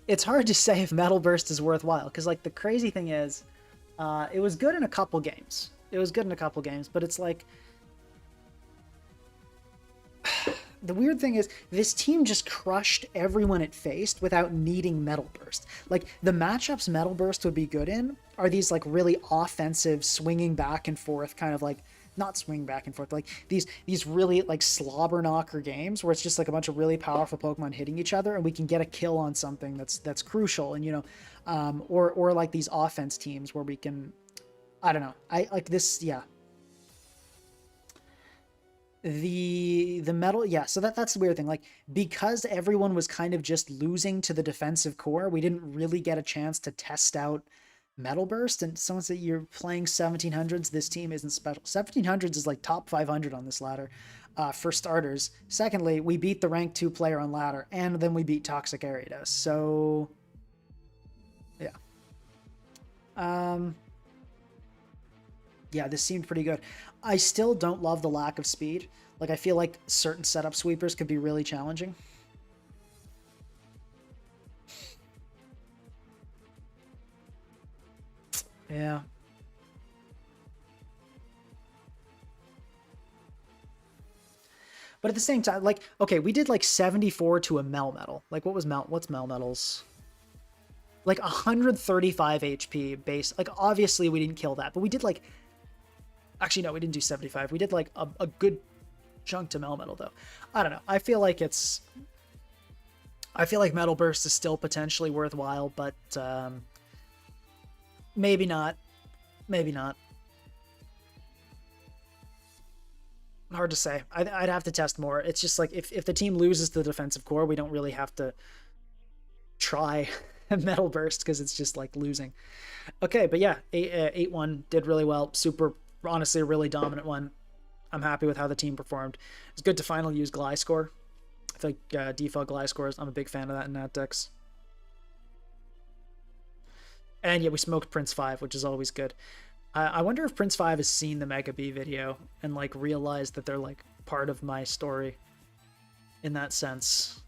It's hard to say if Metal Burst is worthwhile, because like the crazy thing is, it was good in a couple games. But it's like, the weird thing is, this team just crushed everyone it faced without needing Metal Burst. Like, the matchups Metal Burst would be good in are these, like, really offensive, swinging back and forth, kind of like, not swinging back and forth, like, these really, like, slobber knocker games where it's just, like, a bunch of really powerful Pokemon hitting each other, and we can get a kill on something that's crucial, and, you know, or like, these offense teams where we can, I don't know, I like this, yeah. The metal, yeah, so that's the weird thing, like, because everyone was kind of just losing to the defensive core, we didn't really get a chance to test out Metal Burst. And someone said, you're playing 1700s, this team isn't special. 1700s is like top 500 on this ladder, for starters. Secondly, we beat the rank 2 player on ladder, and then we beat Toxic Ariados, so yeah. Yeah, this seemed pretty good. I still don't love the lack of speed. Like, I feel like certain setup sweepers could be really challenging. Yeah. But at the same time, like, okay, we did like 74 to a Melmetal. Like, what's Melmetal's? Like 135 HP base. Like, obviously we didn't kill that, but we did like, actually, no, we didn't do 75. We did like a good chunk to Melmetal though. I don't know. I feel like Metal Burst is still potentially worthwhile, but Maybe not. Maybe not. Hard to say. I'd have to test more. It's just like if the team loses the defensive core, we don't really have to try Metal Burst because it's just like losing. Okay, but yeah, 8-1 did really well. Super, honestly, a really dominant one. I'm happy with how the team performed. It's good to finally use Gliscor. I feel like default Gliscor, I'm a big fan of that in Nat decks. And yeah, we smoked Prince 5, which is always good. I wonder if Prince 5 has seen the Mega B video and like realized that they're like part of my story in that sense.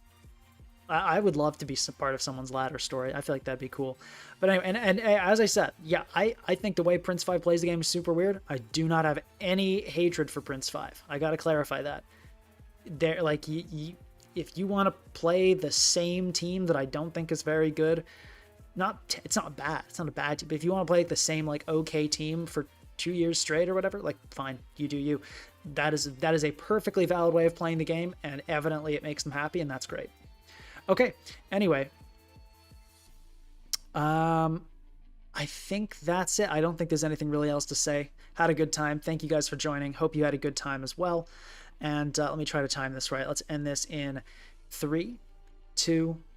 I would love to be some part of someone's ladder story. I feel like that'd be cool. But anyway, and as I said, yeah, I think the way Prince 5 plays the game is super weird. I do not have any hatred for Prince 5. I gotta clarify that. There, like, if you want to play the same team that I don't think is very good, it's not bad. It's not a bad team. But if you want to play the same like okay team for 2 years straight or whatever, like fine, you do you. That is a perfectly valid way of playing the game, and evidently it makes them happy, and that's great. Okay. Anyway, I think that's it. I don't think there's anything really else to say. Had a good time. Thank you guys for joining. Hope you had a good time as well. And let me try to time this right. Let's end this in 3, 2,